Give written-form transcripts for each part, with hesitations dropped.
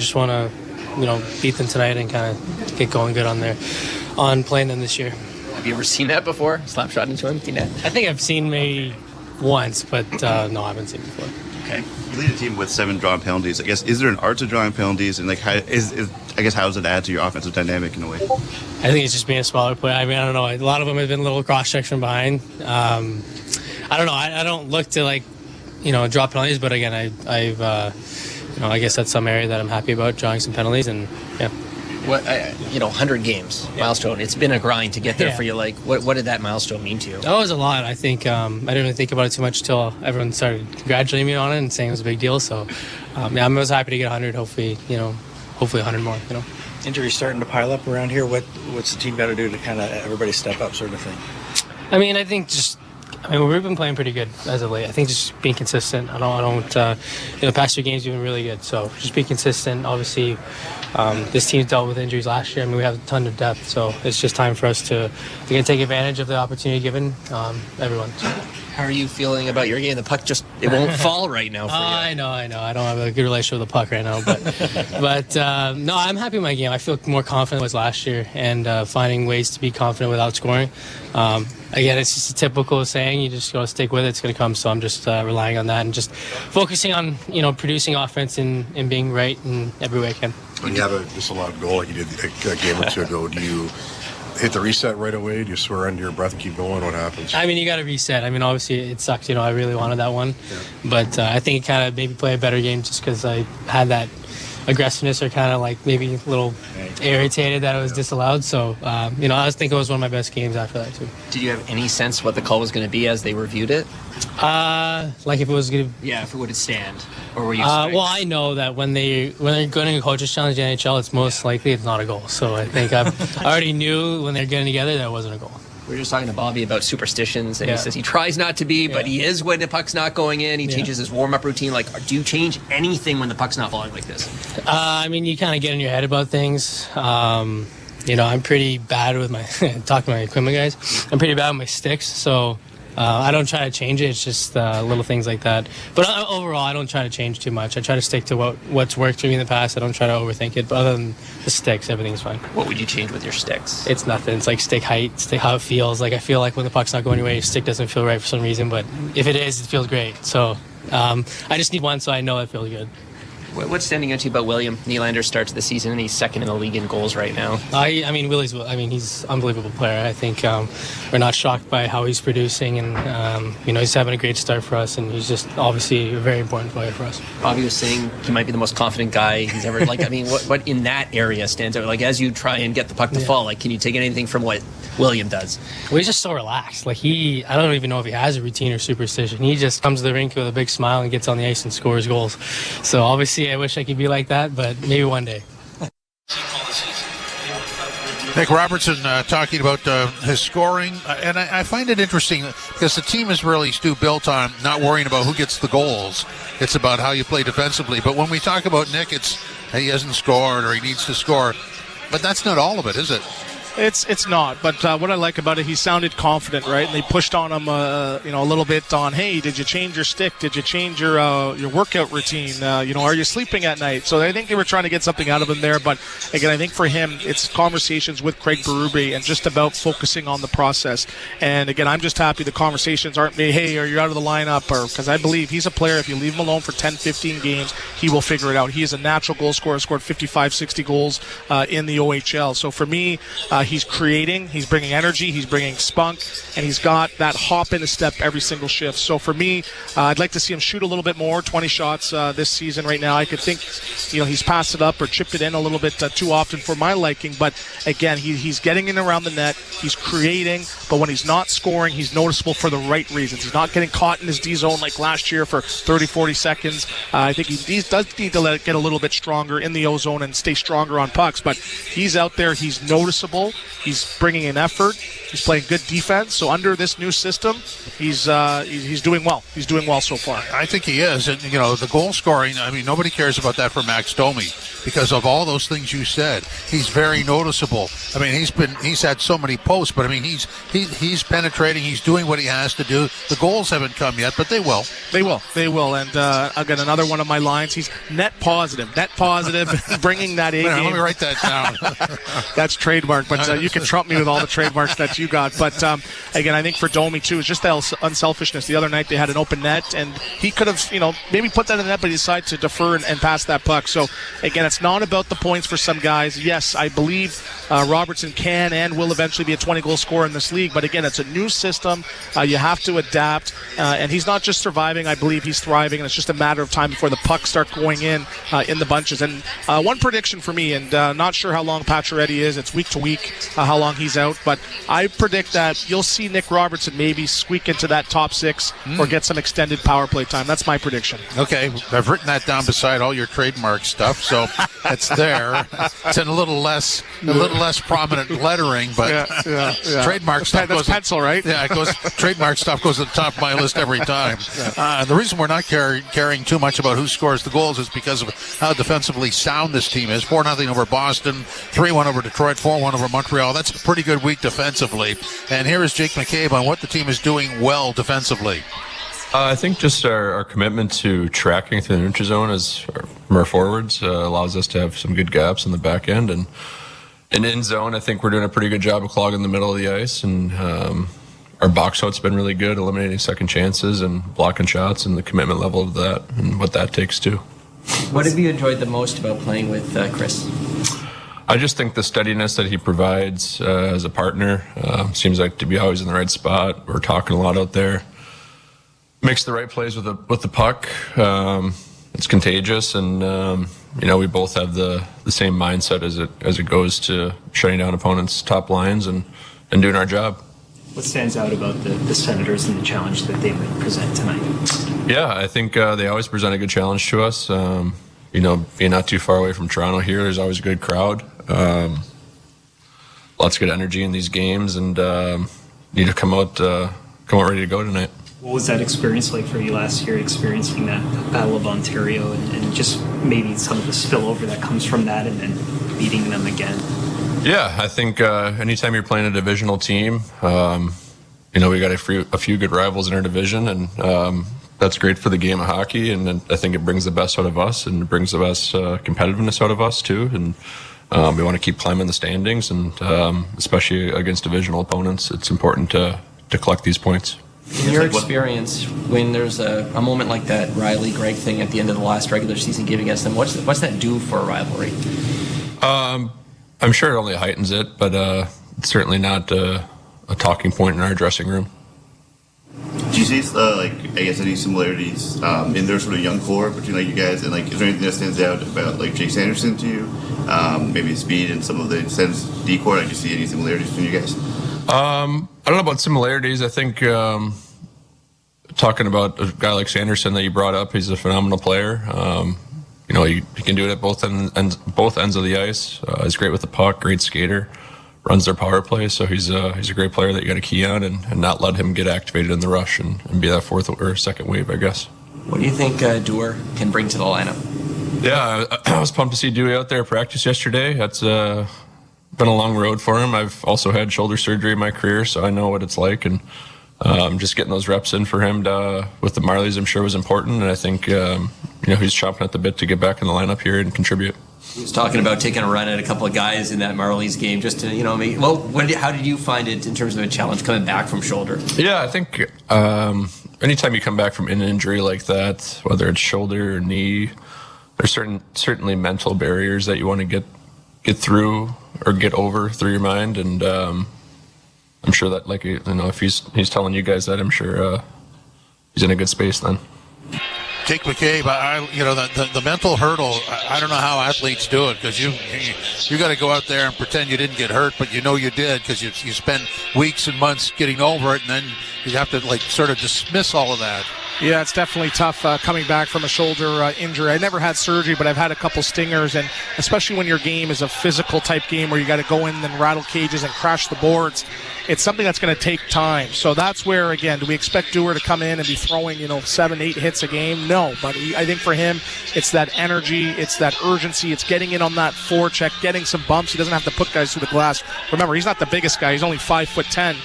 Just want to, beat them tonight and kind of get going good on playing them this year. Have you ever seen that before? Slap shot into empty net? I think I've seen maybe once, but no, I haven't seen it before. Okay. You lead a team with 7 drawn penalties. I guess, is there an art to drawing penalties? And how does it add to your offensive dynamic in a way? I think it's just being a smaller player. I mean, I don't know. A lot of them have been little cross checks from behind. I don't know. I don't look to draw penalties, but again, I guess that's some area that I'm happy about, drawing some penalties, and yeah. What 100 games milestone. It's been a grind to get there for you. Like, what did that milestone mean to you? That was a lot. I think I didn't really think about it too much until everyone started congratulating me on it and saying it was a big deal. So I was happy to get 100. Hopefully 100 more. Injuries starting to pile up around here. What's the team got to do to kind of everybody step up, sort of thing? I mean, I think we've been playing pretty good as of late. I think just being consistent. The past 2 games we've been really good. So just be consistent. Obviously, this team's dealt with injuries last year. I mean, we have a ton of depth. So it's just time for us to take advantage of the opportunity given everyone. So. How are you feeling about your game? The puck it won't fall right now for you. I know. I don't have a good relationship with the puck right now, but no, I'm happy with my game. I feel more confident than I was last year, and finding ways to be confident without scoring. Again, it's just a typical saying. You just got to stick with it. It's going to come. So I'm just relying on that and just focusing on producing offense and being right in every way I can. When you have a disallowed goal like you did a game or 2 ago, do you hit the reset right away? Do you swear under your breath and keep going? What happens? I mean, you got to reset. I mean, obviously it sucked. I really wanted that one, but I think it kind of maybe play a better game just because I had that aggressiveness, or kind of like maybe a little irritated that it was disallowed. So I think it was one of my best games after that too. Did you have any sense what the call was going to be as they reviewed it? Like if it was going to... Yeah, if it would stand. Or were you... well, I know that when they're going to a coaches challenge in the NHL, it's most likely it's not a goal. So I think I already knew when they're getting together that it wasn't a goal. We were just talking to Bobby about superstitions, and he says he tries not to be, but he is when the puck's not going in. He changes his warm-up routine. Like, do you change anything when the puck's not falling like this? I mean, you kind of get in your head about things. I'm pretty bad with my talking to my equipment guys. I'm pretty bad with my sticks, so I don't try to change it. It's just little things like that. But overall, I don't try to change too much. I try to stick to what's worked for me in the past. I don't try to overthink it. But other than the sticks, everything's fine. What would you change with your sticks? It's nothing. It's like stick height, stick how it feels. Like I feel like when the puck's not going your way, your stick doesn't feel right for some reason. But if it is, it feels great. So I just need one so I know it feels good. What's standing out to you about William Nylander starts the season, and he's second in the league in goals right now? Willie's. He's an unbelievable player. I think we're not shocked by how he's producing, and he's having a great start for us, and he's just obviously a very important player for us. Bobby was saying he might be the most confident guy he's ever. What in that area stands out? Like as you try and get the puck to fall, like can you take anything from what William does? Well, he's just so relaxed. Like I don't even know if he has a routine or superstition. He just comes to the rink with a big smile and gets on the ice and scores goals. So obviously, I wish I could be like that, but maybe one day. Nick Robertson talking about his scoring, and I find it interesting because the team is really, Stu, built on not worrying about who gets the goals. It's about how you play defensively. But when we talk about Nick, it's he hasn't scored or he needs to score. But that's not all of it, is it? It's not, but what I like about it, he sounded confident, right? And they pushed on him, a little bit on, hey, did you change your stick? Did you change your workout routine? Are you sleeping at night? So I think they were trying to get something out of him there. But again, I think for him, it's conversations with Craig Berube and just about focusing on the process. And again, I'm just happy the conversations aren't made, hey, are you out of the lineup? Or because I believe he's a player, if you leave him alone for 10, 15 games, he will figure it out. He is a natural goal scorer, scored 55, 60 goals in the OHL. So for me, he's creating, he's bringing energy, he's bringing spunk, and he's got that hop in his step every single shift. So for me, I'd like to see him shoot a little bit more, 20 shots this season right now. I could think, he's passed it up or chipped it in a little bit too often for my liking, but again, he's getting in around the net, he's creating, but when he's not scoring, he's noticeable for the right reasons. He's not getting caught in his D zone like last year for 30, 40 seconds. I think he does need to let it get a little bit stronger in the O zone and stay stronger on pucks, but he's out there, he's noticeable, he's bringing in effort, he's playing good defense. So under this new system, he's doing well. He's doing well so far. I think he is. And, the goal scoring, nobody cares about that for Max Domi. because of all those things you said. He's very noticeable. I mean, he's had so many posts, but I mean, he's penetrating. He's doing what he has to do. The goals haven't come yet, but they will. They will. And again, another one of my lines. He's net positive, bringing that A game. Let me write that down. That's trademark, but you can trump me with all the trademarks that you got. But again, I think for Domi too, it's just that unselfishness. The other night they had an open net, and he could have, maybe put that in the net, but he decided to defer and pass that puck. So again, it's not about the points for some guys. Yes, I believe Robertson can and will eventually be a 20-goal scorer in this league. But again, it's a new system. You have to adapt, and he's not just surviving. I believe he's thriving, and it's just a matter of time before the pucks start going in the bunches. And one prediction for me, and not sure how long Pacioretty is. It's week to week how long he's out, but I predict that you'll see Nick Robertson maybe squeak into that top 6 or get some extended power play time. That's my prediction. Okay, I've written that down beside all your trademark stuff, so it's there. It's in a little less prominent lettering, but trademark stuff goes pencil, right? Yeah, it goes. Trademark stuff goes to the top of my list every time. The reason we're not caring too much about who scores the goals is because of how defensively sound this team is. 4-0 over Boston, 3-1 over Detroit, 4-1 over Montreal. That's a pretty good week defensively. And here is Jake McCabe on what the team is doing well defensively. I think just our commitment to tracking through the neutral zone as our forwards allows us to have some good gaps in the back end. And in zone, I think we're doing a pretty good job of clogging the middle of the ice. And our box out's been really good, eliminating second chances and blocking shots, and the commitment level of that and what that takes too. What have you enjoyed the most about playing with Chris? I just think the steadiness that he provides as a partner seems like to be always in the right spot. We're talking a lot out there. Makes the right plays with the puck. It's contagious, and we both have the same mindset as it goes to shutting down opponents' top lines and doing our job. What stands out about the Senators and the challenge that they would present tonight? Yeah, I think they always present a good challenge to us. Being not too far away from Toronto here, there's always a good crowd. Lots of good energy in these games, and need to come out ready to go tonight. What was that experience like for you last year, experiencing that Battle of Ontario and just maybe some of the spillover that comes from that and then beating them again? Yeah, I think anytime you're playing a divisional team, we got a few good rivals in our division, and that's great for the game of hockey, and I think it brings the best out of us, and it brings the best competitiveness out of us too, and we want to keep climbing the standings, and especially against divisional opponents, it's important to collect these points. In your experience, when there's a moment like that Riley-Greg thing at the end of the last regular season game against them, what's that do for a rivalry? I'm sure it only heightens it, but it's certainly not a talking point in our dressing room. Do you see, any similarities in their sort of young core between you guys, and is there anything that stands out about Jake Sanderson to you? Maybe speed and some of the Sens D-core. Do you see any similarities between you guys? I don't know about similarities. I think talking about a guy like Sanderson that you brought up, he's a phenomenal player. He can do it at both ends of the ice. He's great with the puck, great skater, runs their power play. So he's a great player that you got to key on and not let him get activated in the rush and be that fourth or second wave, I guess. What do you think Dewar can bring to the lineup? Yeah, I was pumped to see Dewey out there practice yesterday. That's been a long road for him. I've also had shoulder surgery in my career, so I know what it's like, and just getting those reps in for him with the Marlies, I'm sure was important, and I think he's chomping at the bit to get back in the lineup here and contribute. He was talking about taking a run at a couple of guys in that Marlies game just to how did you find it in terms of a challenge coming back from shoulder? Yeah, I think anytime you come back from an injury like that, whether it's shoulder or knee, there's certainly mental barriers that you want to get through or get over through your mind, and I'm sure that if he's telling you guys that, I'm sure he's in a good space then. Jake McCabe, the mental hurdle, I don't know how athletes do it, because you got to go out there and pretend you didn't get hurt, but you did, because you spend weeks and months getting over it, and then you have to sort of dismiss all of that. Yeah, it's definitely tough coming back from a shoulder injury. I never had surgery, but I've had a couple stingers, and especially when your game is a physical type game where you got to go in and rattle cages and crash the boards, it's something that's going to take time. So that's where, again, do we expect Dewar to come in and be throwing 7-8 hits a game? No, but I think for him, it's that energy, it's that urgency, it's getting in on that forecheck, getting some bumps. He doesn't have to put guys through the glass. Remember, he's not the biggest guy. He's only 5'10",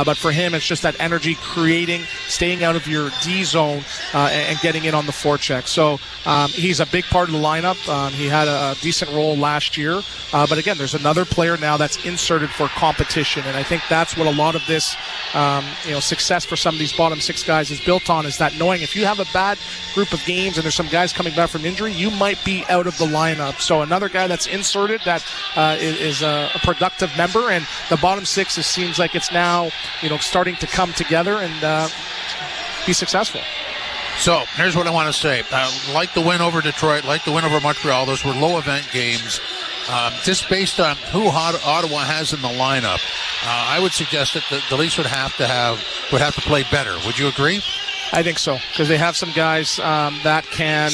but for him, it's just that energy, creating, staying out of your D zone, and getting in on the forecheck. So he's a big part of the lineup. He had a decent role last year, but again, there's another player now that's inserted for competition, and I think that's what a lot of this success for some of these bottom six guys is built on, is that knowing if you have a bad group of games and there's some guys coming back from injury, you might be out of the lineup. So another guy that's inserted that is a productive member, and the bottom six, it seems like it's now starting to come together and be successful. So here's what I want to say. Like the win over Detroit, like the win over Montreal, those were low event games. Just based on who Ottawa has in the lineup, I would suggest that the Leafs would have to play better. Would you agree? I think so, because they have some guys that can,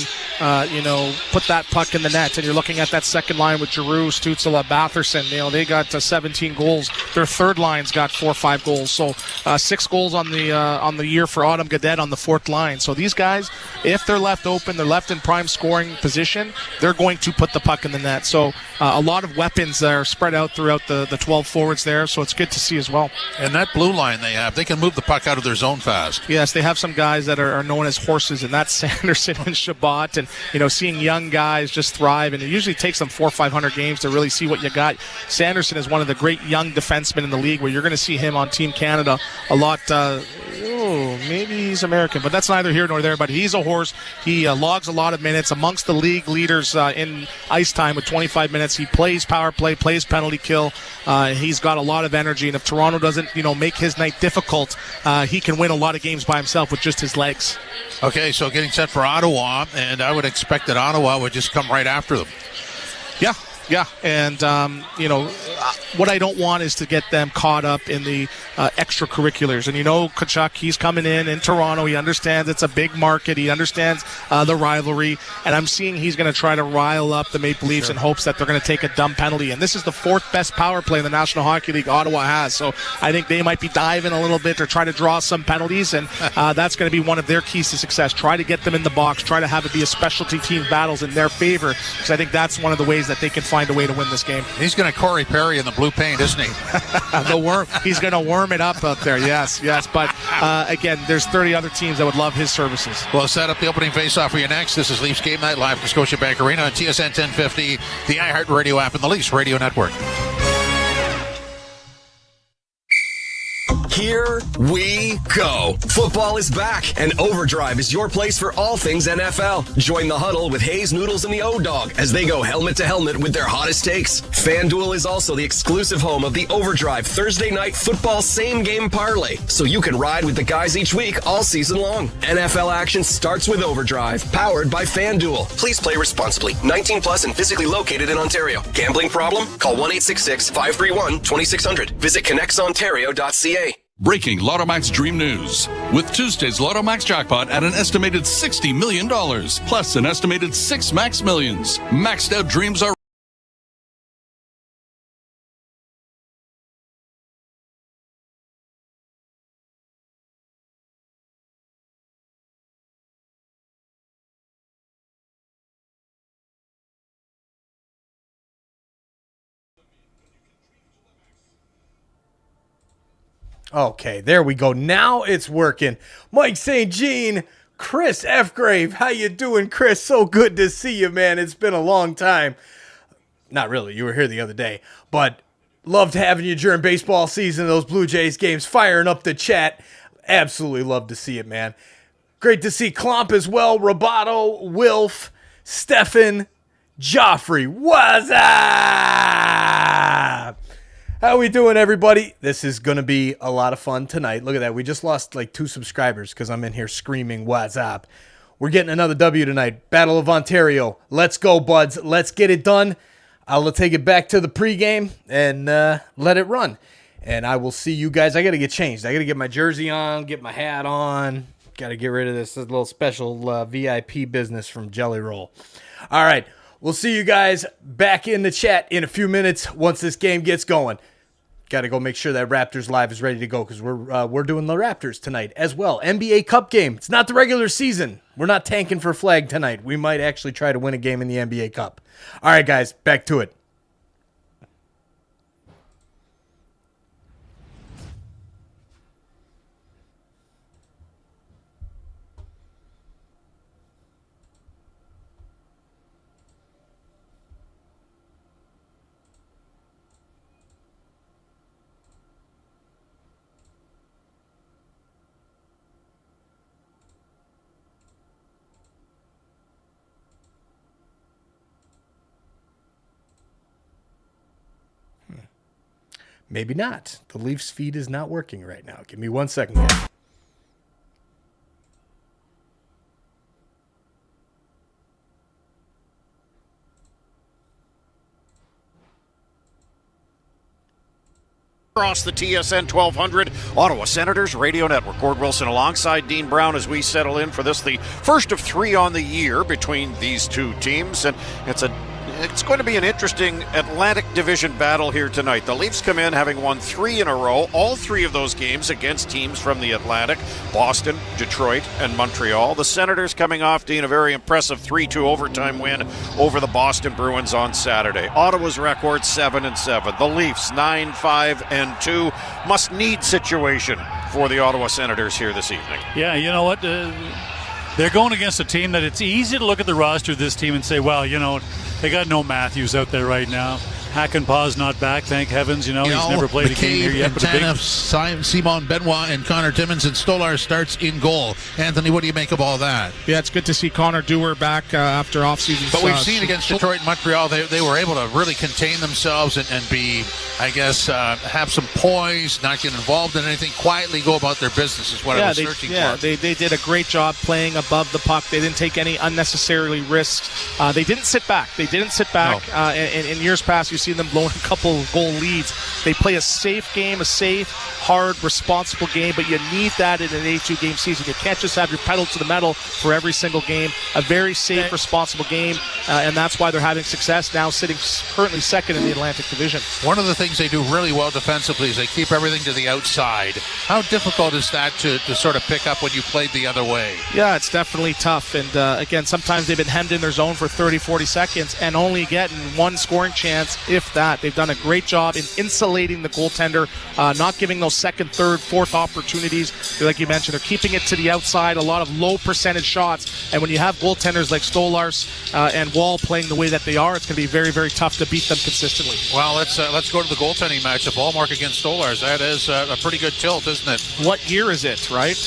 put that puck in the net. And you're looking at that second line with Giroux, Stützle, Batherson. They got 17 goals. Their third line's got 4 or 5 goals. So 6 goals on the year for Autumn Gaudette on the fourth line. So these guys, if they're left open, they're left in prime scoring position, they're going to put the puck in the net. So a lot of weapons that are spread out throughout the 12 forwards there. So it's good to see as well. And that blue line they can move the puck out of their zone fast. Yes, they have some guys that are known as horses, and that's Sanderson and Shabbat, and seeing young guys just thrive, and it usually takes them 400 or 500 games to really see what you got. Sanderson is one of the great young defensemen in the league, where you're going to see him on Team Canada a lot. Maybe he's American, but that's neither here nor there. But he's a horse. He logs a lot of minutes amongst the league leaders in ice time with 25 minutes. He plays power play, plays penalty kill. He's got a lot of energy, and if Toronto doesn't, make his night difficult, he can win a lot of games by himself with just his legs. Okay, so getting set for Ottawa, and I would expect that Ottawa would just come right after them. Yeah, and what I don't want is to get them caught up in the extracurriculars. And Tkachuk, he's coming in Toronto. He understands it's a big market. He understands the rivalry, and I'm seeing he's going to try to rile up the Maple Leafs in hopes that they're going to take a dumb penalty. And this is the 4th best power play in the National Hockey League Ottawa has. So I think they might be diving a little bit or try to draw some penalties, and that's going to be one of their keys to success. Try to get them in the box. Try to have it be a specialty team battles in their favor, because I think that's one of the ways that they can find a way to win this game. He's going to Corey Perry in the blue paint, isn't he? The worm. He's going to worm it up out there. Yes. But again, there's 30 other teams that would love his services. We'll set up the opening face-off for you next. This is Leafs Game Night live from Scotiabank Arena on TSN 1050, the iHeartRadio app, and the Leafs Radio Network. Here we go. Football is back, and Overdrive is your place for all things NFL. Join the huddle with Hayes, Noodles, and the O-Dog as they go helmet to helmet with their hottest takes. FanDuel is also the exclusive home of the Overdrive Thursday Night Football Same Game Parlay, so you can ride with the guys each week all season long. NFL action starts with Overdrive, powered by FanDuel. Please play responsibly. 19 plus and physically located in Ontario. Gambling problem? Call 1-866-531-2600. Visit connexontario.ca. Breaking Lotto Max Dream News. With Tuesday's Lotto Max jackpot at an estimated $60 million, plus an estimated 6 Max Millions. Maxed out dreams are... Okay, there we go. Now it's working. Mike St. Jean, Chris F. Grave. How you doing, Chris? So good to see you, man. It's been a long time. Not really. You were here the other day. But loved having you during baseball season, those Blue Jays games, firing up the chat. Absolutely love to see it, man. Great to see Klomp as well. Roboto, Wilf, Stefan, Joffrey. What's up? How we doing, everybody? This is going to be a lot of fun tonight. Look at that. We just lost like 2 subscribers because I'm in here screaming, what's up? We're getting another W tonight. Battle of Ontario. Let's go, buds. Let's get it done. I'll take it back to the pregame and let it run. And I will see you guys. I got to get changed. I got to get my jersey on, get my hat on. Got to get rid of this little special VIP business from Jelly Roll. All right. We'll see you guys back in the chat in a few minutes once this game gets going. got to go make sure that Raptors Live is ready to go because we're doing the Raptors tonight as well. NBA Cup game. It's not the regular season. We're not tanking for flag tonight. We might actually try to win a game in the NBA Cup. All right, guys, back to it. Maybe not. The Leafs feed is not working right now. Give me 1 second, guys. Across the TSN 1200 Ottawa Senators Radio Network. Gord Wilson alongside Dean Brown as we settle in for this, the first of 3 on the year between these two teams. And it's going to be an interesting Atlantic Division battle here tonight. The Leafs come in having won 3 in a row, all 3 of those games against teams from the Atlantic, Boston, Detroit, and Montreal. The Senators coming off, Dean, a very impressive 3-2 overtime win over the Boston Bruins on Saturday. Ottawa's record 7-7. The Leafs 9-5-2. Must-need situation for the Ottawa Senators here this evening. Yeah, you know what? They're going against a team that it's easy to look at the roster of this team and say, well, you know, they got no Matthews out there right now. Hakanpah's not back, thank heavens. He's never played a game here yet. But Simon Benoit and Connor Timmins and Stolarz starts in goal. Anthony, what do you make of all that? Yeah, it's good to see Connor Dewar back after offseason. But we've seen against Detroit and Montreal, they were able to really contain themselves and be, I guess, have some poise, not get involved in anything, quietly go about their business is what I was searching for. Yeah, they did a great job playing above the puck. They didn't take any unnecessarily risks. They didn't sit back. No. In years past, you see them blowing a couple goal leads. They play a safe game, a safe, hard, responsible game, but you need that in an 82-game season. You can't just have your pedal to the metal for every single game. A very safe, responsible game, and that's why they're having success now, sitting currently second in the Atlantic Division. One of the things they do really well defensively is they keep everything to the outside. How difficult is that to sort of pick up when you played the other way? Yeah, it's definitely tough, and again, sometimes they've been hemmed in their zone for 30, 40 seconds and only getting one scoring chance, if that. They've done a great job in insulating the goaltender, not giving those second, third, fourth opportunities. Like you mentioned, they're keeping it to the outside, a lot of low percentage shots. And when you have goaltenders like Stolarz and Wall playing the way that they are, it's going to be very, very tough to beat them consistently. Well, let's go to the goaltending matchup. Ballmark against Stolarz. That is a pretty good tilt, isn't it? What year is it, right?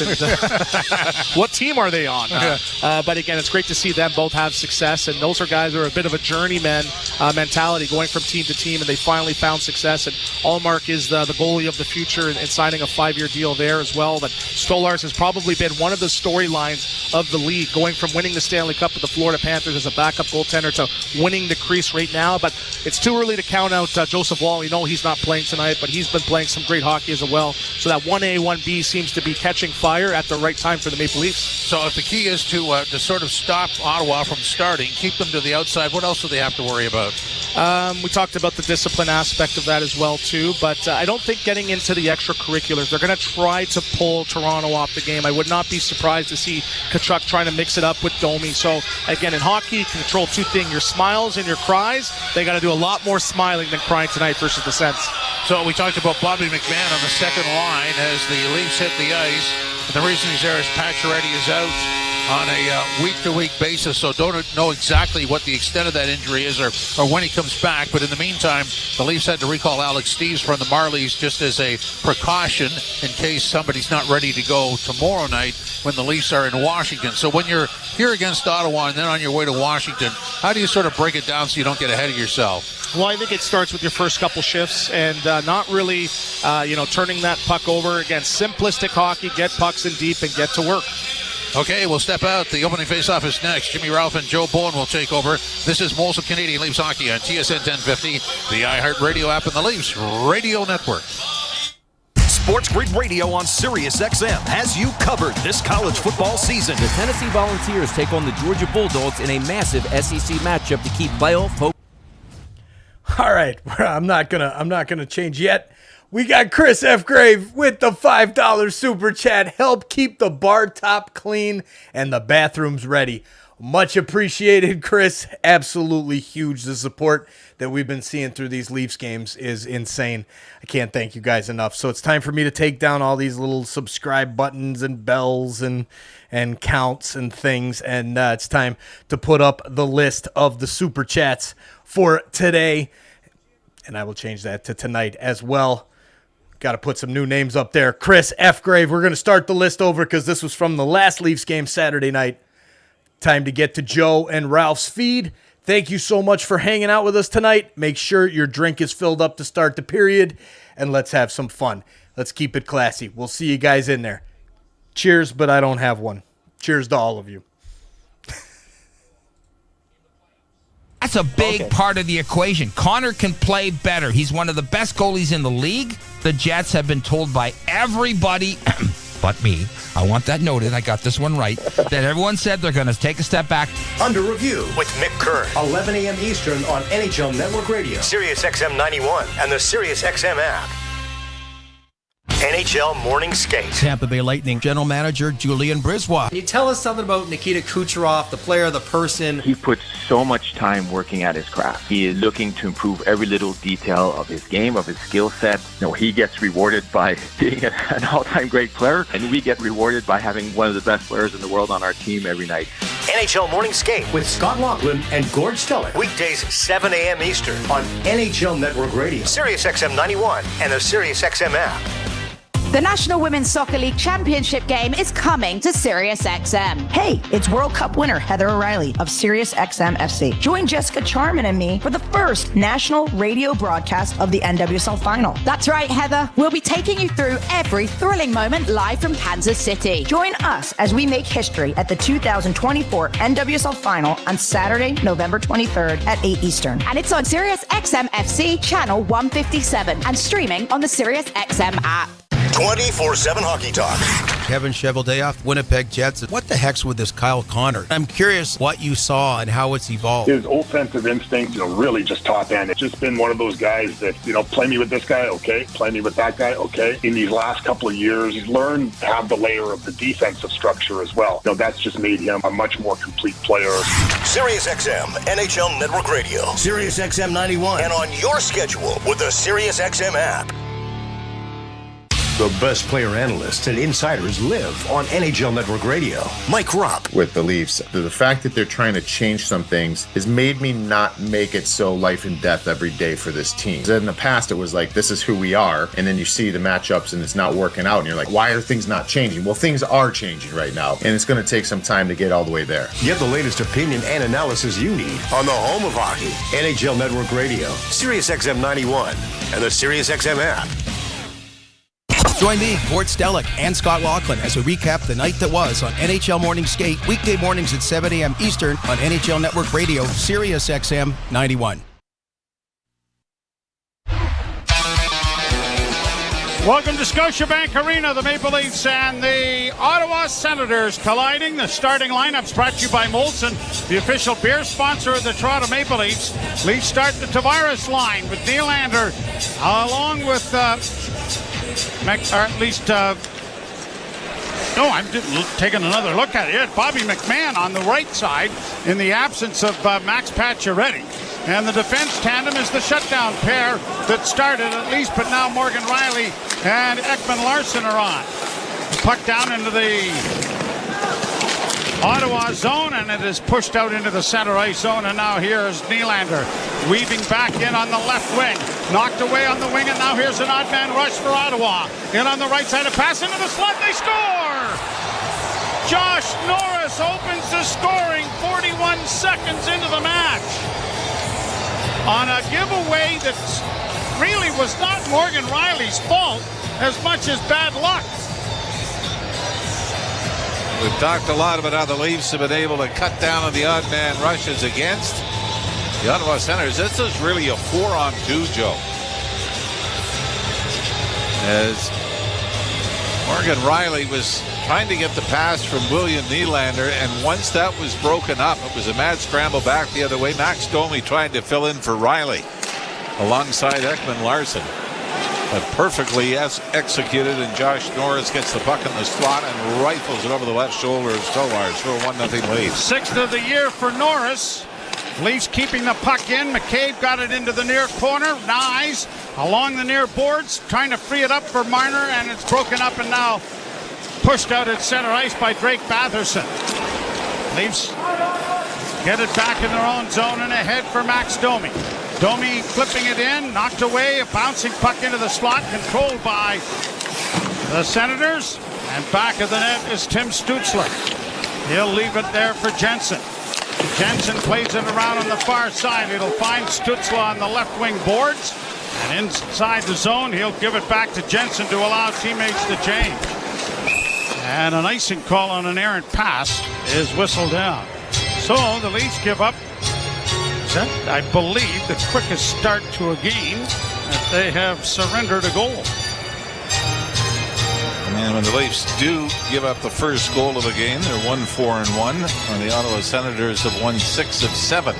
What team are they on? But again, it's great to see them both have success. And those are guys who are a bit of a journeyman mentality, going from team to team, and they finally found success. And Allmark is the goalie of the future and signing a 5-year deal there as well. But Stolarz has probably been one of the storylines of the league, going from winning the Stanley Cup with the Florida Panthers as a backup goaltender to winning the crease right now. But it's too early to count out Joseph Wall. You know he's not playing tonight, but he's been playing some great hockey as well. So that 1A, 1B seems to be catching fire at the right time for the Maple Leafs. So if the key is to sort of stop Ottawa from starting, keep them to the outside, what else do they have to worry about? We talked about the discipline aspect of that as well too, but I don't think getting into the extracurriculars, they're going to try to pull Toronto off the game. I would not be surprised to see Tkachuk trying to mix it up with Domi. So again, in hockey, you control two things, your smiles and your cries. They got to do a lot more smiling than crying tonight versus the Sens. So we talked about Bobby McMahon on the second line as the Leafs hit the ice. And the reason he's there is Pacioretty is out on a week-to-week basis, so don't know exactly what the extent of that injury is or when he comes back. But in the meantime, the Leafs had to recall Alex Steeves from the Marlies just as a precaution in case somebody's not ready to go tomorrow night when the Leafs are in Washington. So when you're here against Ottawa and then on your way to Washington, how do you sort of break it down so you don't get ahead of yourself? Well, I think it starts with your first couple shifts and not really, turning that puck over. Again, simplistic hockey, get pucks in deep and get to work. Okay, we'll step out. The opening faceoff is next. Jimmy Ralph and Joe Bowen will take over. This is Molson Canadian Leafs Hockey on TSN 1050, the iHeartRadio app, and the Leafs Radio Network. Sports Grid Radio on Sirius XM has you covered this college football season. The Tennessee Volunteers take on the Georgia Bulldogs in a massive SEC matchup to keep playoff hope. All right, I'm not gonna change yet. We got Chris F. Grave with the $5 super chat. Help keep the bar top clean and the bathrooms ready. Much appreciated, Chris. Absolutely huge. The support that we've been seeing through these Leafs games is insane. I can't thank you guys enough. So it's time for me to take down all these little subscribe buttons and bells and counts and things. And it's time to put up the list of the super chats for today. And I will change that to tonight as well. Got to put some new names up there. Chris F. Grave. We're going to start the list over because this was from the last Leafs game Saturday night. Time to get to Joe and Ralph's feed. Thank you so much for hanging out with us tonight. Make sure your drink is filled up to start the period, and let's have some fun. Let's keep it classy. We'll see you guys in there. Cheers, but I don't have one. Cheers to all of you. That's a big part of the equation. Connor can play better. He's one of the best goalies in the league. The Jets have been told by everybody but me, I want that noted, I got this one right, that everyone said they're going to take a step back. Under Review with Mick Kerr, 11 a.m. Eastern on NHL Network Radio, Sirius XM 91, and the Sirius XM app. NHL Morning Skate. Tampa Bay Lightning General Manager Julian Brisebois. Can you tell us something about Nikita Kucherov, the player, the person? He puts so much time working at his craft. He is looking to improve every little detail of his game, of his skill set. You know, he gets rewarded by being an all-time great player, and we get rewarded by having one of the best players in the world on our team every night. NHL Morning Skate with Scott Laughlin and Gord Stellick. Weekdays 7 a.m. Eastern on NHL Network Radio, Sirius XM 91, and the Sirius XM app. The National Women's Soccer League Championship game is coming to SiriusXM. Hey, it's World Cup winner Heather O'Reilly of SiriusXM FC. Join Jessica Charman and me for the first national radio broadcast of the NWSL Final. That's right, Heather. We'll be taking you through every thrilling moment live from Kansas City. Join us as we make history at the 2024 NWSL Final on Saturday, November 23rd at 8 Eastern. And it's on SiriusXM FC channel 157 and streaming on the SiriusXM app. 24/7 hockey talk. Kevin Cheveldayoff, Winnipeg Jets. What the heck's with this Kyle Connor? I'm curious what you saw and how it's evolved. His offensive instinct, really just top end. It's just been one of those guys that, play me with this guy, okay. Play me with that guy, okay. In these last couple of years, he's learned to have the layer of the defensive structure as well. That's just made him a much more complete player. Sirius XM, NHL Network Radio, Sirius XM 91, and on your schedule with the Sirius XM app. The best player analysts and insiders live on NHL Network Radio. Mike Rupp. With the Leafs, the fact that they're trying to change some things has made me not make it so life and death every day for this team. In the past, it was like, this is who we are, and then you see the matchups and it's not working out, and you're like, why are things not changing? Well, things are changing right now, and it's going to take some time to get all the way there. Get the latest opinion and analysis you need on the home of hockey, NHL Network Radio, Sirius XM 91, and the Sirius XM app. Join me, Gord Stellick, and Scott Laughlin as we recap the night that was on NHL Morning Skate, weekday mornings at 7 a.m. Eastern on NHL Network Radio, Sirius XM 91. Welcome to Scotiabank Arena. The Maple Leafs and the Ottawa Senators colliding. The starting lineups brought to you by Molson, the official beer sponsor of the Toronto Maple Leafs. Leafs start the Tavares line with Nylander along with... I'm taking another look at it. Bobby McMahon on the right side in the absence of Max Pacioretty. And the defense tandem is the shutdown pair that started at least, but now Morgan Riley and Ekman Larsson are on. Puck down into the Ottawa zone, and it is pushed out into the center ice zone, and now here's Nylander weaving back in on the left wing. Knocked away on the wing, and now here's an odd man rush for Ottawa. In on the right side, a pass into the slot, they score! Josh Norris opens the scoring 41 seconds into the match. On a giveaway that really was not Morgan Riley's fault as much as bad luck. We've talked a lot about how the Leafs have been able to cut down on the odd man rushes against the Ottawa Senators. This is really a 4-on-2, Joe. As Morgan Riley was trying to get the pass from William Nylander, and once that was broken up, it was a mad scramble back the other way. Max Domi trying to fill in for Riley alongside Ekman Larsson. but perfectly executed, and Josh Norris gets the puck in the slot and rifles it over the left shoulder of Stolarz for a 1-0 lead. 6th of the year for Norris. Leafs keeping the puck in. McCabe got it into the near corner. Nyes along the near boards, trying to free it up for Marner, and it's broken up and now pushed out at center ice by Drake Batherson. Leafs get it back in their own zone and ahead for Max Domi. Domi flipping it in, knocked away, a bouncing puck into the slot, controlled by the Senators. And back of the net is Tim Stützle. He'll leave it there for Jensen. Jensen plays it around on the far side. It'll find Stützle on the left wing boards. And inside the zone, he'll give it back to Jensen to allow teammates to change. And an icing call on an errant pass is whistled down. So the Leafs give up, I believe, the quickest start to a game that they have surrendered a goal. And when the Leafs do give up the first goal of a game, they're 1-4-1. And the Ottawa Senators have won 6 of 7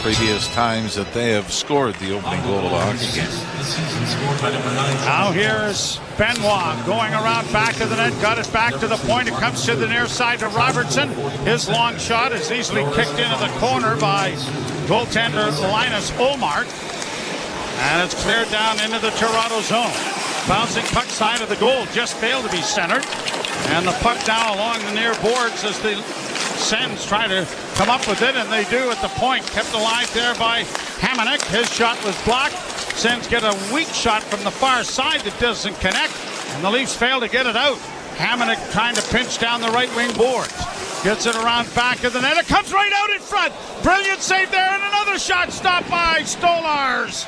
previous times that they have scored the opening goal of a hockey game. Now here's Benoit going around back of the net, got it back to the point. It comes to the near side to Robertson. His long shot is easily kicked into the corner by goaltender Linus Ullmark. And it's cleared down into the Toronto zone. Bouncing puck side of the goal, just failed to be centered. And the puck down along the near boards as the Sens try to come up with it, and they do at the point. Kept alive there by Hamonic. His shot was blocked. Sens get a weak shot from the far side that doesn't connect, and the Leafs fail to get it out. Hamonic trying to pinch down the right wing boards. Gets it around back of the net. It comes right out in front. Brilliant save there, and another shot stopped by Stolarz.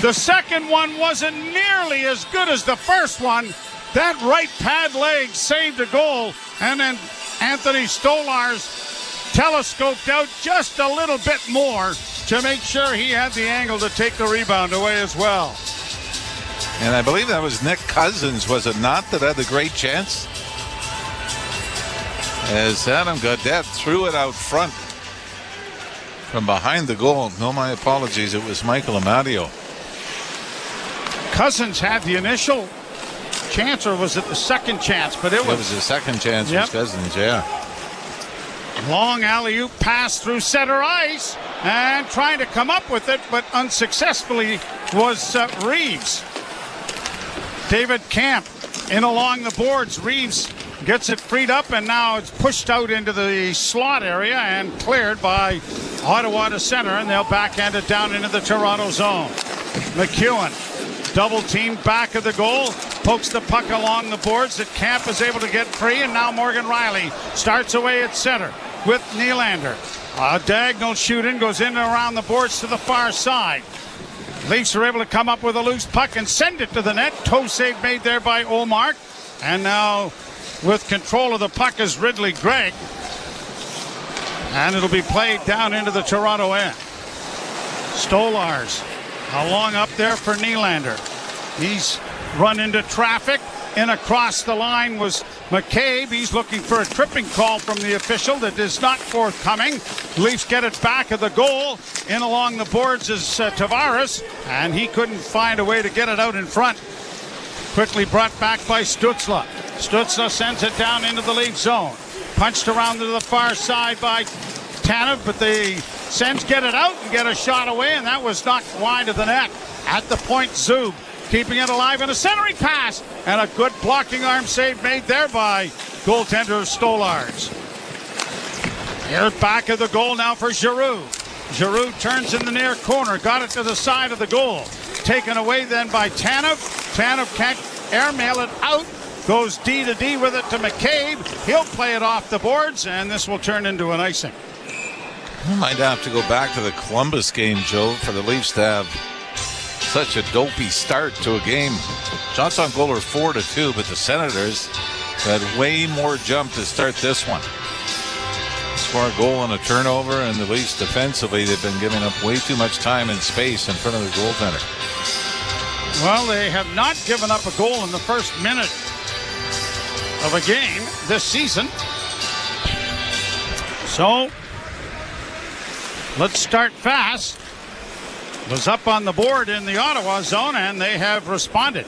The second one wasn't nearly as good as the first one. That right pad leg saved a goal, and then Anthony Stolarz telescoped out just a little bit more to make sure he had the angle to take the rebound away as well. And I believe that was Nick Cousins, was it not, that had the great chance? As Adam Gaudette threw it out front from behind the goal. No, my apologies, it was Michael Amadio. Cousins had the initial chance, or was it the second chance? But it was the second chance. Yep. Was Cousins, yeah. Long alley-oop pass through center ice, and trying to come up with it, but unsuccessfully, was Reeves. David Camp in along the boards. Reeves gets it freed up, and now it's pushed out into the slot area and cleared by Ottawa to center, and they'll backhand it down into the Toronto zone. McEwen, double team back of the goal, pokes the puck along the boards that Camp is able to get free, and now Morgan Riley starts away at center with Nylander. A diagonal shooting goes in and around the boards to the far side. Leafs are able to come up with a loose puck and send it to the net. Toe save made there by Ullmark. And now with control of the puck is Ridley Gregg. And it'll be played down into the Toronto end. Stolarz along up there for Nylander. He's run into traffic. In across the line was McCabe. He's looking for a tripping call from the official that is not forthcoming. Leafs get it back of the goal. In along the boards is Tavares, and he couldn't find a way to get it out in front. Quickly brought back by Stützle. Stützle sends it down into the lead zone. Punched around to the far side by Tanev, but the Sens get it out and get a shot away, and that was knocked wide of the net. At the point, Zub keeping it alive in a centering pass, and a good blocking arm save made there by goaltender Stolarz. Here back of the goal now for Giroux. Giroux turns in the near corner, got it to the side of the goal. Taken away then by Tanev. Tanev can't airmail it out. Goes D to D with it to McCabe. He'll play it off the boards, and this will turn into an icing. We might have to go back to the Columbus game, Joe, for the Leafs to have such a dopey start to a game. Shots on goal are 4-2, but the Senators had way more jump to start this one. Score a goal and a turnover, and the Leafs defensively, they've been giving up way too much time and space in front of the goaltender. Well, they have not given up a goal in the first minute of a game this season. So let's start fast. was up on the board in the Ottawa zone, and they have responded.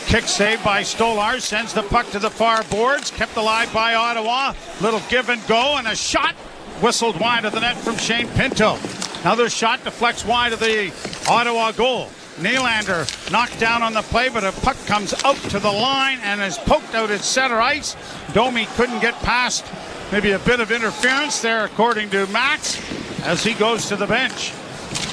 Kick save by Stolarz, sends the puck to the far boards, kept alive by Ottawa. Little give and go, and a shot whistled wide of the net from Shane Pinto. Another shot deflects wide of the Ottawa goal. Nylander knocked down on the play, but a puck comes out to the line and is poked out at center ice. Domi couldn't get past. Maybe a bit of interference there, according to Max, as he goes to the bench.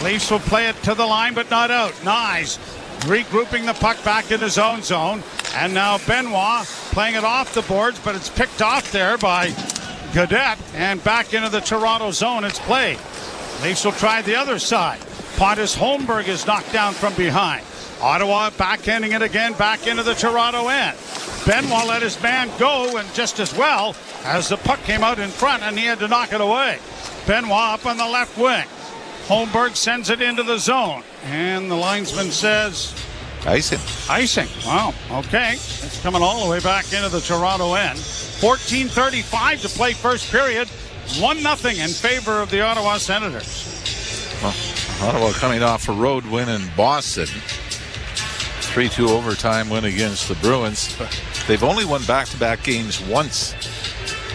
Leafs will play it to the line, but not out. Nyes regrouping the puck back in his own zone. And now Benoit playing it off the boards, but it's picked off there by Gaudette. And back into the Toronto zone, it's played. Leafs will try the other side. Pontus Holmberg is knocked down from behind. Ottawa backhanding it again, back into the Toronto end. Benoit let his man go, and just as well as the puck came out in front and he had to knock it away. Benoit up on the left wing. Holmberg sends it into the zone, and the linesman says icing. Icing. Wow. Okay. It's coming all the way back into the Toronto end. 14:35 to play first period. 1-0 in favor of the Ottawa Senators. Well, Ottawa coming off a road win in Boston. 3-2 overtime win against the Bruins. They've only won back-to-back games once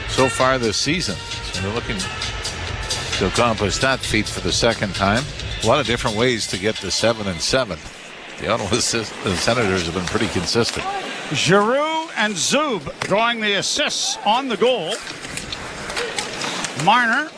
so far this season. So they're looking to accomplish that feat for the second time. A lot of different ways to get to 7-7. The Ottawa Senators have been pretty consistent. Giroux and Zub drawing the assists on the goal. Marner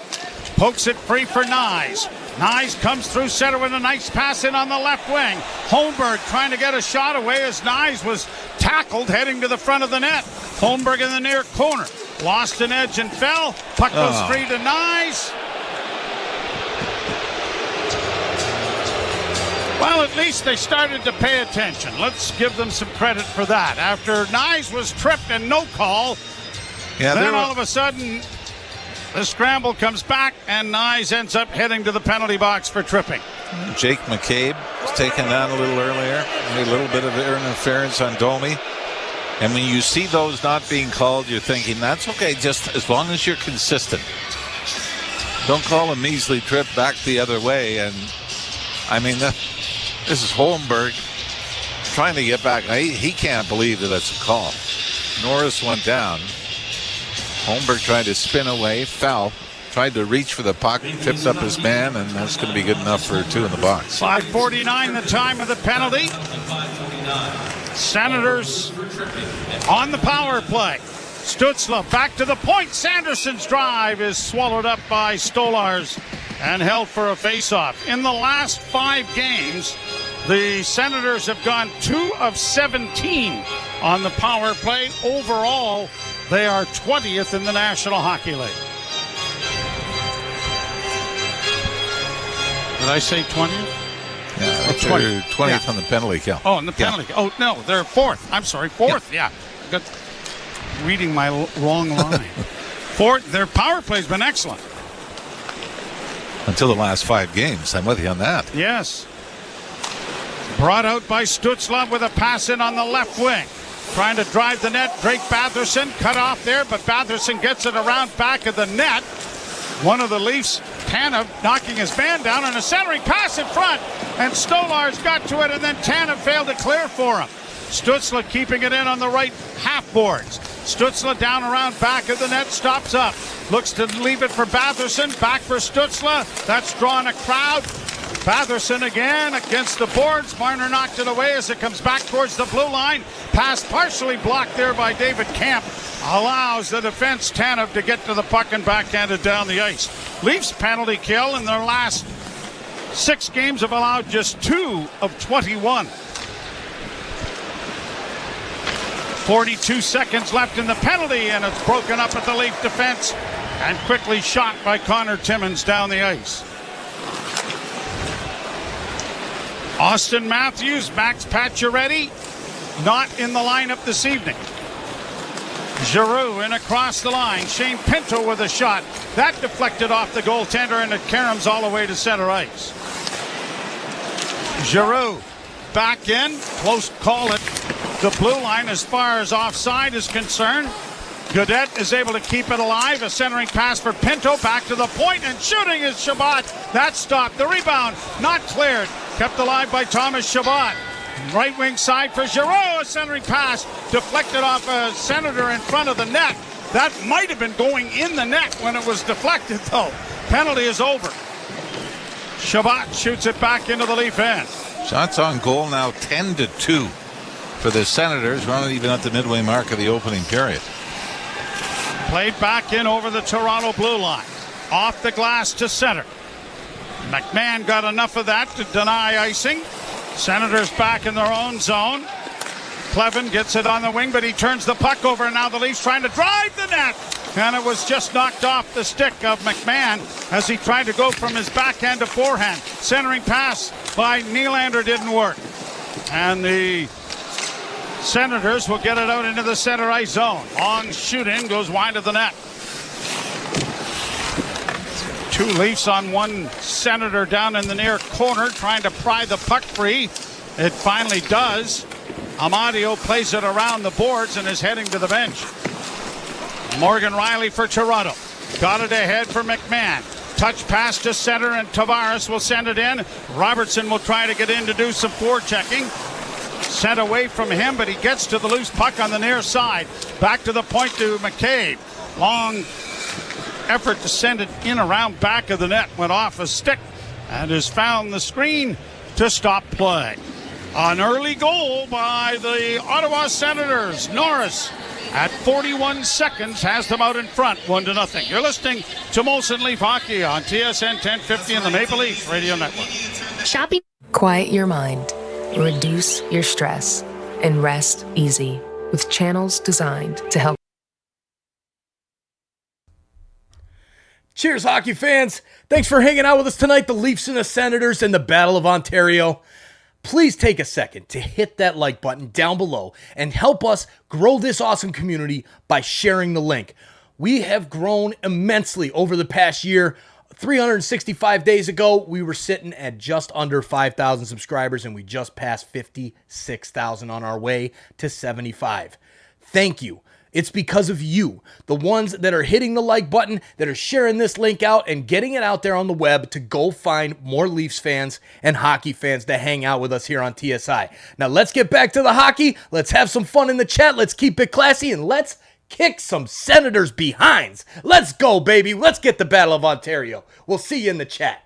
pokes it free for Nyes. Nyes comes through center with a nice pass in on the left wing. Holmberg trying to get a shot away as Nyes was tackled heading to the front of the net. Holmberg in the near corner. Lost an edge and fell. Puck goes free to Nyes. Well, at least they started to pay attention. Let's give them some credit for that. After Nyes was tripped and no call, then all of a sudden the scramble comes back and Nyes ends up heading to the penalty box for tripping. Jake McCabe was taken down a little earlier. A little bit of interference on Domi. And when you see those not being called, you're thinking, that's okay, just as long as you're consistent. Don't call a measly trip back the other way. And, I mean, this is Holmberg trying to get back. He can't believe that that's a call. Norris went down. Holmberg tried to spin away, fell, tried to reach for the puck, tipped up his man, and that's going to be good enough for 2 in the box. 5:49 the time of the penalty. Senators on the power play. Stützle back to the point. Sanderson's drive is swallowed up by Stolarz and held for a faceoff. In the last 5 games, the Senators have gone 2 of 17 on the power play. Overall, they are 20th in the National Hockey League. Did I say 20th? Yeah, they're 20th on the penalty kill. Oh, in the penalty. Oh, no, they're 4th. I'm sorry, 4th. Yeah. Got reading my wrong line. 4th. Their power play's been excellent. Until the last 5 games. I'm with you on that. Yes. Brought out by Stützle with a pass in on the left wing. Trying to drive the net. Drake Batherson cut off there, but Batherson gets it around back of the net. One of the Leafs, Tanev, knocking his man down on a centering pass in front. And Stolarz got to it, and then Tanev failed to clear for him. Stützle keeping it in on the right half boards. Stützle down around back of the net, stops up. Looks to leave it for Batherson. Back for Stützle. That's drawing a crowd. Batherson again against the boards. Marner knocked it away as it comes back towards the blue line. Pass partially blocked there by David Camp. Allows the defense, Tanev, to get to the puck and backhanded down the ice. Leafs penalty kill in their last 6 games have allowed just 2 of 21. 42 seconds left in the penalty, and it's broken up at the Leaf defense and quickly shot by Connor Timmins down the ice. Austin Matthews, Max Pacioretty, not in the lineup this evening. Giroux in across the line. Shane Pinto with a shot. That deflected off the goaltender, and it caroms all the way to center ice. Giroux back in. Close call at the blue line as far as offside is concerned. Godet is able to keep it alive. A centering pass for Pinto. Back to the point, and shooting is Shabbat. That stopped. The rebound not cleared. Kept alive by Thomas Shabbat. Right wing side for Giroux. A centering pass deflected off a Senator in front of the net. That might have been going in the net when it was deflected, though. Penalty is over. Shabbat shoots it back into the Leaf end. Shots on goal now 10-2 for the Senators. We're not even at the midway mark of the opening period. Played back in over the Toronto blue line. Off the glass to center. McMahon got enough of that to deny icing. Senators back in their own zone. Clevin gets it on the wing, but he turns the puck over, and now the Leafs trying to drive the net. And it was just knocked off the stick of McMahon as he tried to go from his backhand to forehand. Centering pass by Nylander didn't work. And the Senators will get it out into the center ice zone. Long shooting goes wide of the net. Two Leafs on one Senator down in the near corner trying to pry the puck free. It finally does. Amadio plays it around the boards and is heading to the bench. Morgan Riley for Toronto. Got it ahead for McMahon. Touch pass to center, and Tavares will send it in. Robertson will try to get in to do some forechecking. Sent away from him, but he gets to the loose puck on the near side. Back to the point to McCabe. Long effort to send it in around back of the net. Went off a stick and has found the screen to stop play. An early goal by the Ottawa Senators. Norris at 41 seconds has them out in front, 1-0. You're listening to Molson Leaf Hockey on TSN 1050 and the Maple Leaf Radio Network. Shopping. Quiet your mind, reduce your stress, and rest easy with channels designed to help. Cheers, hockey fans. Thanks for hanging out with us tonight. The Leafs and the Senators in the Battle of Ontario. Please take a second to hit that like button down below and help us grow this awesome community by sharing the link. We have grown immensely over the past year. 365 days ago, we were sitting at just under 5,000 subscribers, and we just passed 56,000 on our way to 75. Thank you. It's because of you, the ones that are hitting the like button, that are sharing this link out and getting it out there on the web to go find more Leafs fans and hockey fans to hang out with us here on TSI. Now let's get back to the hockey. Let's have some fun in the chat. Let's keep it classy, and let's kick some Senators behinds. Let's go, baby. Let's get the Battle of Ontario. We'll see you in the chat.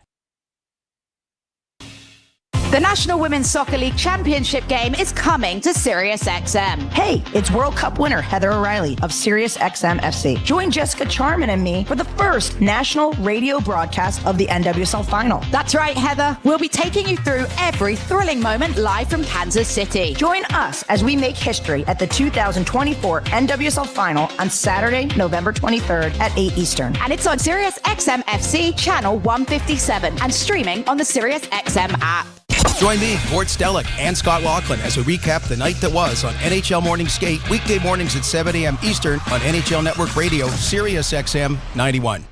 The National Women's Soccer League Championship game is coming to SiriusXM. Hey, it's World Cup winner Heather O'Reilly of SiriusXM FC. Join Jessica Charman and me for the first national radio broadcast of the NWSL Final. That's right, Heather. We'll be taking you through every thrilling moment live from Kansas City. Join us as we make history at the 2024 NWSL Final on Saturday, November 23rd at 8 Eastern. And it's on SiriusXM FC channel 157 and streaming on the SiriusXM app. Join me, Gord Stellick, and Scott Laughlin as we recap the night that was on NHL Morning Skate, weekday mornings at 7 a.m. Eastern on NHL Network Radio, SiriusXM 91.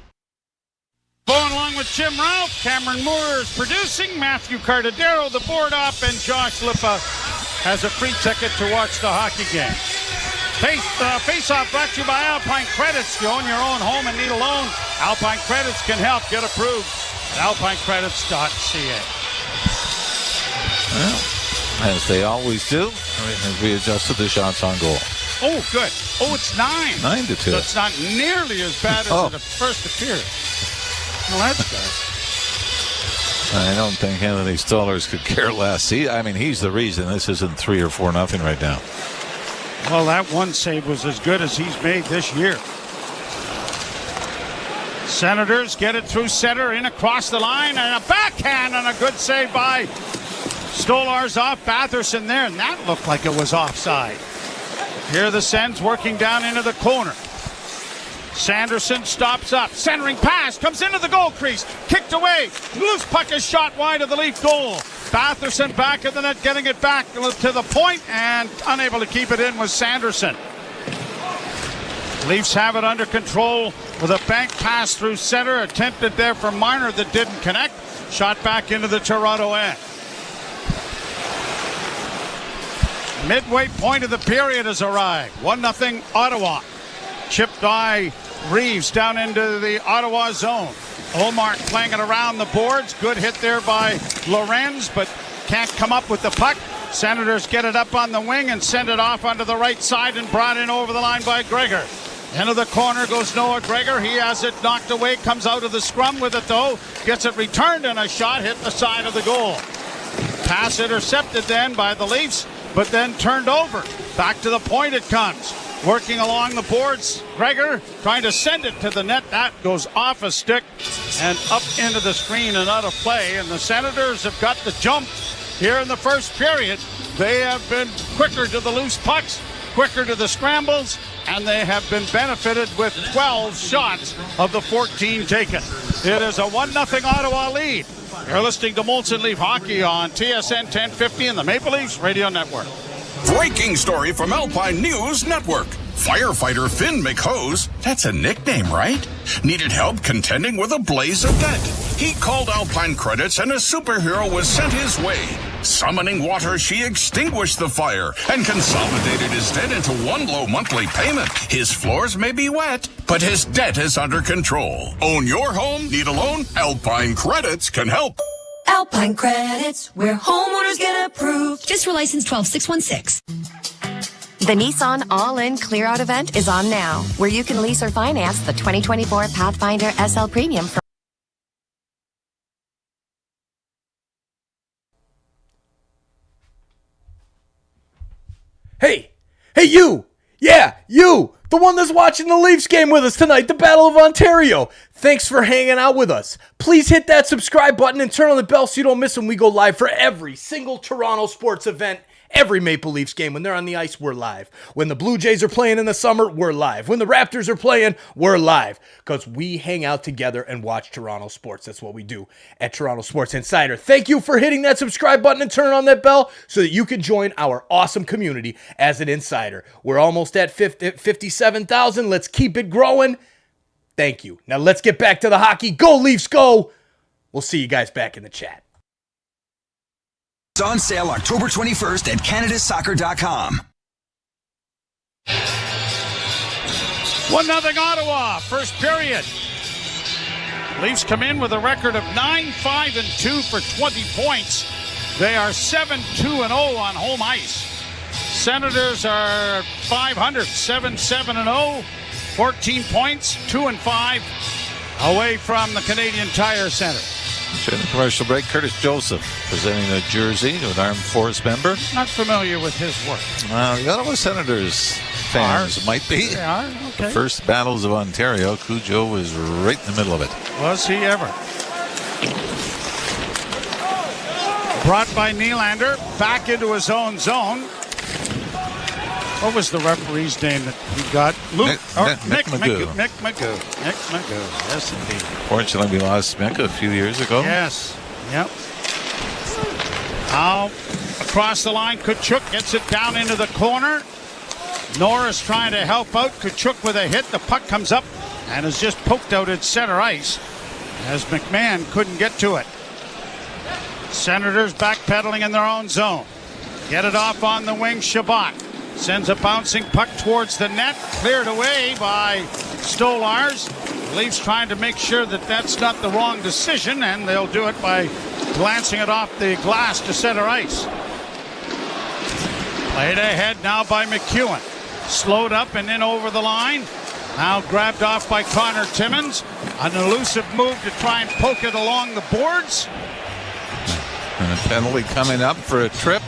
Going along with Jim Ralph, Cameron Moore is producing, Matthew Cardadero, the board up, and Josh Lippa has a free ticket to watch the hockey game. Face-off brought to you by Alpine Credits. You own your own home and need a loan? Alpine Credits can help. Get approved at alpinecredits.ca. Well, as they always do, as we adjusted the shots on goal. Oh, good. Oh, it's 9. 9-2. So it's not nearly as bad as it first appeared. Well, that's good. I don't think Anthony Stolarz could care less. I mean, he's the reason this isn't 3 or 4-0 right now. Well, that one save was as good as he's made this year. Senators get it through center, in across the line, and a backhand and a good save by Stolarz off Batherson there, and that looked like it was offside. Here the Sens working down into the corner. Sanderson stops up. Centering pass comes into the goal crease. Kicked away. Loose puck is shot wide of the Leaf goal. Batherson back at the net, getting it back to the point, and unable to keep it in was Sanderson. Leafs have it under control with a bank pass through center. Attempted there for Marner that didn't connect. Shot back into the Toronto end. Midway point of the period has arrived. 1-0 Ottawa. Chipped by Reeves down into the Ottawa zone. Olmark playing it around the boards. Good hit there by Lorenz, but can't come up with the puck. Senators get it up on the wing and send it off onto the right side and brought in over the line by Gregor. Into the corner goes Noah Gregor. He has it knocked away, comes out of the scrum with it though. Gets it returned and a shot hit the side of the goal. Pass intercepted then by the Leafs, but then turned over. Back to the point it comes. Working along the boards, Gregor trying to send it to the net. That goes off a stick and up into the screen and out of play. And the Senators have got the jump here in the first period. They have been quicker to the loose pucks, quicker to the scrambles, and they have been benefited with 12 shots of the 14 taken. It is a 1-0 Ottawa lead. You're listening to Molson Leaf Hockey on TSN 1050 and the Maple Leafs Radio Network. Breaking story from Alpine News Network. Firefighter Finn McHose, that's a nickname, right? Needed help contending with a blaze of debt. He called Alpine Credits and a superhero was sent his way. Summoning water, she extinguished the fire and consolidated his debt into one low monthly payment. His floors may be wet, but his debt is under control. Own your home? Need a loan? Alpine Credits can help. Alpine Credits, where homeowners get approved. Just for license 12616. The Nissan All-In Clear-Out event is on now, where you can lease or finance the 2024 Pathfinder SL Premium for Hey, you! Yeah, you! The one that's watching the Leafs game with us tonight, the Battle of Ontario. Thanks for hanging out with us. Please hit that subscribe button and turn on the bell so you don't miss when we go live for every single Toronto sports event. Every Maple Leafs game, when they're on the ice, we're live. When the Blue Jays are playing in the summer, we're live. When the Raptors are playing, we're live. Because we hang out together and watch Toronto sports. That's what we do at Toronto Sports Insider. Thank you for hitting that subscribe button and turning on that bell so that you can join our awesome community as an insider. We're almost at 57,000. Let's keep it growing. Thank you. Now let's get back to the hockey. Go Leafs, go! We'll see you guys back in the chat. It's on sale October 21st at CanadaSoccer.com. 1-0 Ottawa, first period. Leafs come in with a record of 9-5-2 for 20 points. They are 7-2-0 on home ice. Senators are 500, 7-7-0, 14 points, 2-5 away from the Canadian Tire Center. During the commercial break, Curtis Joseph presenting a jersey to an armed force member. Not familiar with his work. The Ottawa Senators fans might be. They are, okay. The first battles of Ontario, Cujo was right in the middle of it. Was he ever? Brought by Nylander, back into his own zone. What was the referee's name that he got? Nick Magoo. Nick Magoo. Yes, indeed. Fortunately, we lost Mick a few years ago. Yes. Yep. Now, across the line, Tkachuk gets it down into the corner. Norris trying to help out. Tkachuk with a hit. The puck comes up and is just poked out at center ice as McMahon couldn't get to it. Senators backpedaling in their own zone. Get it off on the wing, Shabbat. Sends a bouncing puck towards the net. Cleared away by Stolarz. Leafs trying to make sure that that's not the wrong decision, and they'll do it by glancing it off the glass to center ice. Played ahead now by McEwen. Slowed up and in over the line. Now grabbed off by Connor Timmins. An elusive move to try and poke it along the boards. And a penalty coming up for a trip.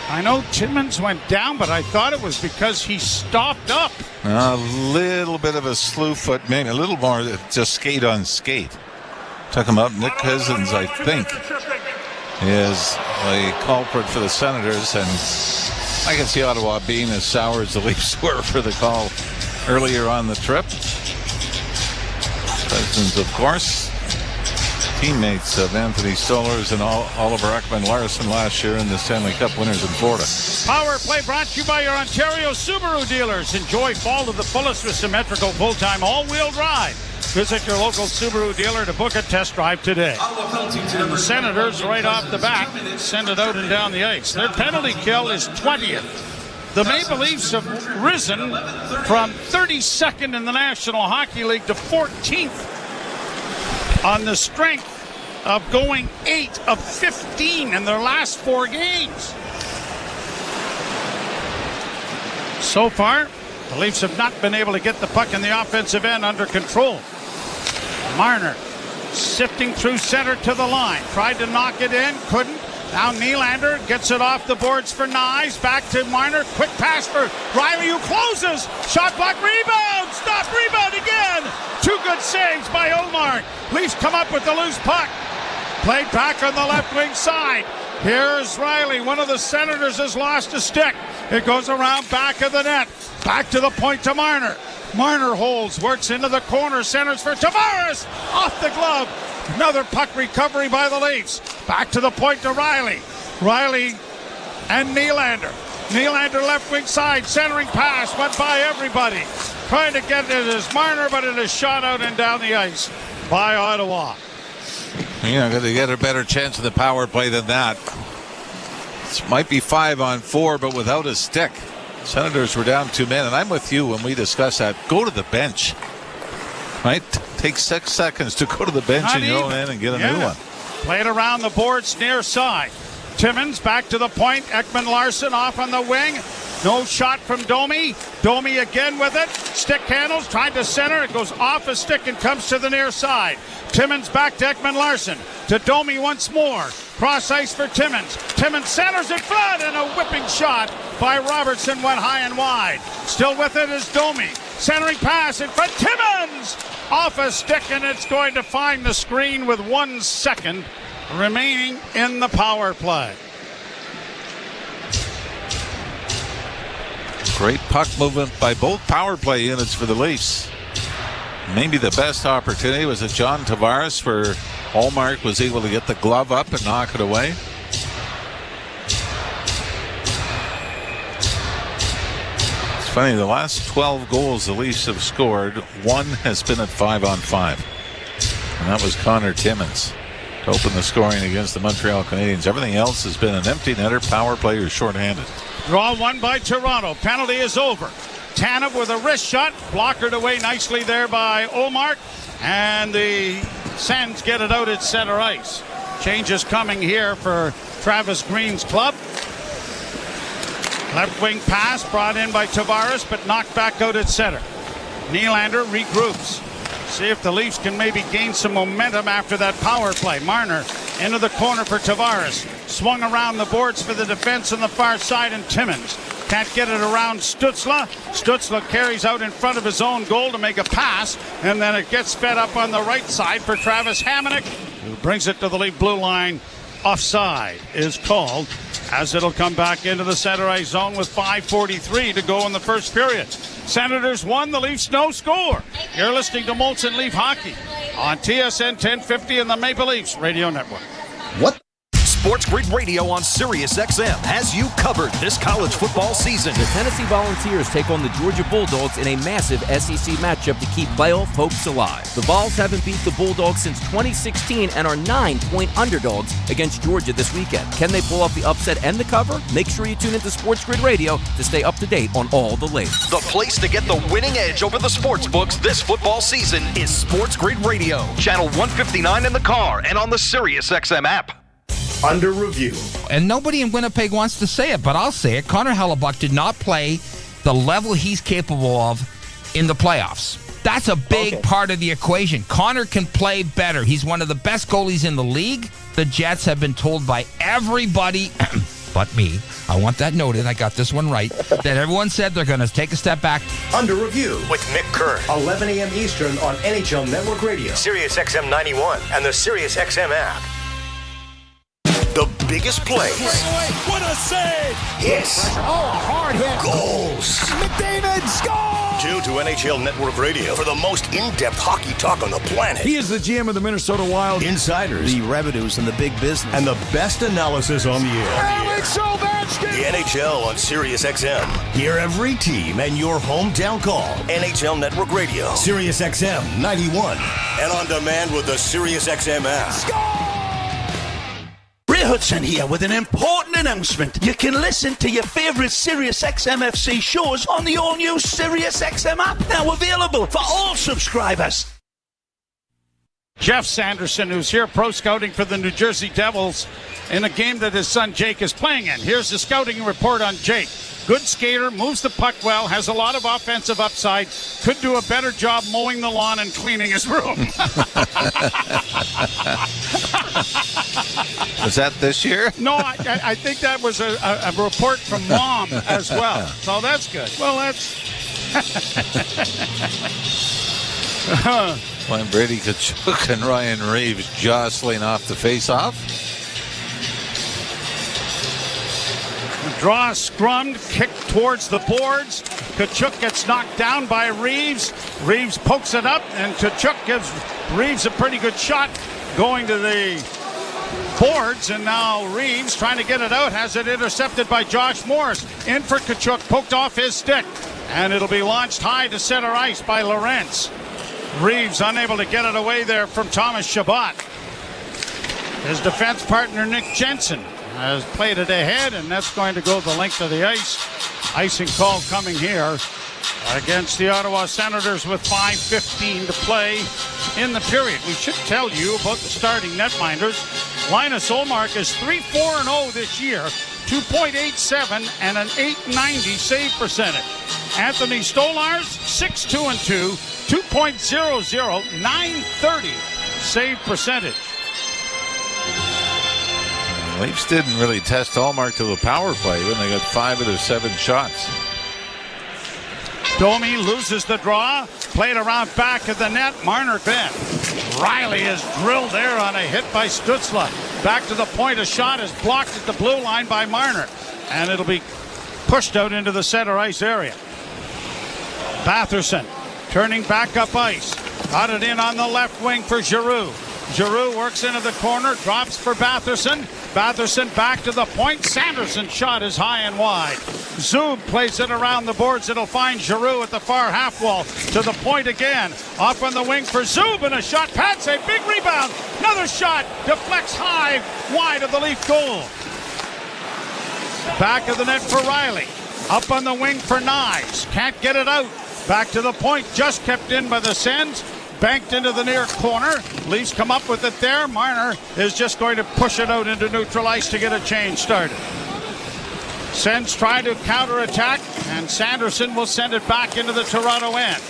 I know Timmins went down, but I thought it was because he stopped up. A little bit of a slew foot, maybe a little more, just skate on skate. Took him up. Nick Cousins, I think, is a culprit for the Senators, and I can see Ottawa being as sour as the Leafs were for the call earlier on the trip. Cousins, of course, teammates of Anthony Stolarz and Oliver Ekman-Larsson last year in the Stanley Cup winners in Florida. Power play brought to you by your Ontario Subaru dealers. Enjoy fall to the fullest with symmetrical full-time all-wheel drive. Visit your local Subaru dealer to book a test drive today. And the Senators, right off the bat, send it out and down the ice. Their penalty kill is 20th. The Maple Leafs have risen from 32nd in the National Hockey League to 14th on the strength of going 8 of 15 in their last 4 games. So far, the Leafs have not been able to get the puck in the offensive end under control. Marner sifting through center to the line. Tried to knock it in, couldn't. Now Nylander gets it off the boards for Nyes. Back to Marner. Quick pass for Riley, who closes. Shot block, rebound. Stop, rebound again. 2 good saves by Omar. Leafs come up with the loose puck. Played back on the left wing side. Here's Riley. One of the Senators has lost a stick. It goes around back of the net. Back to the point to Marner. Marner holds, works into the corner, centers for Tavares. Off the glove. Another puck recovery by the Leafs. Back to the point to Riley. Riley and Nylander. Nylander left wing side, centering pass, went by everybody. Trying to get it as Marner, but it is shot out and down the ice by Ottawa. You're not going to get a better chance of the power play than that. This might be 5-on-4, but without a stick. Senators were down 2 men, and I'm with you when we discuss that. Go to the bench. Right? Take 6 seconds to go to the bench in your own end and get a new one. Play it around the boards near side. Timmins back to the point. Ekman Larson off on the wing. No shot from Domi. Domi again with it. Stick handles, trying to center. It goes off a stick and comes to the near side. Timmins back to Ekman Larson. To Domi once more. Cross ice for Timmins. Timmins centers in front, and a whipping shot by Robertson went high and wide. Still with it is Domi. Centering pass in front. Timmins off a stick, and it's going to find the screen with 1 second remaining in the power play. Great puck movement by both power play units for the Leafs. Maybe the best opportunity was at John Tavares, where Hallmark was able to get the glove up and knock it away. It's funny, the last 12 goals the Leafs have scored, 1 has been at 5-on-5. And that was Connor Timmins to open the scoring against the Montreal Canadiens. Everything else has been an empty netter, power play, or shorthanded. Draw 1 by Toronto. Penalty is over. Tanev with a wrist shot. Blockered away nicely there by Omar. And the Sens get it out at center ice. Changes coming here for Travis Green's club. Left wing pass brought in by Tavares, but knocked back out at center. Nylander regroups. See if the Leafs can maybe gain some momentum after that power play. Marner into the corner for Tavares. Swung around the boards for the defense on the far side, and Timmins can't get it around Stützle. Stützle carries out in front of his own goal to make a pass, and then it gets fed up on the right side for Travis Hamonic, who brings it to the Leaf blue line. Offside is called, as it'll come back into the center ice zone with 5:43 to go in the first period. Senators 1, the Leafs no score. You're listening to Molson Leaf Hockey on TSN 1050 and the Maple Leafs Radio Network. What? Sports Grid Radio on Sirius XM has you covered this college football season. The Tennessee Volunteers take on the Georgia Bulldogs in a massive SEC matchup to keep playoff hopes alive. The Vols haven't beat the Bulldogs since 2016 and are 9-point underdogs against Georgia this weekend. Can they pull off the upset and the cover? Make sure you tune into Sports Grid Radio to stay up to date on all the latest. The place to get the winning edge over the sports books this football season is Sports Grid Radio. Channel 159 in the car and on the Sirius XM app. Under review. And nobody in Winnipeg wants to say it, but I'll say it. Connor Hellebuck did not play the level he's capable of in the playoffs. That's a big part of the equation. Connor can play better. He's one of the best goalies in the league. The Jets have been told by everybody but me, I want that noted, I got this one right, that everyone said they're going to take a step back. Under review with Mick Kerr, 11 a.m. Eastern on NHL Network Radio, Sirius XM 91, and the Sirius XM app. The biggest plays. What a save! Hits. Oh, a hard hit. Goals. McDavid scores! Tune to NHL Network Radio for the most in-depth hockey talk on the planet. He is the GM of the Minnesota Wild. Insiders. The revenues and the big business. And the best analysis on the air. Alex Ovechkin! The NHL on Sirius XM. Hear every team and your hometown call. NHL Network Radio. Sirius XM 91. And on demand with the Sirius XM app. Score! Hudson here with an important announcement. You can listen to your favourite Sirius XM FC shows on the all-new Sirius XM app, now available for all subscribers. Jeff Sanderson, who's here pro scouting for the New Jersey Devils in a game that his son Jake is playing in. Here's the scouting report on Jake. Good skater, moves the puck well, has a lot of offensive upside, could do a better job mowing the lawn and cleaning his room. Was that this year? No, I think that was a report from Mom as well. So that's good. Well, that's... When Brady Tkachuk and Ryan Reeves jostling off the face-off. Draw scrummed, kicked towards the boards. Tkachuk gets knocked down by Reeves. Reeves pokes it up, and Tkachuk gives Reeves a pretty good shot going to the boards. And now Reeves, trying to get it out, has it intercepted by Josh Morris. In for Tkachuk, poked off his stick. And it'll be launched high to center ice by Lorentz. Reeves unable to get it away there from Thomas Chabot. His defense partner, Nick Jensen, has played it ahead, and that's going to go the length of the ice. Icing call coming here against the Ottawa Senators with 5:15 to play in the period. We should tell you about the starting netminders. Linus Ullmark is 3-4-0 this year, 2.87 and an .890 save percentage. Anthony Stolarz, 6-2-2, 2.00, .930 save percentage. Leafs didn't really test Ullmark to the power play when they got 5 of their 7 shots. Domi loses the draw, played around back of the net. Marner Ben. Riley is drilled there on a hit by Stützle. Back to the point, a shot is blocked at the blue line by Marner, and it'll be pushed out into the center ice area. Batherson turning back up ice. Got it in on the left wing for Giroux. Giroux works into the corner, drops for Batherson. Batherson back to the point. Sanderson's shot is high and wide. Zub plays it around the boards. It'll find Giroux at the far half wall. To the point again. Off on the wing for Zub, and a shot. Pats a big rebound. Another shot. Deflects high, wide of the Leaf goal. Back of the net for Riley. Up on the wing for Knives. Can't get it out. Back to the point. Just kept in by the Sens. Banked into the near corner. Leafs come up with it there. Marner is just going to push it out into neutral ice to get a change started. Sens try to counterattack, and Sanderson will send it back into the Toronto end.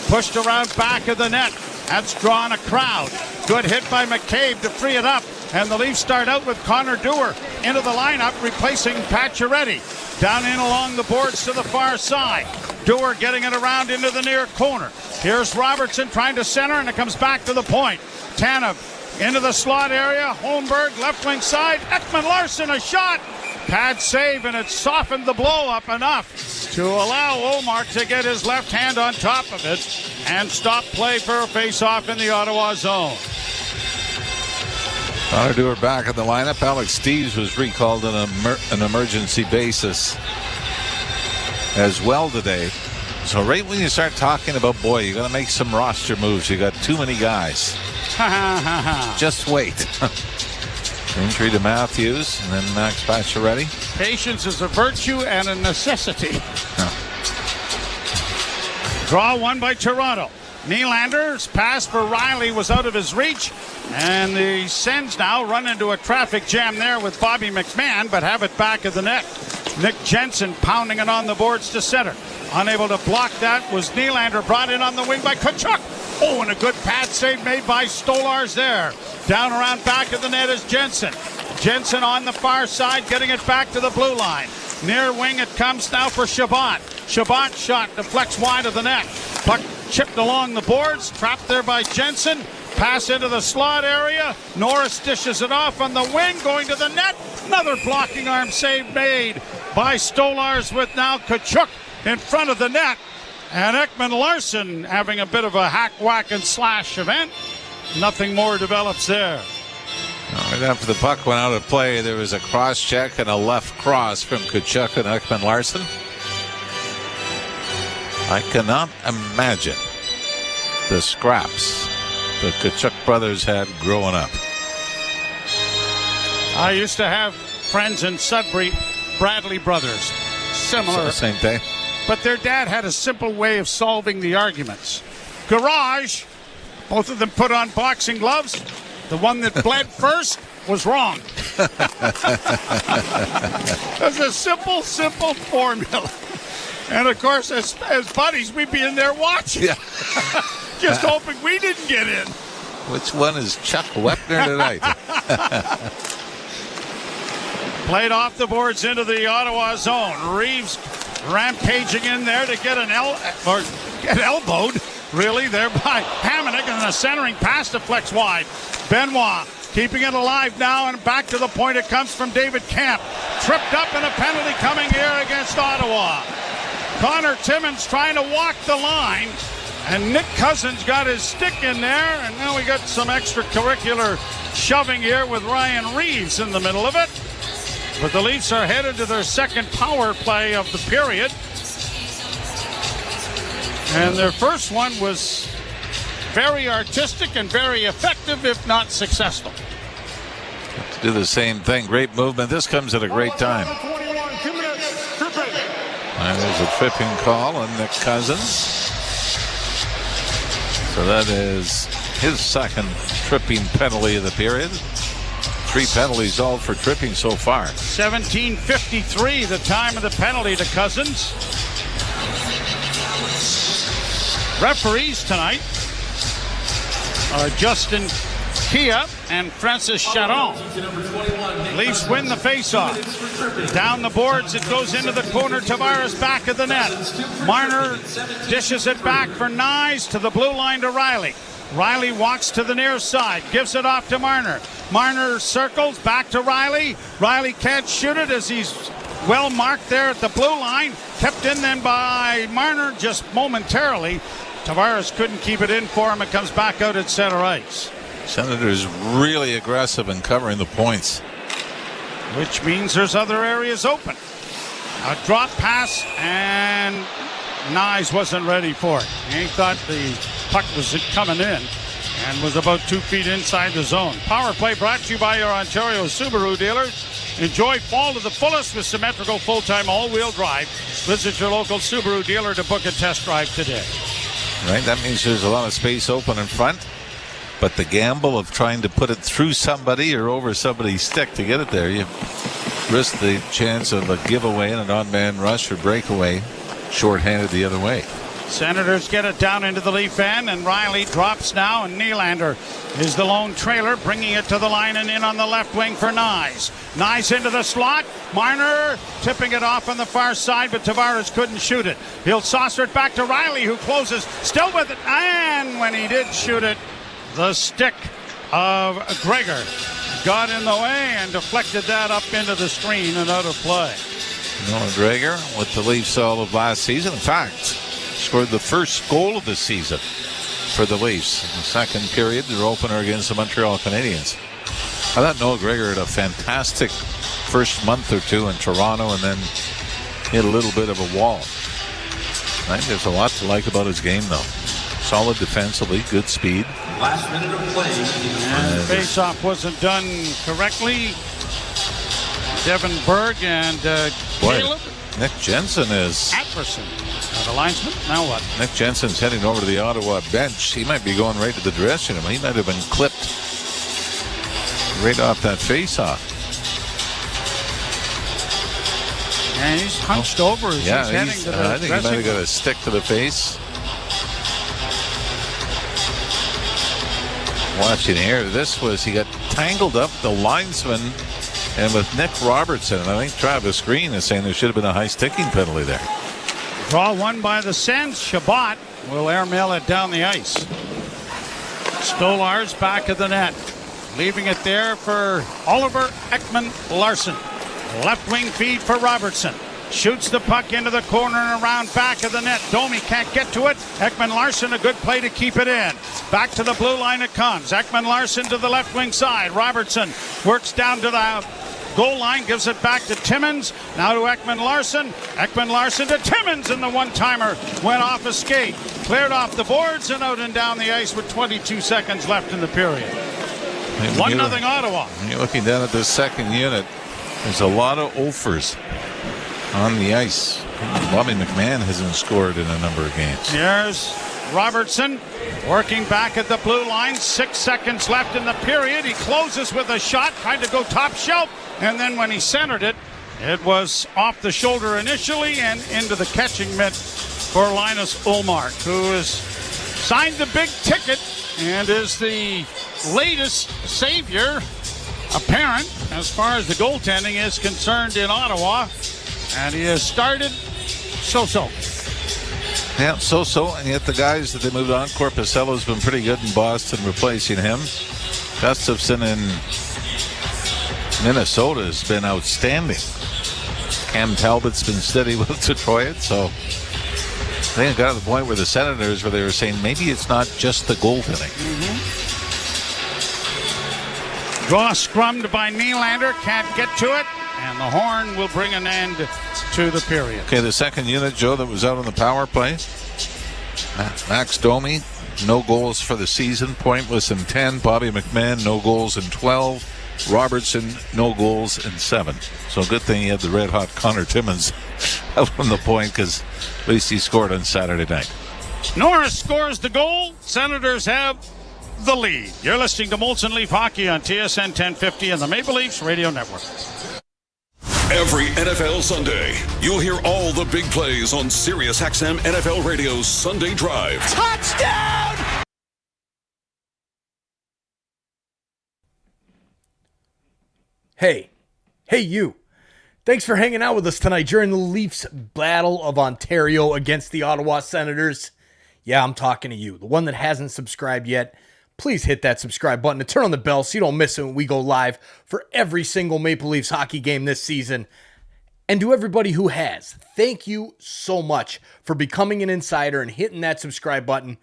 Pushed around back of the net. That's drawn a crowd. Good hit by McCabe to free it up. And the Leafs start out with Connor Dewar into the lineup, replacing Pacioretty. Down in along the boards to the far side. Dewar getting it around into the near corner. Here's Robertson trying to center, and it comes back to the point. Tanev into the slot area. Holmberg, left wing side. Ekman-Larsson, a shot. Pad save, and it softened the blow up enough to allow Ullmark to get his left hand on top of it and stop play for a face-off in the Ottawa zone. Connor Dewar back in the lineup. Alex Steeves was recalled on an emergency basis as well today. So right when you start talking about, boy, you got to make some roster moves. You got too many guys. Just wait. Injury to Matthews, and then Max Pacioretty. Patience is a virtue and a necessity. Draw one by Toronto. Nylander's pass for Riley was out of his reach, and the Sens now run into a traffic jam there with Bobby McMahon, but have it back of the net. Nick Jensen pounding it on the boards to center. Unable to block that was Nylander, brought in on the wing by Tkachuk. Oh, and a good pad save made by Stolarz there. Down around back of the net is Jensen. Jensen on the far side, getting it back to the blue line. Near wing it comes now for Chabot. Chabot shot deflects wide of the net. Puck chipped along the boards, trapped there by Jensen. Pass into the slot area. Norris dishes it off on the wing, going to the net. Another blocking arm save made by Stolarz with now Tkachuk in front of the net. And Ekman-Larsson having a bit of a hack, whack, and slash event. Nothing more develops there. Right after the puck went out of play, there was a cross check and a left cross from Tkachuk and Ekman-Larsson. I cannot imagine the scraps the Tkachuk brothers had growing up. I used to have friends in Sudbury, Bradley brothers. Similar. Same thing. But their dad had a simple way of solving the arguments. Garage, both of them put on boxing gloves. The one that bled first was wrong. It was a simple formula. And, of course, as buddies, we'd be in there watching. Yeah. Just hoping we didn't get in. Which one is Chuck Wepner tonight? Played off the boards into the Ottawa zone. Reeves rampaging in there to get get elbowed, really, there by Hamonic, and the centering pass deflects wide. Benoit keeping it alive now, and back to the point it comes from David Kemp. Tripped up, and a penalty coming here against Ottawa. Connor Timmins trying to walk the line, and Nick Cousins got his stick in there, and now we got some extracurricular shoving here with Ryan Reeves in the middle of it. But the Leafs are headed to their second power play of the period. And their first one was very artistic and very effective, if not successful. To do the same thing. Great movement. This comes at a great time. And there's a tripping call on Nick Cousins. So that is his second tripping penalty of the period. 3 penalties all for tripping so far. 17:53, the time of the penalty to Cousins. Referees tonight are Justin Kia and Francis Charon. Leafs win the faceoff. Down the boards, it goes into the corner. Tavares back of the net. Marner dishes it back for Nyes to the blue line to Riley. Riley walks to the near side, gives it off to Marner. Marner circles back to Riley. Riley can't shoot it as he's well marked there at the blue line. Kept in then by Marner just momentarily. Tavares couldn't keep it in for him. It comes back out at center ice. Senators really aggressive in covering the points. Which means there's other areas open. A drop pass, and Nyes wasn't ready for it. He thought the puck was coming in and was about 2 feet inside the zone. Power play brought to you by your Ontario Subaru dealers. Enjoy fall to the fullest with symmetrical full-time all-wheel drive. Visit your local Subaru dealer to book a test drive today. Right, that means there's a lot of space open in front. But the gamble of trying to put it through somebody or over somebody's stick to get it there, you risk the chance of a giveaway and an odd-man rush or breakaway, shorthanded the other way. Senators get it down into the Leaf end, and Riley drops now, and Nylander is the lone trailer, bringing it to the line and in on the left wing for Nyes. Nyes into the slot. Marner tipping it off on the far side, but Tavares couldn't shoot it. He'll saucer it back to Riley, who closes, still with it, and when he did shoot it, the stick of Gregor got in the way and deflected that up into the screen and out of play. Noah Gregor with the Leafs all of last season. In fact, scored the first goal of the season for the Leafs in the second period, their opener against the Montreal Canadiens. I thought Noah Gregor had a fantastic first month or two in Toronto and then hit a little bit of a wall. I think there's a lot to like about his game, though. Solid defensively, good speed. Last minute of play. And the face-off wasn't done correctly. Devin Berg and Caleb. Nick Jensen is... Atverson. The linesman. Now what? Nick Jensen's heading over to the Ottawa bench. He might be going right to the dressing room. He might have been clipped right off that face-off. And he's hunched over as he's heading to the I think he might have got a stick to the face. Watching here, this was, he got tangled up, the linesman, and with Nick Robertson. And I think Travis Green is saying there should have been a high sticking penalty there. Draw one by the Sens. Shabbat will airmail it down the ice. Stolarz back of the net. Leaving it there for Oliver Ekman-Larsson. Left wing feed for Robertson. Shoots the puck into the corner and around back of the net. Domi can't get to it. Ekman-Larsson, a good play to keep it in. Back to the blue line it comes. Ekman-Larsson to the left wing side. Robertson works down to the goal line, gives it back to Timmins. Now to Ekman-Larsson. Ekman-Larsson to Timmins, and the one-timer went off a skate. Cleared off the boards and out and down the ice with 22 seconds left in the period. 1-0 Ottawa. You're looking down at this second unit. There's a lot of offers on the ice. Bobby McMahon hasn't scored in a number of games. Here's Robertson working back at the blue line. 6 seconds left in the period. He closes with a shot, trying to go top shelf. And then when he centered it, it was off the shoulder initially and into the catching mitt for Linus Ullmark, who has signed the big ticket and is the latest savior apparent as far as the goaltending is concerned in Ottawa. And he has started so-so. Yeah, so-so, and yet the guys that they moved on, Korpisello's been pretty good in Boston replacing him. Gustafsson in Minnesota has been outstanding. Cam Talbot's been steady with Detroit, so I think it got to the point where the Senators, where they were saying maybe it's not just the goaltending. Draw scrummed by Nylander, can't get to it, and the horn will bring an end to the period. Okay, the second unit, Joe, that was out on the power play. Max Domi, no goals for the season, pointless in 10. Bobby McMahon, no goals in 12. Robertson, no goals in 7. So good thing he had the red-hot Connor Timmins out on the point, because at least he scored on Saturday night. Norris scores the goal. Senators have the lead. You're listening to Molson Leaf Hockey on TSN 1050 and the Maple Leafs Radio Network. Every NFL Sunday, you'll hear all the big plays on SiriusXM NFL Radio's Sunday Drive. Touchdown! Hey you. Thanks for hanging out with us tonight during the Leafs Battle of Ontario against the Ottawa Senators. Yeah, I'm talking to you, the one that hasn't subscribed yet. Please hit that subscribe button and turn on the bell so you don't miss it when we go live for every single Maple Leafs hockey game this season. And to everybody who has, thank you so much for becoming an insider and hitting that subscribe button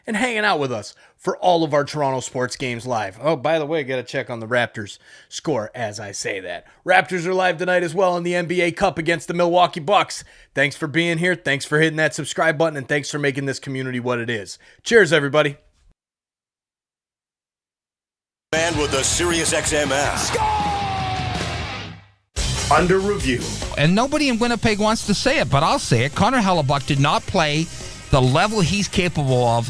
and hanging out with us for all of our Toronto sports games live. Oh, by the way, got to check on the Raptors score as I say that. Raptors are live tonight as well in the NBA Cup against the Milwaukee Bucks. Thanks for being here. Thanks for hitting that subscribe button, and thanks for making this community what it is. Cheers, everybody. And with the SiriusXM app. Under review. And nobody in Winnipeg wants to say it, but I'll say it. Connor Hellebuck did not play the level he's capable of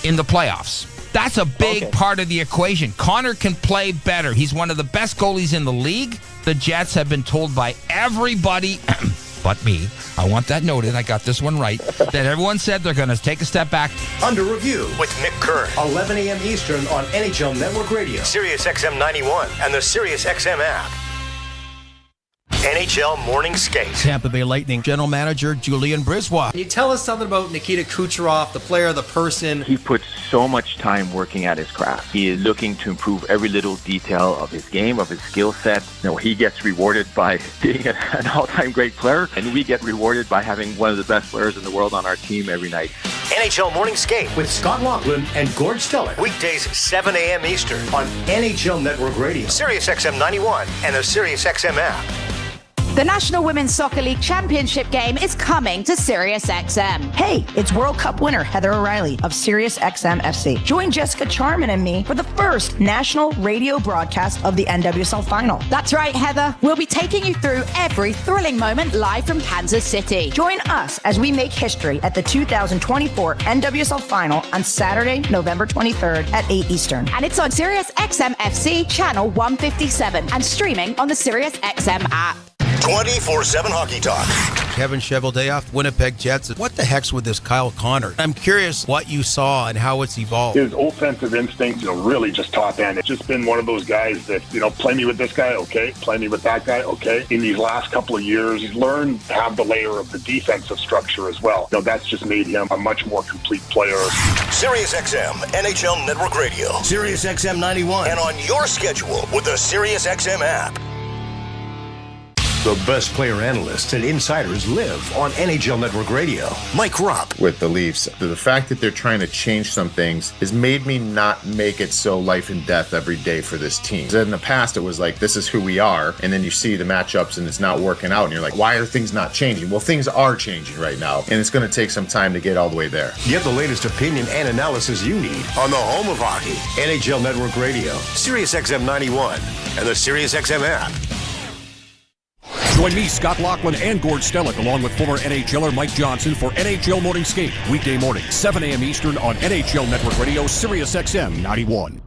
in the playoffs. That's a big part of the equation. Connor can play better. He's one of the best goalies in the league. The Jets have been told by everybody but me, I want that noted, I got this one right, that everyone said they're going to take a step back. Under review with Mick Kern, 11 a.m. Eastern on NHL Network Radio, SiriusXM 91, and the SiriusXM app. NHL Morning Skate. Tampa Bay Lightning General Manager Julian Brisebois. Can you tell us something about Nikita Kucherov, the player, the person? He puts so much time working at his craft. He is looking to improve every little detail of his game, of his skill set. He gets rewarded by being an all-time great player, and we get rewarded by having one of the best players in the world on our team every night. NHL Morning Skate with Scott Laughlin and Gord Stellick. Weekdays 7 a.m. Eastern on NHL Network Radio, SiriusXM 91, and the SiriusXM app. The National Women's Soccer League Championship game is coming to SiriusXM. Hey, it's World Cup winner Heather O'Reilly of SiriusXM FC. Join Jessica Charman and me for the first national radio broadcast of the NWSL Final. That's right, Heather. We'll be taking you through every thrilling moment live from Kansas City. Join us as we make history at the 2024 NWSL Final on Saturday, November 23rd at 8 Eastern. And it's on SiriusXM FC channel 157 and streaming on the SiriusXM app. 24/7 hockey talk. Kevin Cheveldayoff, Winnipeg Jets. What the heck's with this Kyle Connor? I'm curious what you saw and how it's evolved. His offensive instinct, really just top end. It's just been one of those guys that, play me with this guy, okay. Play me with that guy, okay. In these last couple of years, he's learned to have the layer of the defensive structure as well. That's just made him a much more complete player. SiriusXM, NHL Network Radio, SiriusXM 91, and on your schedule with the SiriusXM app. The best player analysts and insiders live on NHL Network Radio. Mike Rupp. With the Leafs, the fact that they're trying to change some things has made me not make it so life and death every day for this team. In the past, it was like, this is who we are, and then you see the matchups and it's not working out, and you're like, why are things not changing? Well, things are changing right now, and it's going to take some time to get all the way there. Get the latest opinion and analysis you need on the home of hockey, NHL Network Radio, Sirius XM 91, and the Sirius XM app. Join me, Scott Laughlin, and Gord Stellick, along with former NHLer Mike Johnson for NHL Morning Skate, weekday morning, 7 a.m. Eastern on NHL Network Radio, Sirius XM 91.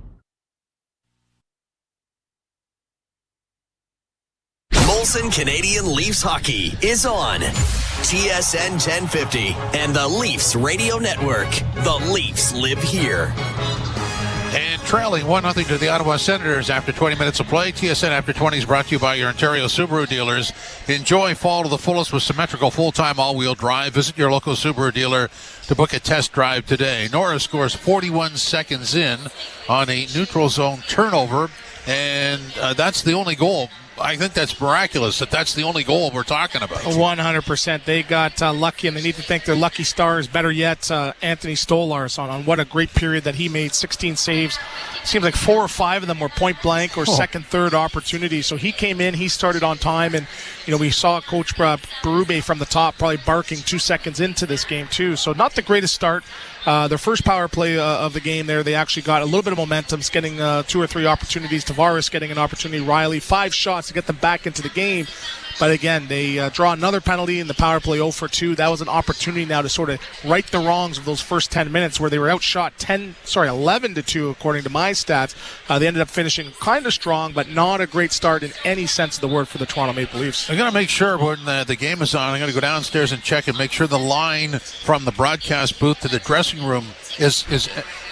Molson Canadian Leafs Hockey is on TSN 1050 and the Leafs Radio Network. The Leafs live here. And trailing 1-0 to the Ottawa Senators after 20 minutes of play. TSN After 20 is brought to you by your Ontario Subaru dealers. Enjoy fall to the fullest with symmetrical full-time all-wheel drive. Visit your local Subaru dealer to book a test drive today. Norris scores 41 seconds in on a neutral zone turnover, and that's the only goal. I think that's miraculous that that's the only goal we're talking about. 100%. They got lucky, and they need to thank their lucky stars. Better yet, Anthony Stolarz on what a great period that he made. 16 saves. Seems like 4 or 5 of them were point blank or second, third opportunities. So he came in, he started on time, and we saw Coach Berube from the top probably barking 2 seconds into this game too. So not the greatest start. Their first power play of the game there, they actually got a little bit of momentum, getting 2 or 3 opportunities. Tavares getting an opportunity. Riley, 5 shots to get them back into the game. But again, they draw another penalty in the power play 0 for 2. That was an opportunity now to sort of right the wrongs of those first 10 minutes where they were outshot 11-2 according to my stats. They ended up finishing kind of strong, but not a great start in any sense of the word for the Toronto Maple Leafs. I'm going to make sure when the game is on, I'm going to go downstairs and check and make sure the line from the broadcast booth to the dressing room is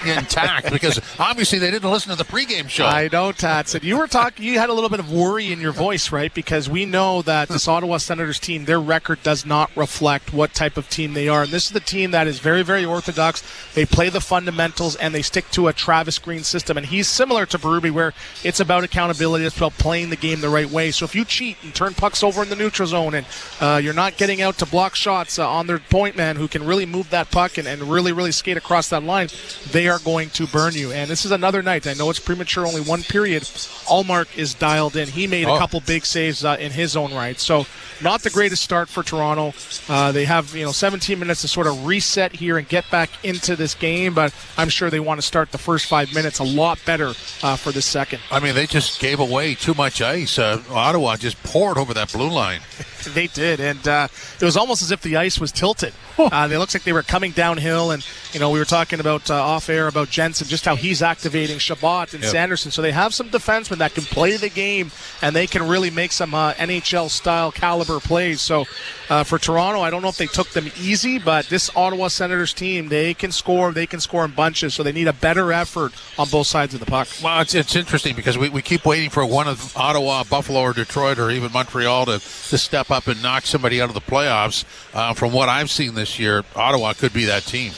intact, because obviously they didn't listen to the pregame show. I know, Tats. And you were talking, you had a little bit of worry in your voice, right? Because we know that this Ottawa Senators team, their record does not reflect what type of team they are. And this is the team that is very, very orthodox. They play the fundamentals and they stick to a Travis Green system. And he's similar to Berube, where it's about accountability. It's about playing the game the right way. So if you cheat and turn pucks over in the neutral zone and you're not getting out to block shots on their point man who can really move that puck and really, really skate across that line, they are going to burn you. And this is another night. I know it's premature, only one period. Allmark is dialed in. He made a couple big saves in his own right. So not the greatest start for Toronto. They have 17 minutes to sort of reset here and get back into this game, but I'm sure they want to start the first 5 minutes a lot better for the second. I mean, they just gave away too much ice. Ottawa just poured over that blue line. They did, and it was almost as if the ice was tilted. It looks like they were coming downhill, and we were talking about off air about Jensen, just how he's activating Shabbat and Sanderson. So they have some defensemen that can play the game, and they can really make some NHL style caliber plays. So for Toronto, I don't know if they took them easy, but this Ottawa Senators team, they can score. They can score in bunches. So they need a better effort on both sides of the puck. Well, it's interesting because we keep waiting for one of Ottawa, Buffalo, or Detroit, or even Montreal to step up and knock somebody out of the playoffs. From what I've seen this year, Ottawa could be that team.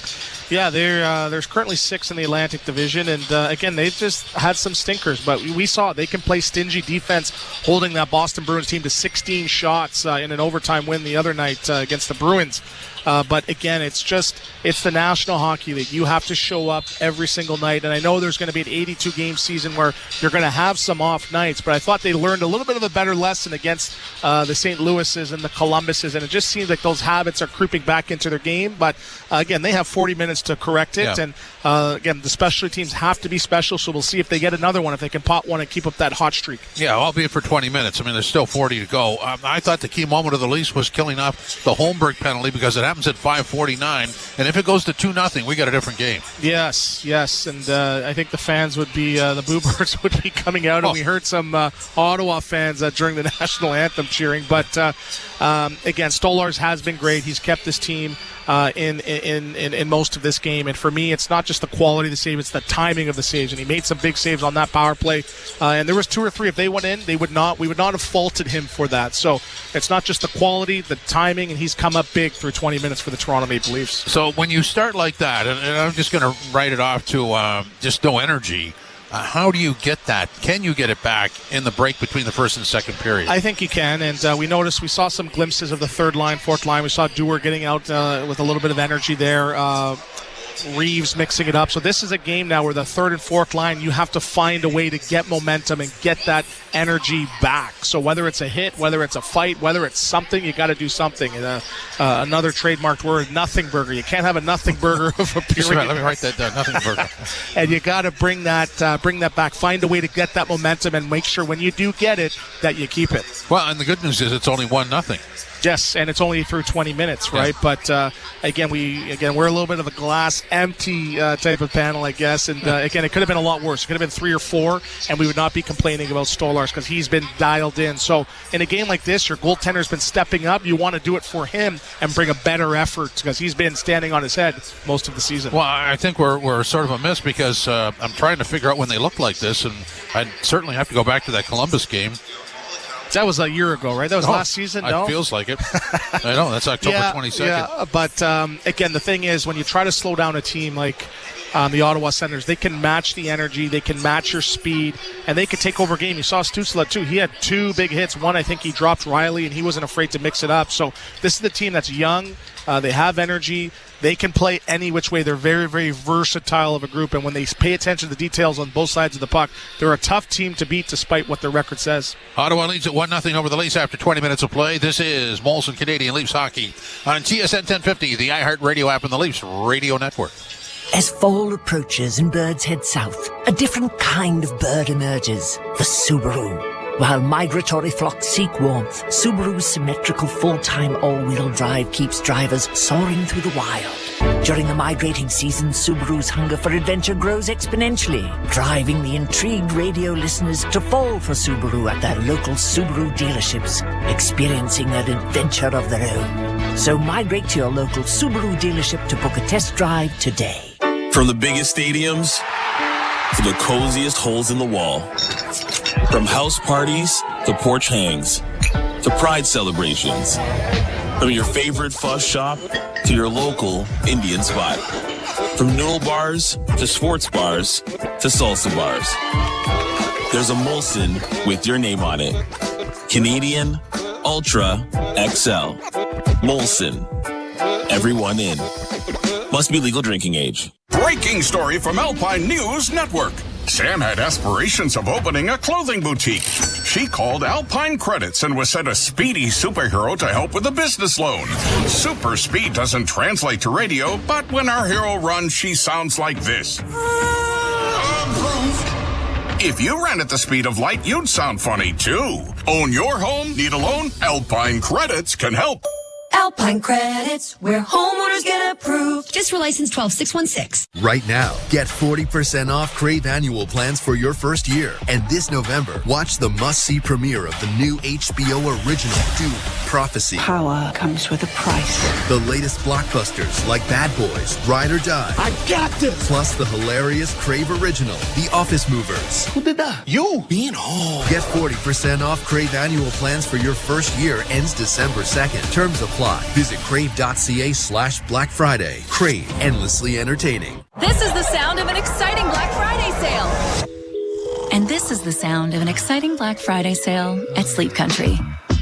Yeah, there's currently 6 in the Atlantic Division, and again, they've just had some stinkers, but we saw they can play stingy defense, holding that Boston Bruins team to 16 shots in an overtime win the other night against the Bruins. But again, it's the National Hockey League. You have to show up every single night. And I know there's going to be an 82-game season where you're going to have some off nights, but I thought they learned a little bit of a better lesson against the St. Louis's and the Columbuses, and it just seems like those habits are creeping back into their game. But again, they have 40 minutes to correct it. Yeah. And again, the specialty teams have to be special, so we'll see if they get another one, if they can pot one and keep up that hot streak. Yeah, albeit for 20 minutes. I mean, there's still 40 to go. I thought the key moment of the Leafs was killing off the Holmberg penalty, because it happens at 5:49, and if it goes to 2-0, we got a different game. Yes, and I think the fans would be, the Boobers would be coming out, and we heard some Ottawa fans during the national anthem cheering. But again, Stolarz has been great. He's kept this team in most of this game, and for me, it's not just the quality of the save, it's the timing of the saves, and he made some big saves on that power play, and there was 2 or 3. If they went in, we would not have faulted him for that. So it's not just the quality, the timing, and he's come up big through 20 minutes for the Toronto Maple Leafs. So when you start like that, and I'm just going to write it off to just no energy, How do you get that? Can you get it back in the break between the first and second period? I think you can, and we saw some glimpses of the third line, fourth line. We saw Dewar getting out with a little bit of energy there. Reeves mixing it up. So this is a game now where the third and fourth line, you have to find a way to get momentum and get that energy back. So whether it's a hit, whether it's a fight, whether it's something, you got to do something. And another trademarked word, nothing burger. You can't have a nothing burger of a period. Right, let me write that down, nothing burger. And you got to bring that back. Find a way to get that momentum and make sure when you do get it that you keep it. Well, and the good news is it's only 1-0. Yes, and it's only through 20 minutes, right? Yeah. But again, we're a little bit of a glass empty type of panel, I guess. And again, it could have been a lot worse. It could have been 3 or 4, and we would not be complaining about Stolarz because he's been dialed in. So in a game like this, your goaltender's been stepping up. You want to do it for him and bring a better effort because he's been standing on his head most of the season. Well, I think we're sort of a miss because I'm trying to figure out when they look like this, and I'd certainly have to go back to that Columbus game. That was a year ago, right? That was last season, no? It feels like it. I know, that's October 22nd. Yeah, but again, the thing is, when you try to slow down a team like the Ottawa Senators, they can match the energy, they can match your speed, and they can take over a game. You saw Stützle, too. He had 2 big hits. One, I think he dropped Riley, and he wasn't afraid to mix it up. So this is the team that's young. They have energy. They can play any which way. They're very, very versatile of a group, and when they pay attention to the details on both sides of the puck, they're a tough team to beat despite what their record says. Ottawa leads at 1-0 over the Leafs after 20 minutes of play. This is Molson Canadian Leafs Hockey on TSN 1050, the iHeartRadio app, and the Leafs Radio Network. As fall approaches and birds head south, a different kind of bird emerges, the Subaru. While migratory flocks seek warmth, Subaru's symmetrical full-time all-wheel drive keeps drivers soaring through the wild. During the migrating season, Subaru's hunger for adventure grows exponentially, driving the intrigued radio listeners to fall for Subaru at their local Subaru dealerships, experiencing an adventure of their own. So migrate to your local Subaru dealership to book a test drive today. From the biggest stadiums to the coziest holes in the wall. From house parties to porch hangs to pride celebrations. From your favorite fuzz shop to your local Indian spot. From noodle bars to sports bars to salsa bars. There's a Molson with your name on it. Canadian Ultra XL. Molson. Everyone in. Must be legal drinking age. Breaking story from Alpine News Network. Sam had aspirations of opening a clothing boutique. She called Alpine Credits and was sent a speedy superhero to help with a business loan. Super speed doesn't translate to radio, but when our hero runs, she sounds like this. If you ran at the speed of light, you'd sound funny too. Own your home? Need a loan? Alpine Credits can help. Alpine Credits, where homeowners get approved. Just for license 12616. Right now, get 40% off Crave annual plans for your first year. And this November, watch the must-see premiere of the new HBO original, Dune: Prophecy. Power comes with a price. The latest blockbusters like Bad Boys, Ride or Die. I got this! Plus the hilarious Crave original, The Office Movers. Who did that? You! Being home. Get 40% off Crave annual plans for your first year. Ends December 2nd. Terms apply. Visit crave.ca/Black Friday. Crave, endlessly entertaining. This is the sound of an exciting Black Friday sale. And this is the sound of an exciting Black Friday sale at Sleep Country.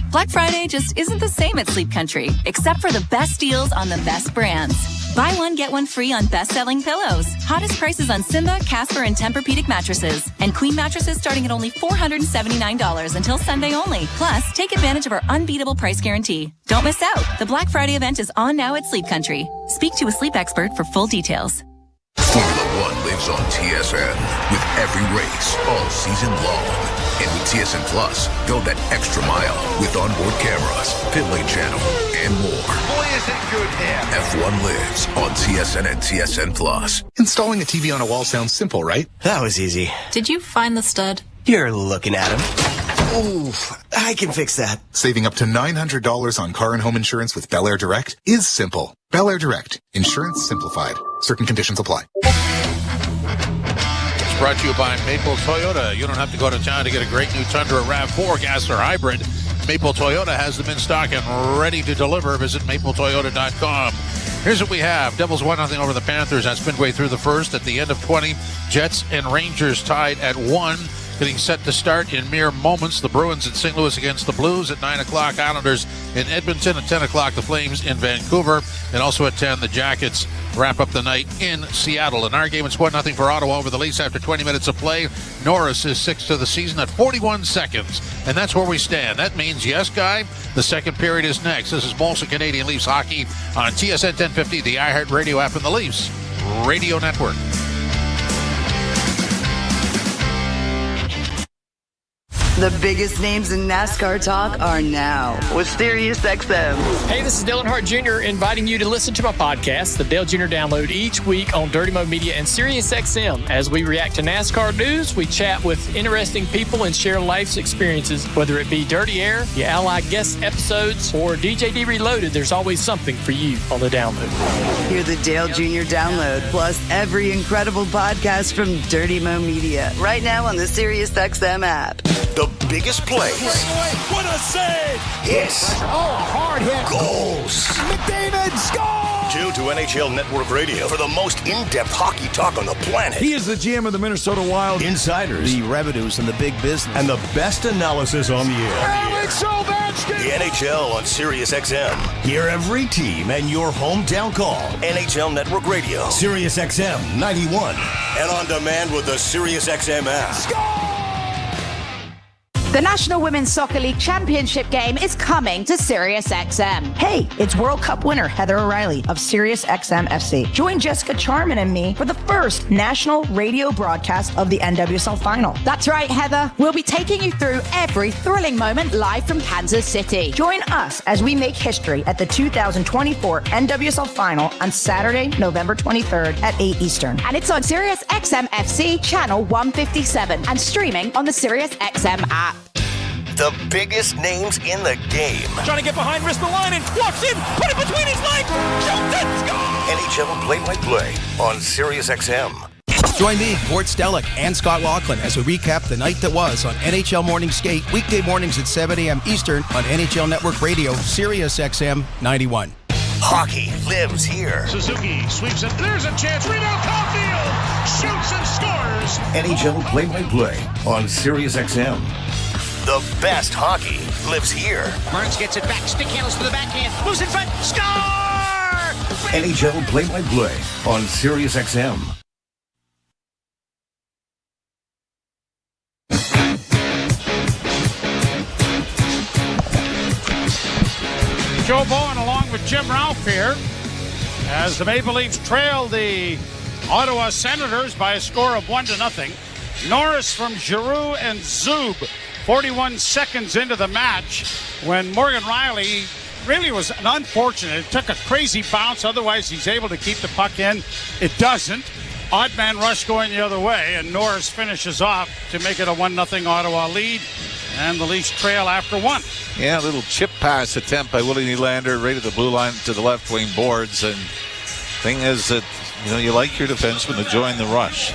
Black Friday just isn't the same at Sleep Country, except for the best deals on the best brands. Buy one, get one free on best-selling pillows. Hottest prices on Simba, Casper, and Tempur-Pedic mattresses. And queen mattresses starting at only $479 until Sunday only. Plus, take advantage of our unbeatable price guarantee. Don't miss out. The Black Friday event is on now at Sleep Country. Speak to a sleep expert for full details. Formula One lives on TSN with every race all season long. And with TSN Plus, go that extra mile with onboard cameras, pit lane channel, and more. Boy, is it good here. F1 lives on TSN and TSN Plus. Installing a TV on a wall sounds simple, right? That was easy. Did you find the stud? You're looking at him. Ooh, I can fix that. Saving up to $900 on car and home insurance with Bel Air Direct is simple. Bel Air Direct. Insurance simplified. Certain conditions apply. It's brought to you by Maple Toyota. You don't have to go to town to get a great new Tundra RAV4 gas or hybrid. Maple Toyota has them in stock and ready to deliver. Visit mapletoyota.com. Here's what we have. Devils 1-0 over the Panthers. That's midway through the first. At the end of 20, Jets and Rangers tied at 1. Getting set to start in mere moments. The Bruins at St. Louis against the Blues at 9 o'clock. Islanders in Edmonton at 10 o'clock. The Flames in Vancouver. And also at 10, the Jackets wrap up the night in Seattle. In our game, it's 1-0 for Ottawa over the Leafs after 20 minutes of play. Norris is 6th of the season at 41 seconds. And that's where we stand. That means, yes, Guy, the second period is next. This is Molson Canadian Leafs Hockey on TSN 1050, the iHeartRadio app, and the Leafs Radio Network. The biggest names in NASCAR talk are now with SiriusXM. Hey, this is Dale Earnhardt Jr. inviting you to listen to my podcast, The Dale Jr. Download, each week on Dirty Mo Media and SiriusXM. As we react to NASCAR news, we chat with interesting people and share life's experiences. Whether it be Dirty Air, the Ally Guest episodes, or DJD Reloaded, there's always something for you on the download. Hear the Dale Jr. Download, plus every incredible podcast from Dirty Mo Media, right now on the SiriusXM app. The biggest plays. What a save! Hits. Oh, hard hit. Goals. McDavid scores! Tune to NHL Network Radio for the most in-depth hockey talk on the planet. He is the GM of the Minnesota Wild. Insiders. The revenues and the big business. And the best analysis on the air. Alex Ovechkin! The NHL on SiriusXM. Hear every team and your hometown call. NHL Network Radio. SiriusXM 91. And on demand with the SiriusXM app. Score! The National Women's Soccer League Championship game is coming to SiriusXM. Hey, it's World Cup winner Heather O'Reilly of SiriusXM FC. Join Jessica Charman and me for the first national radio broadcast of the NWSL final. That's right, Heather. We'll be taking you through every thrilling moment live from Kansas City. Join us as we make history at the 2024 NWSL final on Saturday, November 23rd at 8 Eastern. And it's on SiriusXM FC channel 157 and streaming on the SiriusXM app. The biggest names in the game. Trying to get behind Ristolainen, walks in, put it between his legs, shoots and scores! NHL play-by-play on SiriusXM. Join me, Gord Stellick, and Scott Laughlin as we recap the night that was on NHL Morning Skate, weekday mornings at 7 a.m. Eastern on NHL Network Radio, SiriusXM 91. Hockey lives here. Suzuki sweeps it. There's a chance. Rebound, Caulfield shoots and scores. NHL play-by-play on SiriusXM. The best hockey lives here. Burns gets it back. Stick handles to the backhand. Moves in front. Score! NHL play-by-play on SiriusXM. Joe Bowen along with Jim Ralph here as the Maple Leafs trail the Ottawa Senators by a score of 1-0. Norris from Giroux and Zub 41 seconds into the match when Morgan Rielly really was unfortunate. It took a crazy bounce. Otherwise, he's able to keep the puck in. It doesn't. Odd man rush going the other way, and Norris finishes off to make it a 1-0 Ottawa lead. And the Leafs trail after one. Yeah, a little chip pass attempt by Willie Nylander right at the blue line to the left wing boards. And thing is that, you like your defenseman to join the rush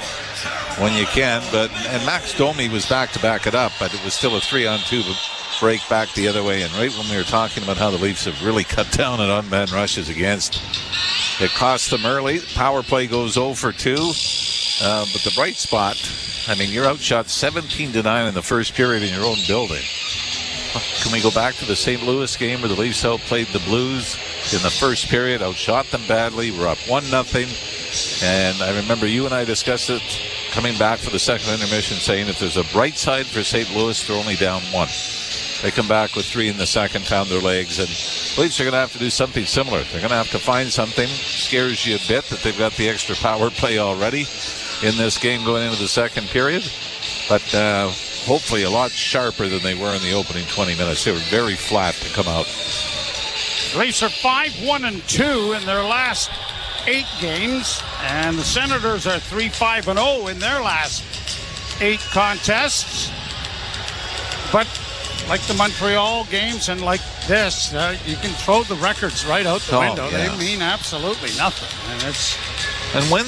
when you can. And Max Domi was back to back it up, but it was still a 3-on-2 break back the other way. And right when we were talking about how the Leafs have really cut down on odd man rushes against, it cost them early. Power play goes 0 for 2. But the bright spot, you're outshot 17-9 in the first period in your own building. Can we go back to the St. Louis game where the Leafs outplayed the Blues in the first period, outshot them badly, we're up 1-0. And I remember you and I discussed it coming back for the second intermission, saying if there's a bright side for St. Louis, they're only down 1. They come back with 3 in the second, found their legs, and the Leafs are going to have to do something similar. They're going to have to find something. Scares you a bit that they've got the extra power play already in this game going into the second period, but hopefully a lot sharper than they were in the opening 20 minutes. They were very flat to come out. The Leafs are 5-1-2 in their last 8 games, and the Senators are 3-5-0 in their last 8 contests. But like the Montreal games and like this, you can throw the records right out the window. Yeah. They mean absolutely nothing, and it's. And when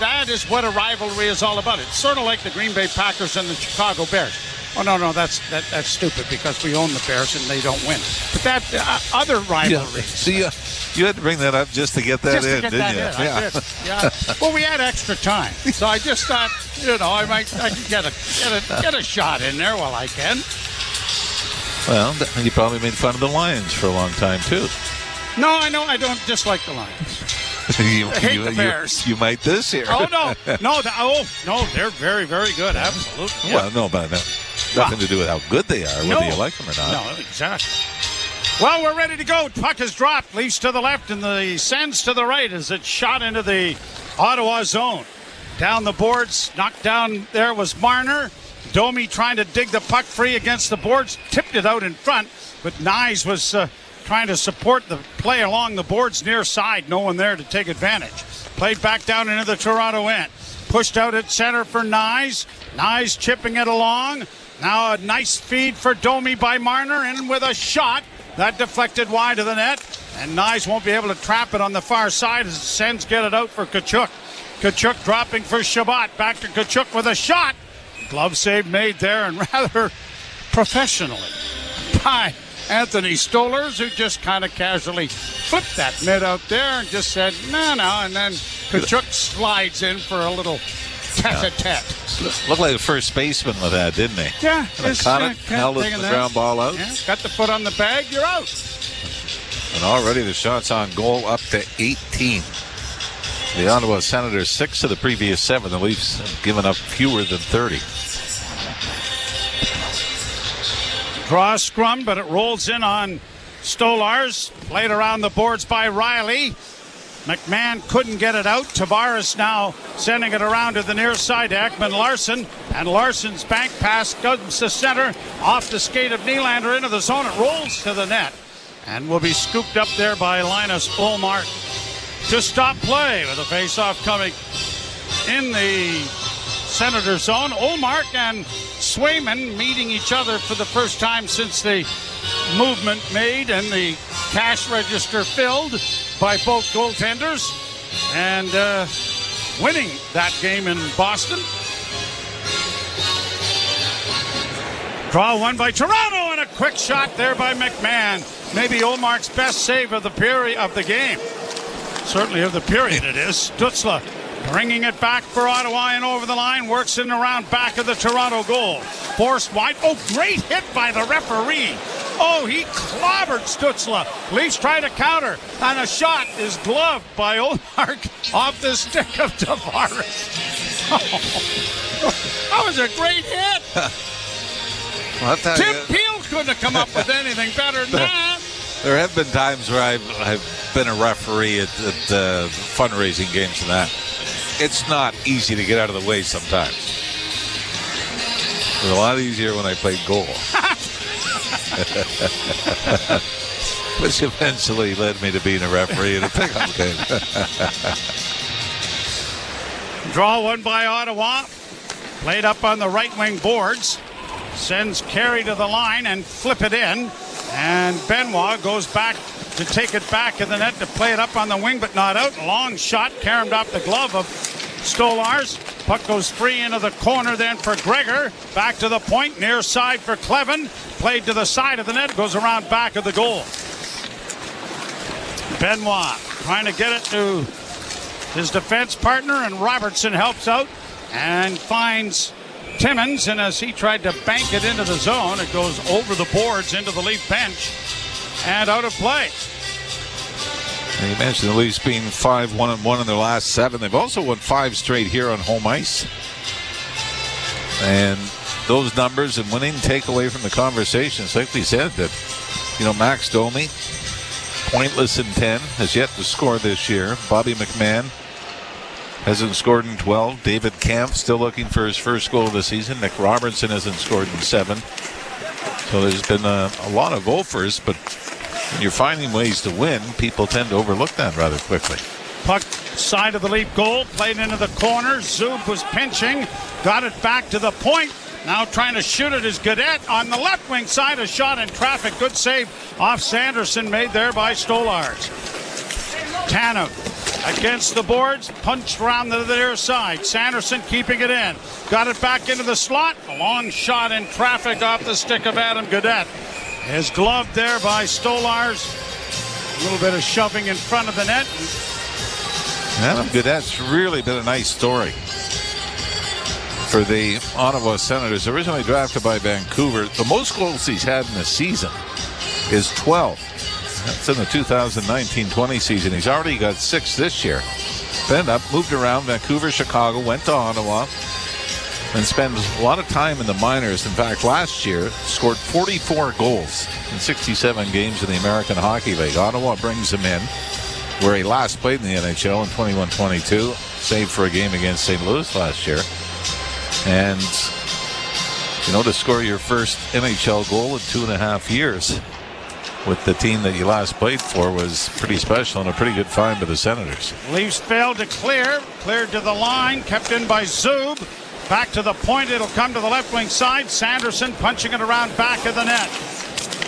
that is what a rivalry is all about. It's sort of like the Green Bay Packers and the Chicago Bears. Oh, no, that's stupid because we own the Bears and they don't win. But that other rivalry. Yeah. You had to bring that up just to get that in, didn't you? Yeah. Well, we had extra time, so I just thought, I could get a shot in there while I can. Well, you probably made fun of the Lions for a long time too. No, I know I don't dislike the Lions. I hate the Bears. You might this year. Oh no, they're very, very good. Absolutely. Well, no, but nothing to do with how good they are, whether you like them or not. No, exactly. Well, we're ready to go. Puck is dropped. Leafs to the left and the Sens to the right as it's shot into the Ottawa zone. Down the boards, knocked down there was Marner. Domi trying to dig the puck free against the boards. Tipped it out in front, but Nyes was trying to support the play along the boards near side. No one there to take advantage. Played back down into the Toronto end. Pushed out at center for Nyes. Nyes chipping it along. Now a nice feed for Domi by Marner, and with a shot. That deflected wide of the net, and Nyes won't be able to trap it on the far side as the Sens get it out for Tkachuk. Tkachuk dropping for Shabbat. Back to Tkachuk with a shot. Glove save made there, and rather professionally by Anthony Stolarz, who just kind of casually flipped that mid out there and just said, no, and then Tkachuk slides in for a little tete-a-tete. Looked like a first baseman with that, didn't he? Yeah. Caught it, held the ground ball out. Yeah, got the foot on the bag, you're out. And already the shots on goal up to 18. The Ottawa Senators 6 of the previous 7. The Leafs have given up fewer than 30. Draw a scrum, but it rolls in on Stolarz. Played around the boards by Riley. McMahon couldn't get it out. Tavares now sending it around to the near side to Ekman-Larsson. And Larsson's bank pass comes to center. Off the skate of Nylander into the zone. It rolls to the net. And will be scooped up there by Linus Ullmark to stop play with a face-off coming in the Senator zone. Ullmark and Swayman meeting each other for the first time since the movement made and the cash register filled by both goaltenders, and winning that game in Boston. Draw one by Toronto, and a quick shot there by McMahon. Maybe Ullmark's best save of the period of the game. Certainly of the period it is. Stützle bringing it back for Ottawa and over the line. Works in around back of the Toronto goal. Forced wide. Oh, great hit by the referee. Oh, he clobbered Stützle. Leafs try to counter, and a shot is gloved by Ullmark off the stick of Tavares. Oh, that was a great hit. Tim Peel couldn't have come up with anything better than that. There have been times where I've been a referee at fundraising games and that. It's not easy to get out of the way sometimes. It was a lot easier when I played goal. Which eventually led me to being a referee in a pickup game. Draw one by Ottawa. Played up on the right wing boards. Sends carry to the line and flip it in. And Benoit goes back to take it back in the net to play it up on the wing, but not out. Long shot, caromed off the glove of Stolarz. Puck goes free into the corner then for Gregor. Back to the point, near side for Clevin. Played to the side of the net, goes around back of the goal. Benoit trying to get it to his defense partner, and Robertson helps out and finds Timmins, and as he tried to bank it into the zone, it goes over the boards into the Leaf bench and out of play. You mentioned the Leafs being 5-1-1 in their last 7. They've also won 5 straight here on home ice. And those numbers and winning take away from the conversation. It's like we said that, Max Domi, pointless in 10, has yet to score this year. Bobby McMahon hasn't scored in 12. David Kampf still looking for his first goal of the season. Nick Robertson hasn't scored in 7. So there's been a lot of gophers, but when you're finding ways to win, people tend to overlook that rather quickly. Puck side of the Leaf goal, played into the corner. Zub was pinching, got it back to the point. Now trying to shoot it is Gaudette on the left wing side. A shot in traffic. Good save off Sanderson made there by Stolarz. Tanev against the boards, punched around to the near side. Sanderson keeping it in. Got it back into the slot. A long shot in traffic off the stick of Adam Gaudette. Is gloved there by Stolarz. A little bit of shoving in front of the net. Adam Gaudette's really been a nice story for the Ottawa Senators. Originally drafted by Vancouver, the most goals he's had in the season is 12. That's in the 2019-20 season. He's already got 6 this year. Been up, moved around Vancouver, Chicago, went to Ottawa, and spent a lot of time in the minors. In fact, last year, scored 44 goals in 67 games in the American Hockey League. Ottawa brings him in, where he last played in the NHL in 21-22, save for a game against St. Louis last year. And, to score your first NHL goal in 2.5 years with the team that you last played for was pretty special and a pretty good find by the Senators. Leafs failed to clear. Cleared to the line. Kept in by Zub. Back to the point. It'll come to the left wing side. Sanderson punching it around back of the net.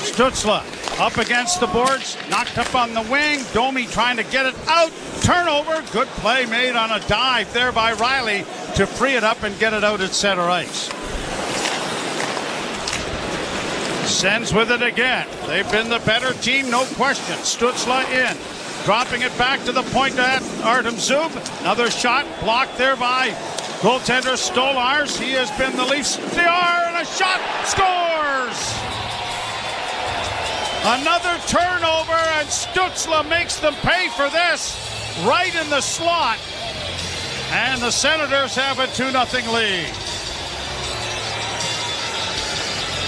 Stützle up against the boards. Knocked up on the wing. Domi trying to get it out. Turnover. Good play made on a dive there by Riley to free it up and get it out at center ice. Sens with it again. They've been the better team, no question. Stützle in. Dropping it back to the point at Artem Zub. Another shot blocked there by goaltender Stolarz. He has been the Leafs star, and a shot scores! Another turnover, and Stützle makes them pay for this right in the slot. And the Senators have a 2-0 lead.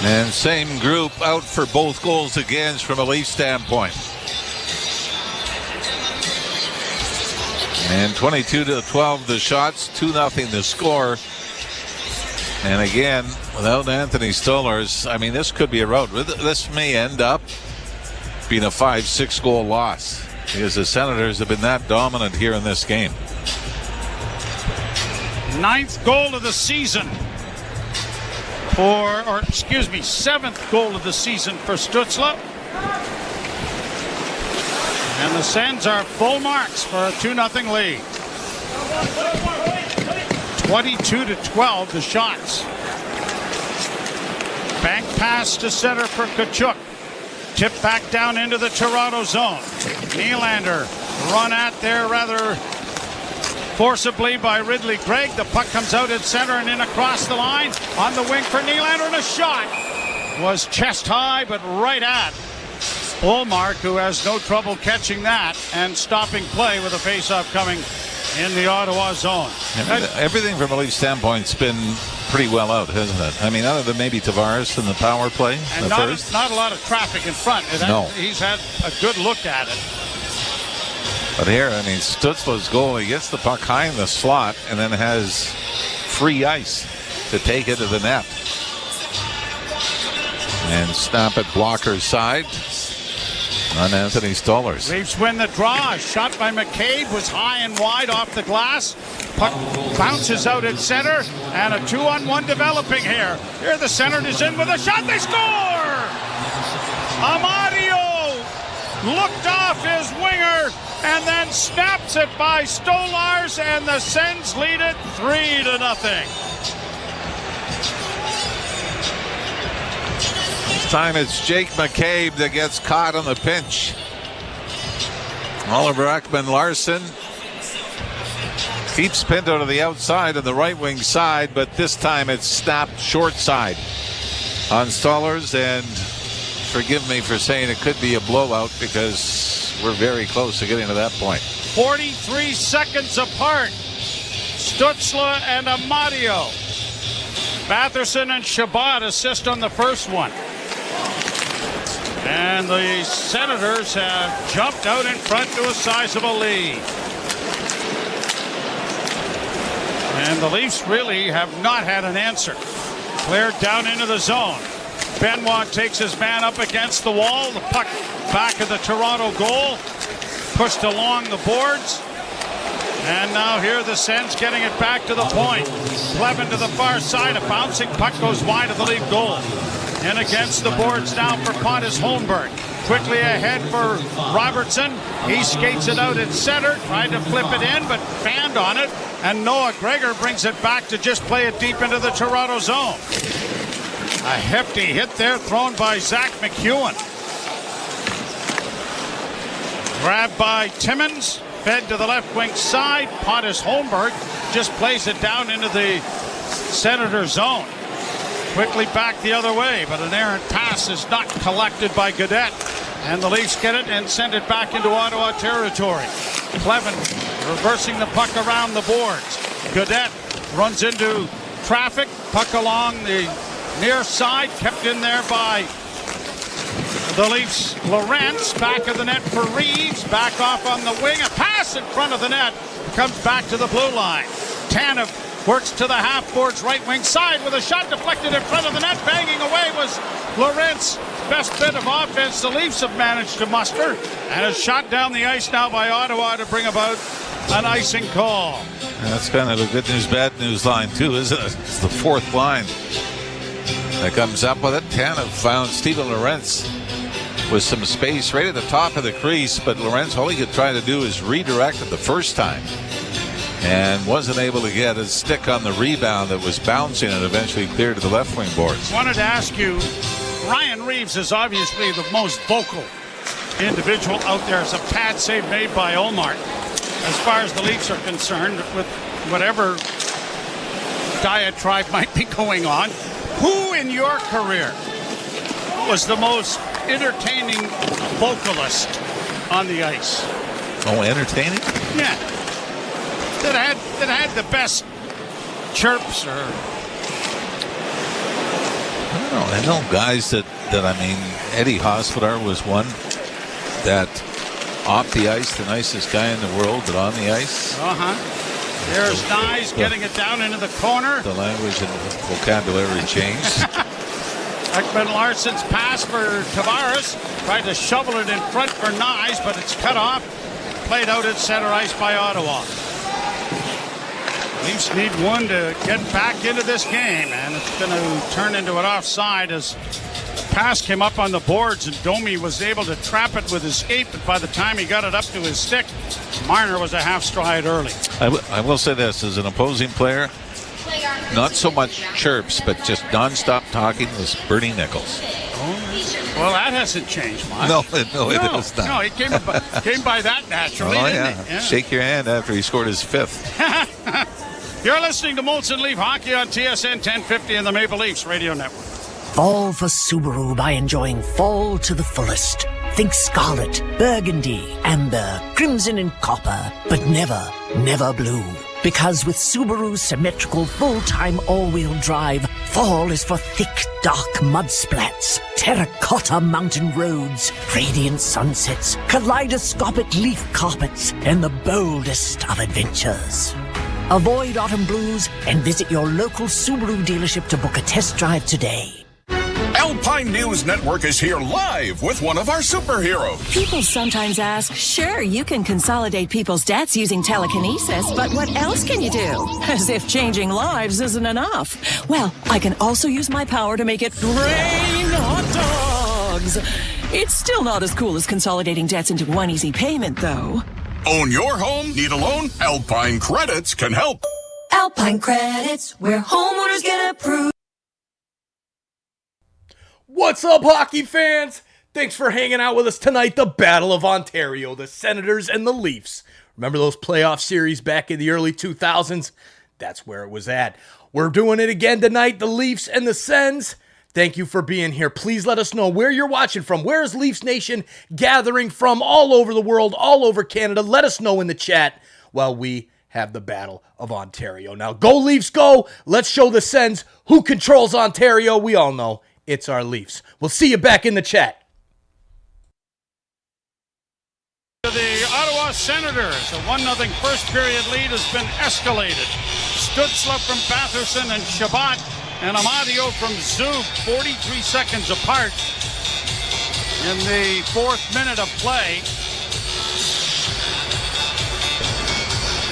And same group out for both goals against from a Leaf standpoint. And 22-12 the shots, 2-0 the score. And again, without Anthony Stolarz, this could be a rout. This may end up being a 5-6 goal loss because the Senators have been that dominant here in this game. 9th goal of the season. 7th goal of the season for Stützle. And the Sens are full marks for a 2-0 lead. 22-12 the shots. Bank pass to center for Tkachuk. Tip back down into the Toronto zone. Nylander run at there rather forcibly by Ridley Gregg. The puck comes out at center and in across the line. On the wing for Nylander, and a shot was chest high but right at Ullmark, who has no trouble catching that and stopping play with a face-off coming in the Ottawa zone. Everything from a Leaf standpoint's been pretty well out, hasn't it? Other than maybe Tavares in the power play. And not a lot of traffic in front. No. He's had a good look at it. But here, Stützle's goal, he gets the puck high in the slot and then has free ice to take it to the net. And snap it blocker's side on Anthony Stolarz. Leafs win the draw. A shot by McCabe was high and wide off the glass. Puck bounces out at center, and a 2-on-1 developing here. Here the Senators in with a shot. They score! Amadio looked off his winger and then snaps it by Stolarz, and the Sens lead it 3-0. This time it's Jake McCabe that gets caught on the pinch. Oliver Ekman-Larsson keeps Pinto to the outside on the right wing side, but this time it's snapped short side on Stolarz, and forgive me for saying it could be a blowout because we're very close to getting to that point. 43 seconds apart. Stützle and Amadio. Batherson and Shabbat assist on the first one. And the Senators have jumped out in front to a sizable lead. And the Leafs really have not had an answer. Cleared down into the zone. Benoit takes his man up against the wall. The puck back of the Toronto goal. Pushed along the boards. And now here the Sens getting it back to the point. Clevin to the far side. A bouncing puck goes wide of the lead goal. In against the boards now for Pontus Holmberg. Quickly ahead for Robertson. He skates it out at center, tried to flip it in, but fanned on it. And Noah Gregor brings it back to just play it deep into the Toronto zone. A hefty hit there thrown by Zach McEwen. Grabbed by Timmins, fed to the left wing side. Pontus Holmberg just plays it down into the Senator zone. Quickly back the other way, but an errant pass is not collected by Gaudette. And the Leafs get it and send it back into Ottawa territory. Clevin reversing the puck around the boards. Gaudette runs into traffic. Puck along the near side, kept in there by the Leafs. Lorentz, back of the net for Reeves. Back off on the wing. A pass in front of the net. Comes back to the blue line. Tanev works to the half boards right wing side with a shot deflected in front of the net. Banging away was Lorentz. Best bit of offense the Leafs have managed to muster. And a shot down the ice now by Ottawa to bring about an icing call. That's kind of a good news, bad news line too, isn't it? It's the fourth line that comes up with it. Tanev found Steven Lorentz with some space right at the top of the crease, but Lorentz, all he could try to do is redirect it the first time and wasn't able to get his stick on the rebound that was bouncing and eventually cleared to the left wing boards. Wanted to ask you, Ryan Reeves is obviously the most vocal individual out there. As a pad save made by Olmark. As far as the Leafs are concerned, with whatever diatribe might be going on, who in your career was the most entertaining vocalist on the ice? Oh, entertaining? Yeah. That had the best chirps or... I know guys that I mean, Eddie Hospodar was one that off the ice, the nicest guy in the world, but on the ice. There's Nyes getting it down into the corner. The language and vocabulary changed. Ekman Larsson's pass for Tavares. Tried to shovel it in front for Nyes, but it's cut off. Played out at center ice by Ottawa. Leafs need one to get back into this game, and it's going to turn into an offside as the pass came up on the boards and Domi was able to trap it with his skate, but by the time he got it up to his stick, Marner was a half stride early. I will say this, as an opposing player, not so much chirps, but just nonstop talking was Bernie Nichols. Well, that hasn't changed much. No, it is not. No, he came by that naturally, didn't he? Yeah. Shake your hand after he scored his fifth. You're listening to Molson Leaf Hockey on TSN 1050 and the Maple Leafs Radio Network. Fall for Subaru by enjoying fall to the fullest. Think scarlet, burgundy, amber, crimson and copper, but never, never blue. Because with Subaru's symmetrical full-time all-wheel drive, fall is for thick, dark mud splats, terracotta mountain roads, radiant sunsets, kaleidoscopic leaf carpets, and the boldest of adventures. Avoid autumn blues and visit your local Subaru dealership to book a test drive today. Alpine News Network is here live with one of our superheroes. People sometimes ask, sure, you can consolidate people's debts using telekinesis, but what else can you do? As if changing lives isn't enough. Well, I can also use my power to make it rain hot dogs. It's still not as cool as consolidating debts into one easy payment, though. Own your home? Need a loan? Alpine Credits can help. Alpine Credits, where homeowners get approved. What's up, hockey fans? Thanks for hanging out with us tonight. The Battle of Ontario, the Senators and the Leafs. Remember those playoff series back in the early 2000s? That's where it was at. We're doing it again tonight, the Leafs and the Sens. Thank you for being here. Please let us know where you're watching from. Where is Leafs Nation gathering from all over the world, all over Canada? Let us know in the chat while we have the Battle of Ontario. Now, go Leafs, go. Let's show the Sens who controls Ontario. We all know it's our Leafs. We'll see you back in the chat. The Ottawa Senators, a 1-0 first period lead has been escalated. Stutzla from Batherson and Shabbat and Amadio from Zug, 43 seconds apart in the fourth minute of play.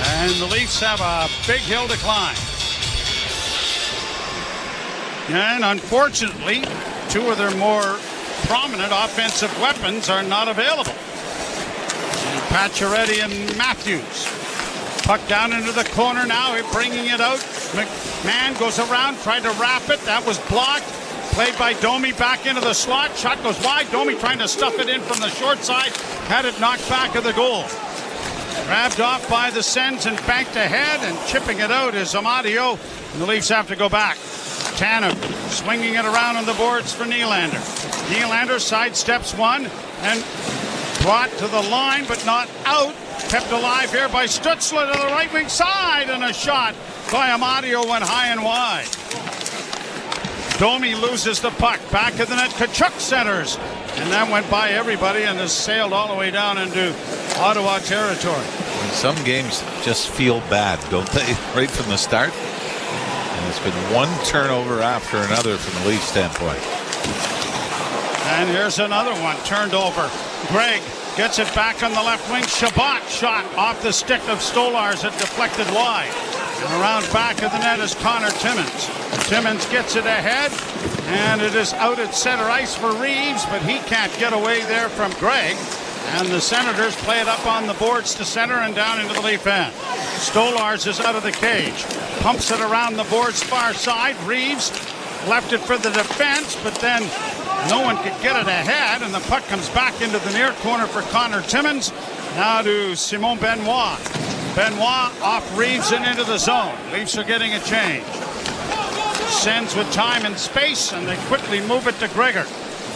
And the Leafs have a big hill to climb. And unfortunately, two of their more prominent offensive weapons are not available. Pacioretty and Matthews. Puck down into the corner now, bringing it out. McMahon goes around, tried to wrap it. That was blocked. Played by Domi back into the slot. Shot goes wide. Domi trying to stuff it in from the short side. Had it knocked back of the goal. Grabbed off by the Sens and banked ahead, and chipping it out is Amadio. And the Leafs have to go back. Tanev swinging it around on the boards for Nylander. Nylander sidesteps one and brought to the line, but not out. Kept alive here by Stützle to the right wing side, and a shot by Amadio went high and wide. Domi loses the puck. Back of the net, Tkachuk centers. And that went by everybody and has sailed all the way down into Ottawa territory. Some games just feel bad, don't they? Right from the start. And it's been one turnover after another from the Leafs standpoint. And here's another one turned over. Gregg gets it back on the left wing. Shabbat shot off the stick of Stolarz. It deflected wide. And around back of the net is Connor Timmins. Timmins gets it ahead, and it is out at center ice for Reeves, but he can't get away there from Gregg. And the Senators play it up on the boards to center and down into the Leaf end. Stolarz is out of the cage. Pumps it around the boards far side. Reeves left it for the defense, but then no one could get it ahead, and the puck comes back into the near corner for Connor Timmins. Now to Simon Benoit. Benoit off Reeves and into the zone. Leafs are getting a change. Sends with time and space, and they quickly move it to Gregor.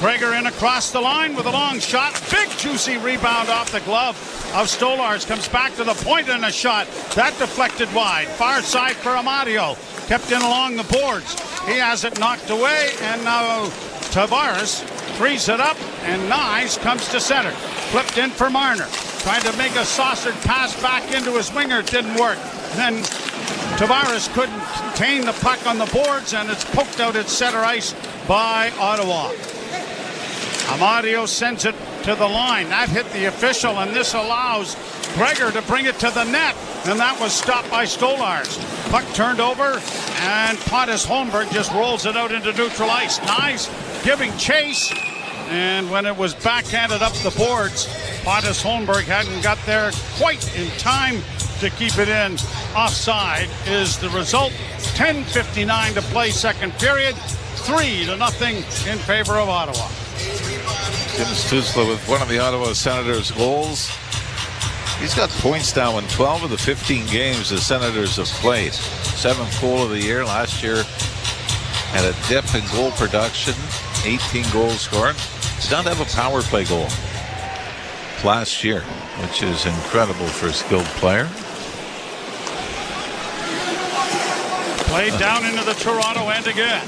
Gregor in across the line with a long shot. Big juicy rebound off the glove of Stolarz. Comes back to the point and a shot. That deflected wide. Far side for Amadio. Kept in along the boards. He has it knocked away, and now Tavares frees it up, and Nyes comes to center. Flipped in for Marner. Trying to make a saucered pass back into his winger. It didn't work. Then Tavares couldn't contain the puck on the boards, and it's poked out at center ice by Ottawa. Amadio sends it to the line. That hit the official, and this allows Gregor to bring it to the net, and that was stopped by Stolarz. Puck turned over, and Pontus Holmberg just rolls it out into neutral ice. Nice giving chase, and when it was backhanded up the boards, Pontus Holmberg hadn't got there quite in time to keep it in. Offside is the result. 10:59 to play second period. 3-0 in favor of Ottawa. Tim Stützle with one of the Ottawa Senators' goals. He's got points now in 12 of the 15 games the Senators have played. 7th goal of the year. Last year had a dip in goal production. 18 goals scored. Did not have a power play goal last year, which is incredible for a skilled player. Played down into the Toronto end again.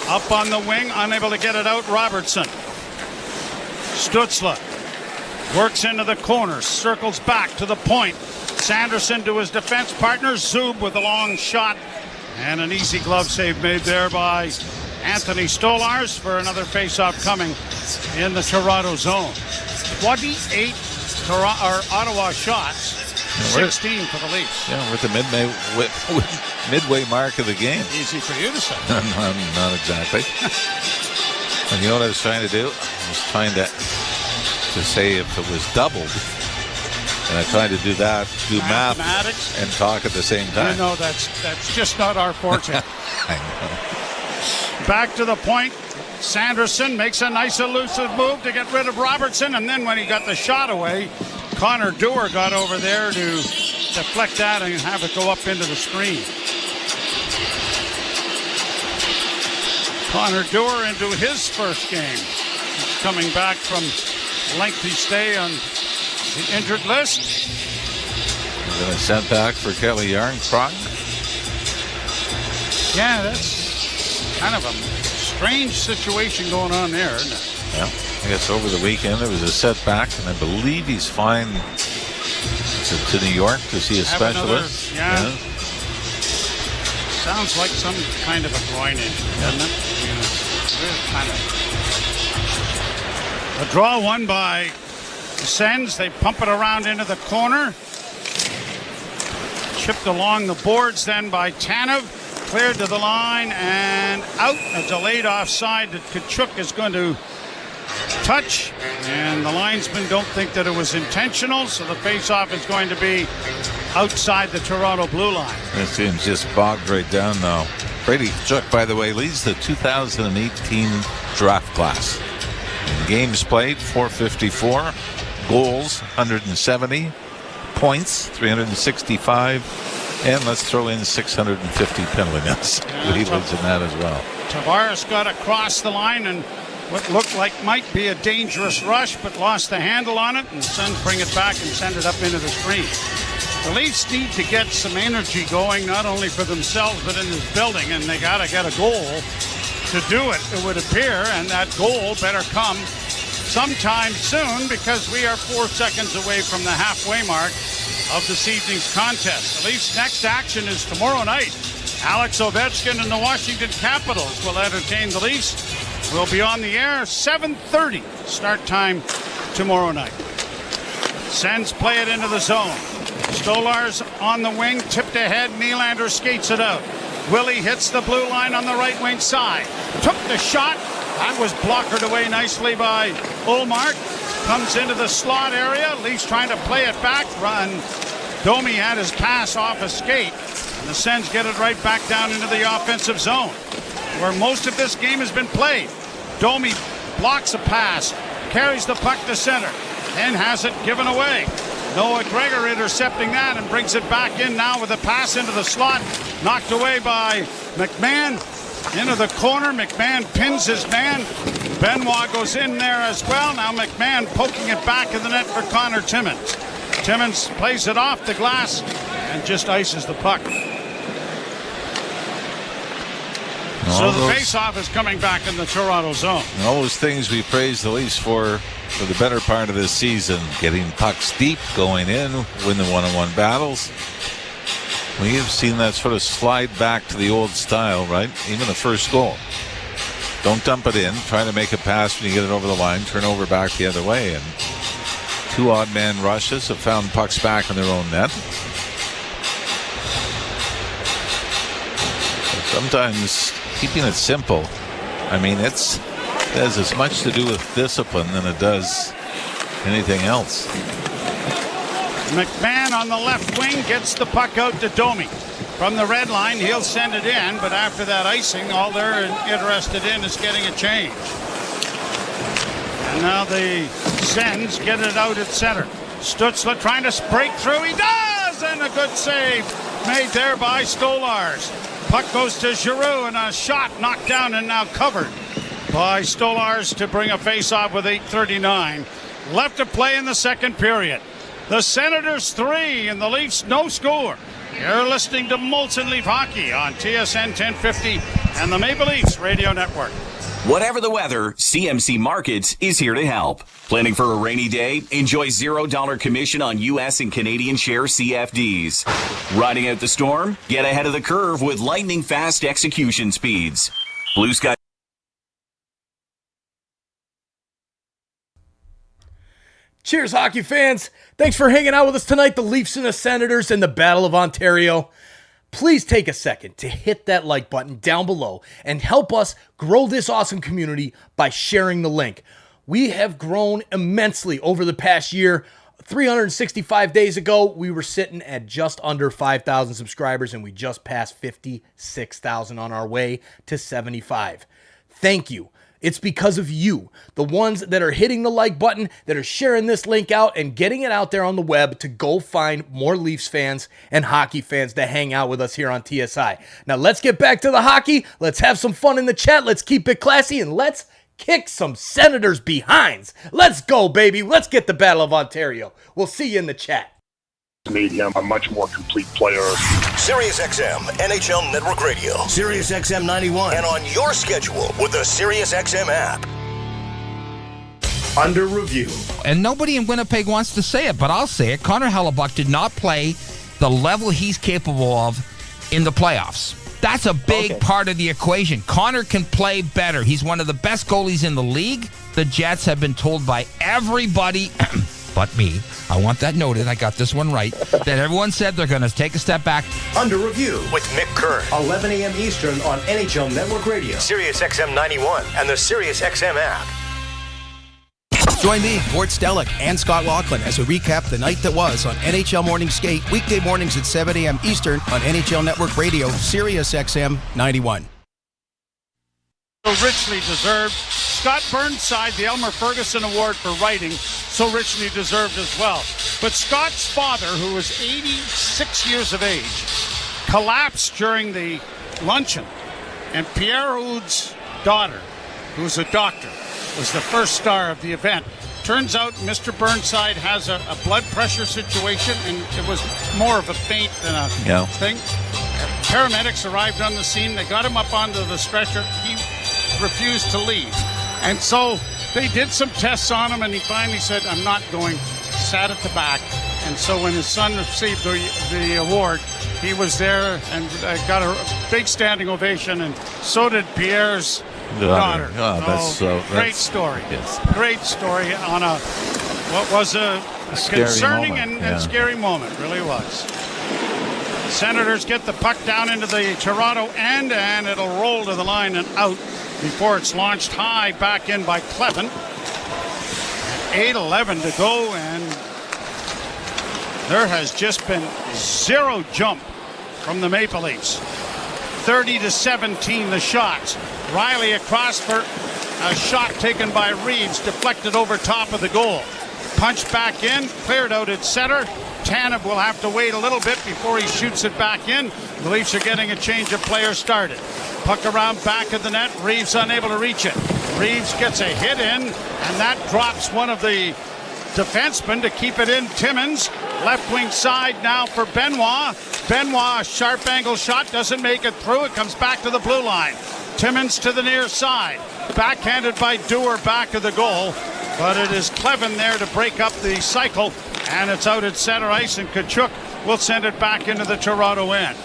Up on the wing, unable to get it out, Robertson. Stützle works into the corner, circles back to the point. Sanderson to his defense partner. Zub with a long shot, and an easy glove save made there by Anthony Stolarz for another face-off coming in the Toronto zone. 28 Ottawa shots, 16 for the Leafs. Yeah, we're at the midway mark of the game. Easy for you to say. Not exactly. And you know what I was trying to do? I was trying to say if it was doubled. And I tried to do that, do math, and talk at the same time. You know, that's just not our forte. I know. Back to the point. Sanderson makes a nice elusive move to get rid of Robertson, and then when he got the shot away, Connor Dewar got over there to deflect that and have it go up into the screen. Connor Dewar into his first game. He's coming back from lengthy stay on the injured list. And then a setback for Kelly Yarncroc. Yeah, that's kind of a strange situation going on there, isn't it? Yeah, I guess over the weekend there was a setback, and I believe he's fine to New York to see a specialist. Yeah. Sounds like some kind of a groin injury, doesn't it? Kind of. A draw won by the Sens. They pump it around into the corner. Chipped along the boards then by Tanev. cleared to the line and out. A delayed offside that Tkachuk is going to touch, and the linesmen don't think that it was intentional, so the face-off is going to be outside the Toronto blue line. This team's just bogged right down now. Brady Tkachuk, by the way, leads the 2018 draft class. In games played, 454. Goals, 170. Points, 365. And let's throw in 650 penalty minutes. He lives in that as well. Tavares got across the line and what looked like might be a dangerous rush, but lost the handle on it, and the Sens bring it back and send it up into the screen. The Leafs need to get some energy going, not only for themselves, but in this building, and they got to get a goal to do it, it would appear, and that goal better come sometime soon, because we are 4 seconds away from the halfway mark of this evening's contest. The Leafs' next action is tomorrow night. Alex Ovechkin and the Washington Capitals will entertain the Leafs. We'll be on the air 7:30 start time tomorrow night. Sens play it into the zone. Stolarz on the wing, tipped ahead. Nylander skates it out. Willie hits the blue line on the right wing side. Took the shot. That was blockered away nicely by Ullmark. Comes into the slot area. Leafs trying to play it back. Run. Domi had his pass off a skate. And the Sens get it right back down into the offensive zone, where most of this game has been played. Domi blocks a pass, carries the puck to center, then has it given away. Noah Gregor intercepting that and brings it back in now with a pass into the slot. Knocked away by McMahon. Into the corner, McMahon pins his man. Benoit goes in there as well. Now McMahon poking it back in the net for Connor Timmins. Timmins plays it off the glass and just ices the puck. So the face-off is coming back in the Toronto zone. All those things we praised the Leafs for the better part of this season. Getting pucks deep, going in, win the one-on-one battles. We have seen that sort of slide back to the old style, right? Even the first goal. Don't dump it in. Try to make a pass when you get it over the line. Turn over back the other way. And 2 odd-man rushes have found pucks back in their own net. But sometimes keeping it simple, I mean, it has as much to do with discipline than it does anything else. McMahon on the left wing gets the puck out to Domi. From the red line, he'll send it in, but after that icing, all they're interested in is getting a change. And now the Sens get it out at center. Stützle trying to break through. He does! And a good save made there by Stolarz. Puck goes to Giroux, and a shot knocked down and now covered by Stolarz to bring a face-off with 8:39 left to play in the second period. The Senators 3 and the Leafs no score. You're listening to Molson Leaf Hockey on TSN 1050 and the Maple Leafs Radio Network. Whatever the weather, CMC Markets is here to help. Planning for a rainy day? Enjoy $0 commission on U.S. and Canadian share CFDs. Riding out the storm? Get ahead of the curve with lightning fast execution speeds. Blue Sky. Cheers, hockey fans. Thanks for hanging out with us tonight. The Leafs and the Senators in the Battle of Ontario. Please take a second to hit that like button down below and help us grow this awesome community by sharing the link. We have grown immensely over the past year. 365 days ago, we were sitting at just under 5,000 subscribers, and we just passed 56,000 on our way to 75. Thank you. It's because of you, the ones that are hitting the like button, that are sharing this link out and getting it out there on the web to go find more Leafs fans and hockey fans to hang out with us here on TSI. Now let's get back to the hockey. Let's have some fun in the chat. Let's keep it classy, and let's kick some Senators behinds. Let's go, baby. Let's get the Battle of Ontario. We'll see you in the chat. Made him a much more complete player. SiriusXM NHL Network Radio, SiriusXM 91, and on your schedule with the SiriusXM app. Under review. And nobody in Winnipeg wants to say it, but I'll say it. Connor Hellebuyck did not play the level he's capable of in the playoffs. That's a big part of the equation. Connor can play better. He's one of the best goalies in the league. The Jets have been told by everybody, but me, I want that noted, I got this one right, that everyone said they're going to take a step back. Under Review with Mick Kern, 11 a.m. Eastern on NHL Network Radio, Sirius XM 91, and the Sirius XM app. Join me, Gord Stellick, and Scott Laughlin as we recap the night that was on NHL Morning Skate, weekday mornings at 7 a.m. Eastern on NHL Network Radio, Sirius XM 91. So richly deserved. Scott Burnside, the Elmer Ferguson Award for writing, so richly deserved as well. But Scott's father, who was 86 years of age, collapsed during the luncheon. And Pierre Houd's daughter, who's a doctor, was the first star of the event. Turns out Mr. Burnside has a blood pressure situation, and it was more of a faint than a thing. Paramedics arrived on the scene. They got him up onto the stretcher. He refused to leave. And so they did some tests on him, and he finally said, I'm not going. Sat at the back. And so when his son received the award, he was there and got a big standing ovation, and so did Pierre's daughter. Oh, that's great story. Yes. Great story on what was a concerning and scary moment. Really was. Senators get the puck down into the Toronto end, and it'll roll to the line and out before it's launched high back in by Clevin. 8:11 to go, and there has just been zero jump from the Maple Leafs. 30-17 the shots. Riley across for a shot taken by Reeves, deflected over top of the goal. Punched back in, cleared out at center. Tanev will have to wait a little bit before he shoots it back in. The Leafs are getting a change of players started. Puck around back of the net. Reeves unable to reach it. Reeves gets a hit in, and that drops one of the defensemen to keep it in. Timmins, left wing side now for Benoit. Benoit, a sharp angle shot, doesn't make it through. It comes back to the blue line. Timmins to the near side. Backhanded by Dewar back of the goal. But it is Clevin there to break up the cycle. And it's out at center ice, and Tkachuk will send it back into the Toronto end.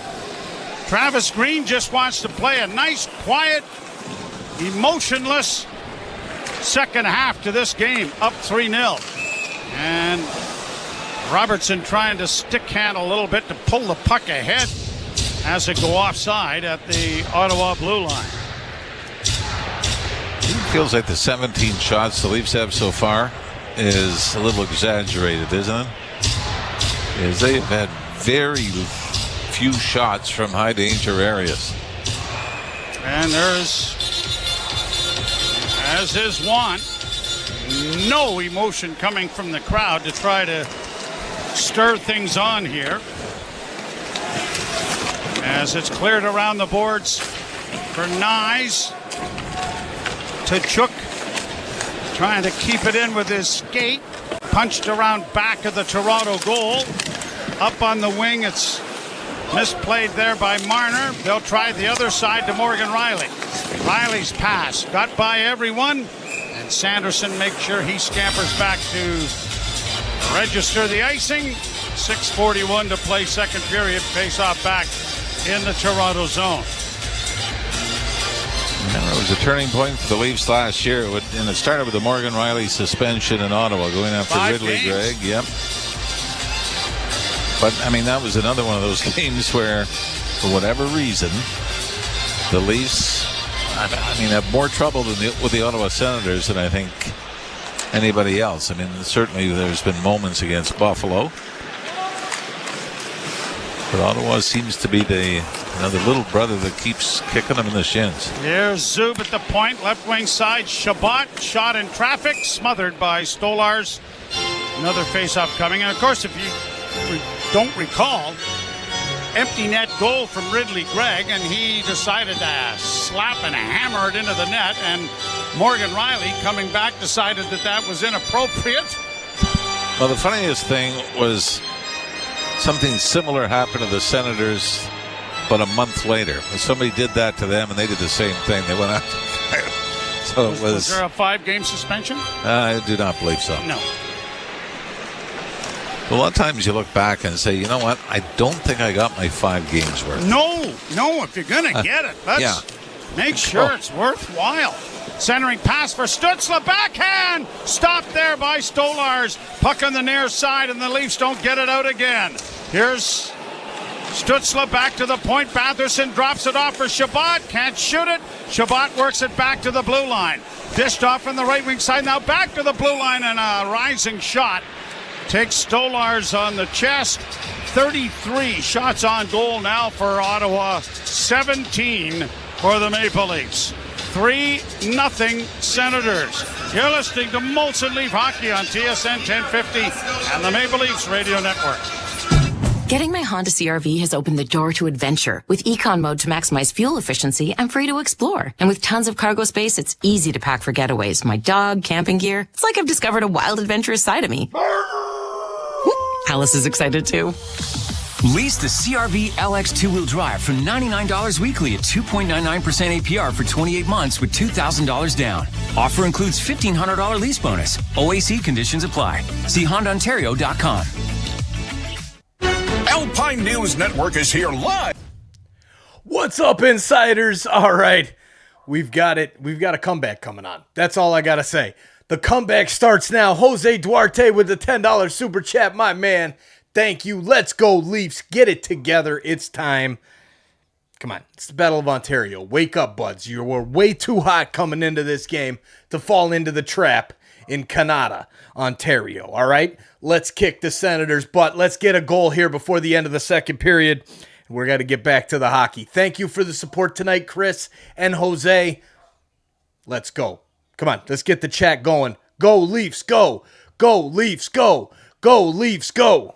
Travis Green just wants to play a nice, quiet, emotionless second half to this game, up 3-0. And Robertson trying to stick hand a little bit to pull the puck ahead as it go offside at the Ottawa blue line. It feels like the 17 shots the Leafs have so far is a little exaggerated, isn't it? As they've had very few shots from high danger areas. And there's, as is wont, no emotion coming from the crowd to try to stir things on here. As it's cleared around the boards for Nyes. Tkachuk trying to keep it in with his skate. Punched around back of the Toronto goal. Up on the wing, it's misplayed there by Marner. They'll try the other side to Morgan Riley. Riley's pass got by everyone, and Sanderson makes sure he scampers back to register the icing. 6:41 to play, second period. Face off back in the Toronto zone. It was a turning point for the Leafs last year, and it started with the Morgan Riley suspension in Ottawa, going after Ridley Gregg. Yep. But, I mean, that was another one of those games where, for whatever reason, the Leafs, have more trouble with the Ottawa Senators than I think anybody else. I mean, certainly there's been moments against Buffalo. But Ottawa seems to be the little brother that keeps kicking them in the shins. Here's Zub at the point, left wing side. Shabbat shot in traffic, smothered by Stolarz. Another face-off coming. And, of course, if you don't recall, empty net goal from Ridley Gregg, and he decided to slap and hammer it into the net. And Morgan Riley, coming back, decided that was inappropriate. Well, the funniest thing was something similar happened to the Senators but a month later. Somebody did that to them, and they did the same thing. They went out. So was there a 5-game suspension? I do not believe so. No. A lot of times you look back and say, you know what? I don't think I got my 5 games worth. No. If you're going to get it, Make sure it's worthwhile. Centering pass for Stützle, backhand! Stopped there by Stolarz. Puck on the near side, and the Leafs don't get it out again. Here's Stützle back to the point. Batherson drops it off for Chabot. Can't shoot it. Chabot works it back to the blue line. Dished off from the right wing side. Now back to the blue line, and a rising shot takes Stolarz on the chest. 33 shots on goal now for Ottawa. 17 for the Maple Leafs. 3-0 Senators. You're listening to Molson Leaf Hockey on TSN 1050 and the Maple Leafs Radio Network. Getting my Honda CR-V has opened the door to adventure. With Econ Mode to maximize fuel efficiency, I'm free to explore. And with tons of cargo space, it's easy to pack for getaways. My dog, camping gear. It's like I've discovered a wild, adventurous side of me. Alice is excited too. Lease the CR-V LX two-wheel drive for $99 weekly at 2.99% APR for 28 months with $2,000 down. Offer includes $1,500 lease bonus. OAC conditions apply. See HondaOntario.com. Alpine News Network is here live. What's up, insiders? All right, we've got it. We've got a comeback coming on. That's all I got to say. The comeback starts now. Jose Duarte with the $10 super chat, my man. Thank you. Let's go, Leafs. Get it together. It's time. Come on. It's the Battle of Ontario. Wake up, buds. You were way too hot coming into this game to fall into the trap in Canada, Ontario. All right? Let's kick the Senators' butt. Let's get a goal here before the end of the second period. We're going to get back to the hockey. Thank you for the support tonight, Chris and Jose. Let's go. Come on. Let's get the chat going. Go, Leafs, go. Go, Leafs, go. Go, Leafs, go.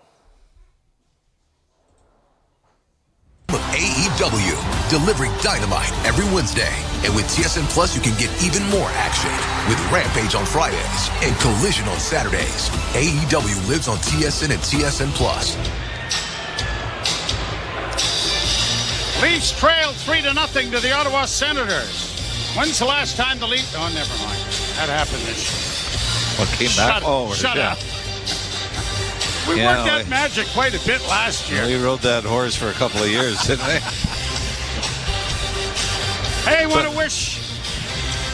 AEW, delivering dynamite every Wednesday. And with TSN Plus, you can get even more action with Rampage on Fridays and Collision on Saturdays. AEW lives on TSN and TSN Plus. Leafs trail 3-0 to the Ottawa Senators. When's the last time the Leafs... Oh, never mind. That happened this year. What came back? Shut up. We worked that magic quite a bit last year. We rode that horse for a couple of years, didn't we? Hey, I want to wish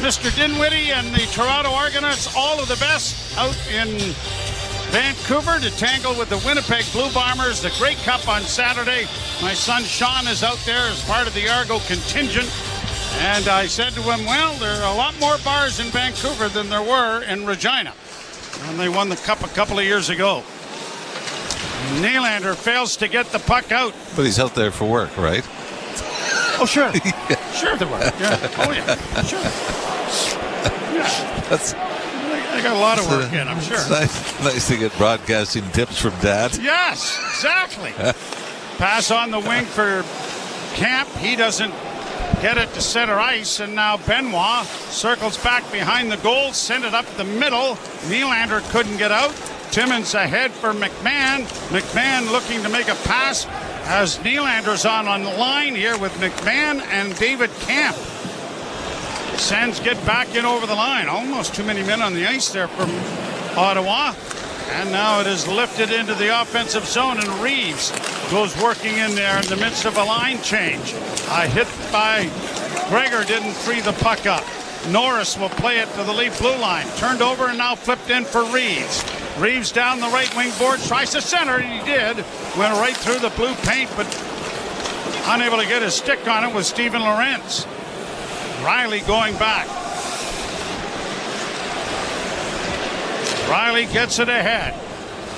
Mr. Dinwiddie and the Toronto Argonauts all of the best out in Vancouver to tangle with the Winnipeg Blue Bombers, the Grey Cup on Saturday. My son Sean is out there as part of the Argo contingent. And I said to him, well, there are a lot more bars in Vancouver than there were in Regina. And they won the Cup a couple of years ago. Nylander fails to get the puck out. But he's out there for work, right? Oh, sure. Yeah. Sure there were. Yeah. Oh, yeah. Sure. Yeah. They got a lot of work in, I'm sure. It's nice to get broadcasting tips from Dad. Yes, exactly. Pass on the wing for Camp. He doesn't get it to center ice, and now Benoit circles back behind the goal, sent it up the middle. Nylander couldn't get out. Timmins ahead for McMahon. McMahon looking to make a pass as Nylander's on the line here with McMahon and David Camp. Sens get back in over the line. Almost too many men on the ice there from Ottawa. And now it is lifted into the offensive zone, and Reeves goes working in there in the midst of a line change. A hit by Gregor didn't free the puck up. Norris will play it to the Leaf blue line. Turned over and now flipped in for Reeves. Reeves down the right wing board, tries to center, and he did. Went right through the blue paint, but unable to get his stick on it was Steven Lorentz. Riley going back. Riley gets it ahead.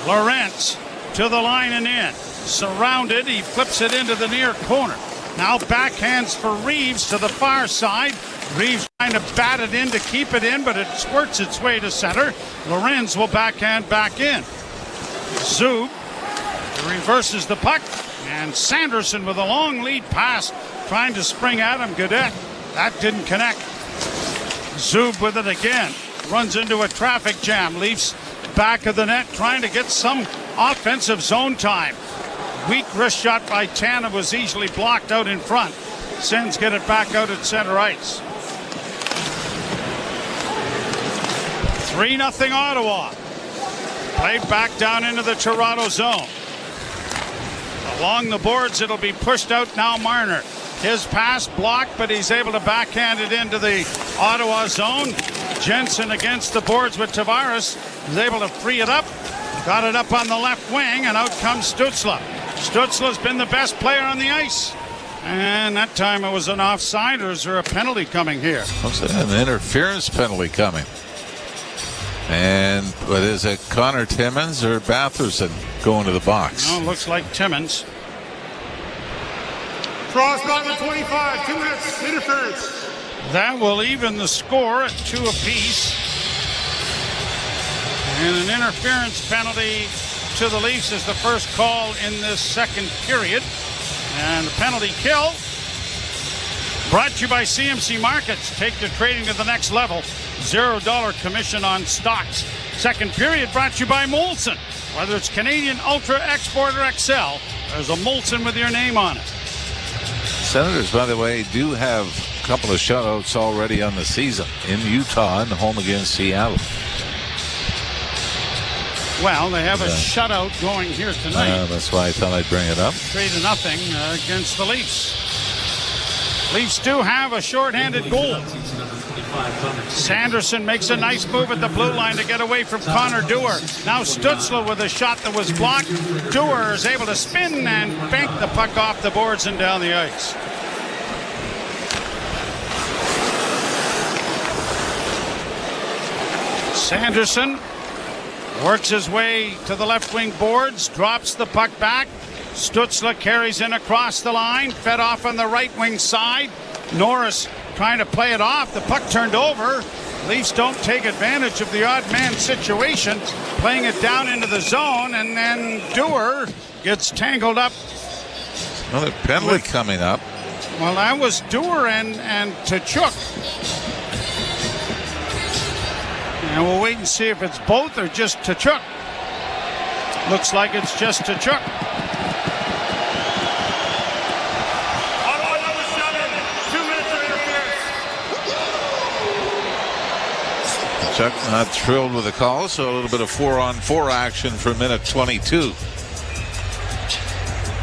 Lorentz to the line and in. Surrounded, he flips it into the near corner. Now backhands for Reeves to the far side. Reeves trying to bat it in to keep it in, but it squirts its way to center. Lorenz will backhand back in. Zub reverses the puck, and Sanderson with a long lead pass trying to spring at him. Gaudette, that didn't connect. Zub with it again. Runs into a traffic jam. Leafs back of the net trying to get some offensive zone time. Weak wrist shot by Tanev was easily blocked out in front. Sens get it back out at center ice. 3-0 Ottawa. Played back down into the Toronto zone. Along the boards, it'll be pushed out now. Marner His pass blocked, but he's able to backhand it into the Ottawa zone. Jensen against the boards with Tavares. Is able to free it up. Got it up on the left wing, and out comes Stützle. Stützle's been the best player on the ice. And that time it was an offside, or is there a penalty coming here? Looks like an interference penalty coming. And what is it, Connor Timmins or Batherson going to the box? Oh, looks like Timmins. Cross by the 25, 2 minutes, interference. That will even the score at 2 apiece. And an interference penalty to the Leafs is the first call in this second period. And the penalty kill brought to you by CMC Markets. Take your trading to the next level. $0 commission on stocks. Second period brought to you by Molson. Whether it's Canadian Ultra, Export, or XL, there's a Molson with your name on it. Senators, by the way, do have a couple of shutouts already on the season in Utah and home against Seattle. Well, they have a shutout going here tonight. That's why I thought I'd bring it up. 3-0 against the Leafs. Leafs do have a shorthanded goal. Sanderson makes a nice move at the blue line to get away from Connor Dewar. Now Stützle with a shot that was blocked. Dewar is able to spin and bank the puck off the boards and down the ice. Sanderson works his way to the left wing boards, drops the puck back. Stützle carries in across the line, fed off on the right wing side. Norris trying to play it off. The puck turned over. Leafs don't take advantage of the odd man situation, playing it down into the zone, and then Dewar gets tangled up. Another penalty coming up. Well, that was Dewar and Tkachuk. And we'll wait and see if it's both or just Tkachuk. Looks like it's just Tkachuk. Ottawa number 7, 2 minutes of interference. Chuck not thrilled with the call, so a little bit of 4-on-4 action for minute 22.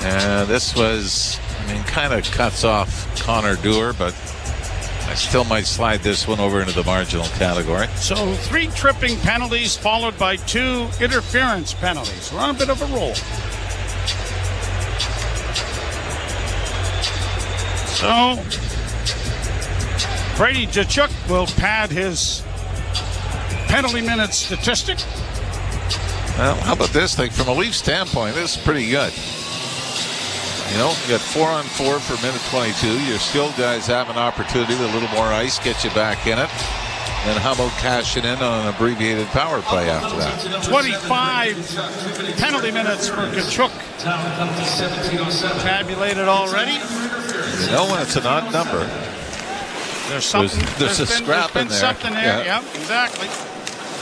And this was, kind of cuts off Connor Dewar, but I still might slide this one over into the marginal category. So 3 tripping penalties followed by 2 interference penalties. We're on a bit of a roll. So Brady Tkachuk will pad his penalty minute statistic. Well, how about this thing? From a Leaf standpoint, this is pretty good. You got 4-on-4 for minute 22. Your skilled guys have an opportunity with a little more ice, get you back in it. And how about cashing in on an abbreviated power play after that? 25 penalty minutes for Tkachuk. Tabulated already. When it's an odd number, there's something. There's a scrap in there. Something there. Yeah, exactly.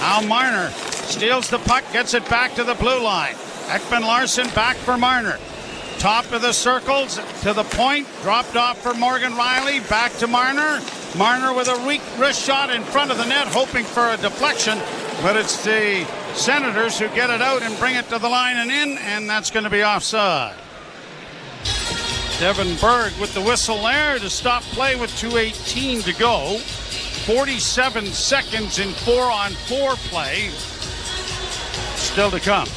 Al Marner steals the puck, gets it back to the blue line. Ekman Larsson back for Marner. Top of the circles to the point, dropped off for Morgan Rielly, back to Marner. Marner with a weak wrist shot in front of the net, hoping for a deflection, but it's the Senators who get it out and bring it to the line and in, and that's going to be offside. Devin Berg with the whistle there to stop play with 2:18 to go. 47 seconds in 4-on-4 play. Still to come.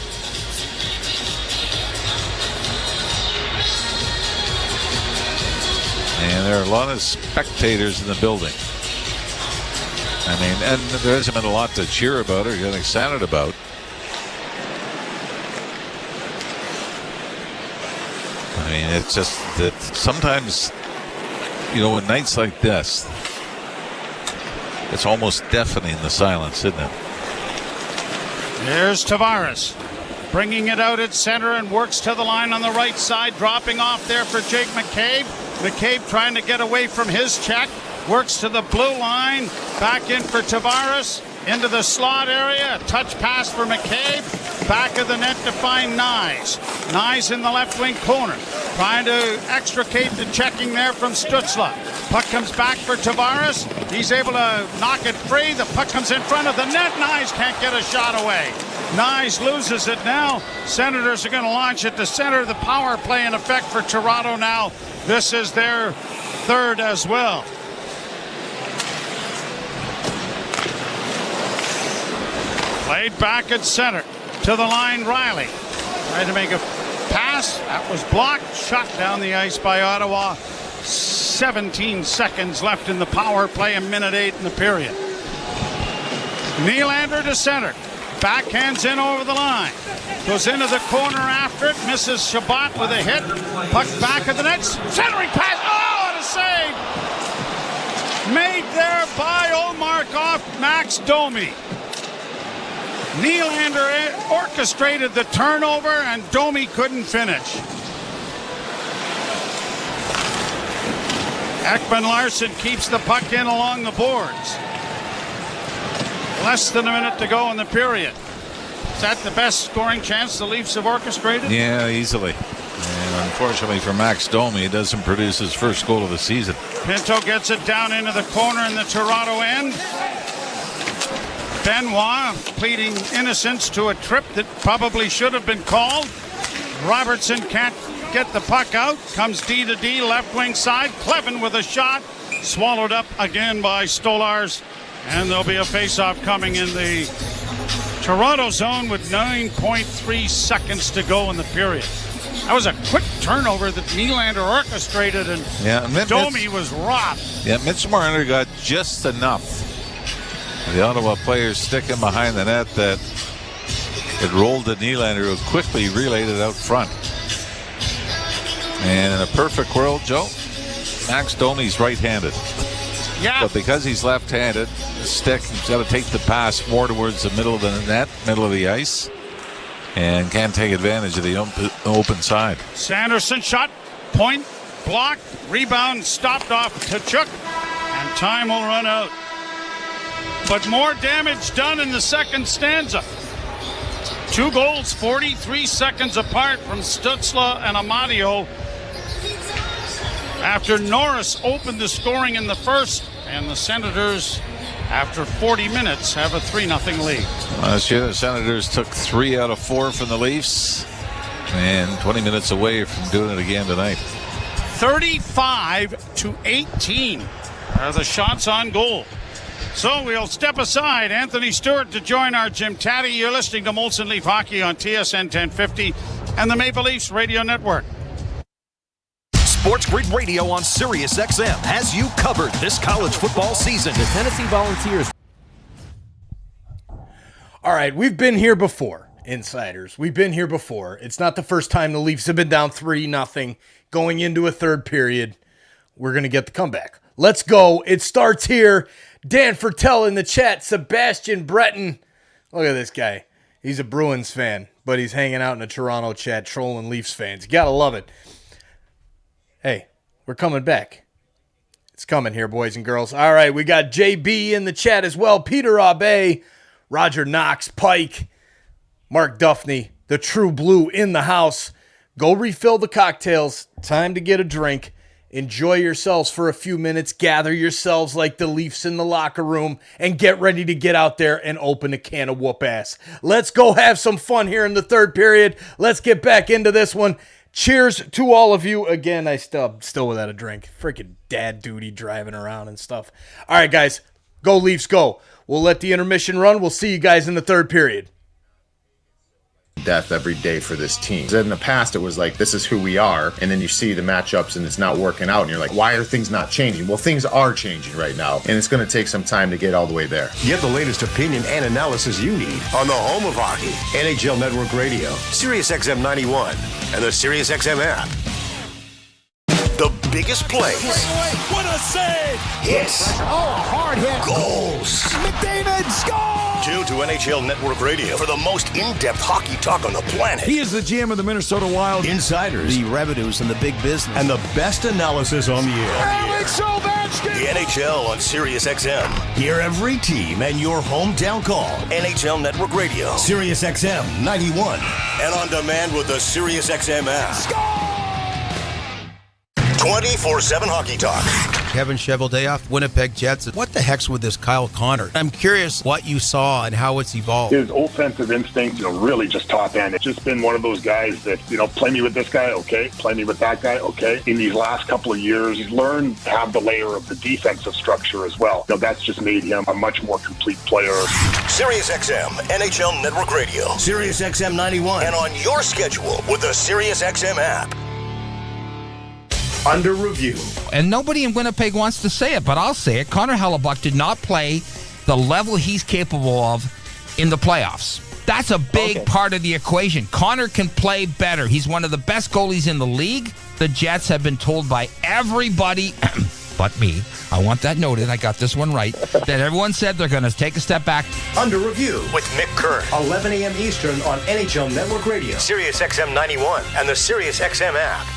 And there are a lot of spectators in the building. And there hasn't been a lot to cheer about or get excited about. It's just that sometimes, in nights like this, it's almost deafening, the silence, isn't it? Here's Tavares. Bringing it out at center and works to the line on the right side. Dropping off there for Jake McCabe. McCabe trying to get away from his check. Works to the blue line. Back in for Tavares. Into the slot area. A touch pass for McCabe. Back of the net to find Nyes. Nyes in the left wing corner. Trying to extricate the checking there from Stützle. Puck comes back for Tavares. He's able to knock it free. The puck comes in front of the net. Nyes can't get a shot away. Nyes loses it now. Senators are going to launch it to center. The power play in effect for Toronto now. This is their third as well. Played back at center. To the line, Riley. Tried to make a pass. That was blocked. Shot down the ice by Ottawa. 17 seconds left in the power play. A minute 8 in the period. Nylander to center. Backhands in over the line. Goes into the corner after it. Misses Shabbat with a hit. Puck back at the net. Centering pass. Oh, what a save. Made there by Olmark off Max Domi. Nylander orchestrated the turnover and Domi couldn't finish. Ekman-Larsson keeps the puck in along the boards. Less than a minute to go in the period. Is that the best scoring chance the Leafs have orchestrated? Yeah, easily. And unfortunately for Max Domi, he doesn't produce his first goal of the season. Pinto gets it down into the corner in the Toronto end. Benoit pleading innocence to a trip that probably should have been called. Robertson can't get the puck out. Comes D to D, left wing side. Clevin with a shot. Swallowed up again by Stolarz. And there'll be a face-off coming in the Toronto zone with 9.3 seconds to go in the period. That was a quick turnover that Nylander orchestrated, and Domi was robbed. Yeah, Mitch Marner got just enough. The Ottawa players sticking behind the net that it rolled to Nylander, who quickly relayed it out front. And in a perfect world, Joe, Max Domi's right-handed. Yeah. But because he's left-handed, the stick, he's got to take the pass more towards the middle of the net, middle of the ice, and can't take advantage of the open side. Sanderson shot, point, blocked, rebound, stopped off Tkachuk, and time will run out. But more damage done in the second stanza. 2 goals, 43 seconds apart from Stützle and Amadio. After Norris opened the scoring in the first, and the Senators, after 40 minutes, have a 3-0 lead. Last year, the Senators took 3 out of 4 from the Leafs, and 20 minutes away from doing it again tonight. 35-18 are the shots on goal. So we'll step aside. Anthony Stewart to join our Jim Taddy. You're listening to Molson Leaf Hockey on TSN 1050 and the Maple Leafs Radio Network. Sports Grid Radio on Sirius XM has you covered this college football season. The Tennessee Volunteers. All right, we've been here before, insiders. We've been here before. It's not the first time the Leafs have been down 3-0 going into a third period. We're going to get the comeback. Let's go. It starts here. Dan Fertel in the chat. Sebastian Breton. Look at this guy. He's a Bruins fan, but he's hanging out in the Toronto chat trolling Leafs fans. You got to love it. Hey, we're coming back. It's coming here, boys and girls. All right, we got JB in the chat as well. Peter Abe, Roger Knox, Pike, Mark Duffney, the True Blue in the house. Go refill the cocktails. Time to get a drink. Enjoy yourselves for a few minutes. Gather yourselves like the Leafs in the locker room and get ready to get out there and open a can of whoop ass. Let's go have some fun here in the third period. Let's get back into this one. Cheers to all of you. Again, I still without a drink. Freaking dad duty driving around and stuff. All right, guys. Go Leafs, go. We'll let the intermission run. We'll see you guys in the third period. Death every day for this team. In the past, it was like, this is who we are, and then you see the matchups and it's not working out, and you're like, why are things not changing? Well, things are changing right now, and it's going to take some time to get all the way there. Get the latest opinion and analysis you need on the home of hockey, NHL Network Radio, Sirius XM 91, and the Sirius XM app. The biggest plays. What a save! Hits. Oh, hard hit. Goals. McDavid scores! Tune to NHL Network Radio for the most in-depth hockey talk on the planet. He is the GM of the Minnesota Wild. Insiders, the revenues, and the big business. And the best analysis on the air. Alex Ovechkin! The NHL on Sirius XM. Hear every team and your hometown call. NHL Network Radio. Sirius XM 91. And on demand with the Sirius XM app. Score! 24/7 hockey talk. Kevin Cheveldayoff, Winnipeg Jets. What the heck's with this Kyle Connor? I'm curious what you saw and how it's evolved. His offensive instinct, really just top end. It's just been one of those guys that, play me with this guy, okay. Play me with that guy, okay. In these last couple of years, he's learned to have the layer of the defensive structure as well. That's just made him a much more complete player. SiriusXM, NHL Network Radio, SiriusXM 91, and on your schedule with the SiriusXM app. Under review. And nobody in Winnipeg wants to say it, but I'll say it. Connor Hellebuyck did not play the level he's capable of in the playoffs. That's a big part of the equation. Connor can play better. He's one of the best goalies in the league. The Jets have been told by everybody but me, I want that noted, I got this one right, that everyone said they're going to take a step back. Under review with Mick Kerr, 11 a.m. Eastern on NHL Network Radio, SiriusXM 91, and the SiriusXM app.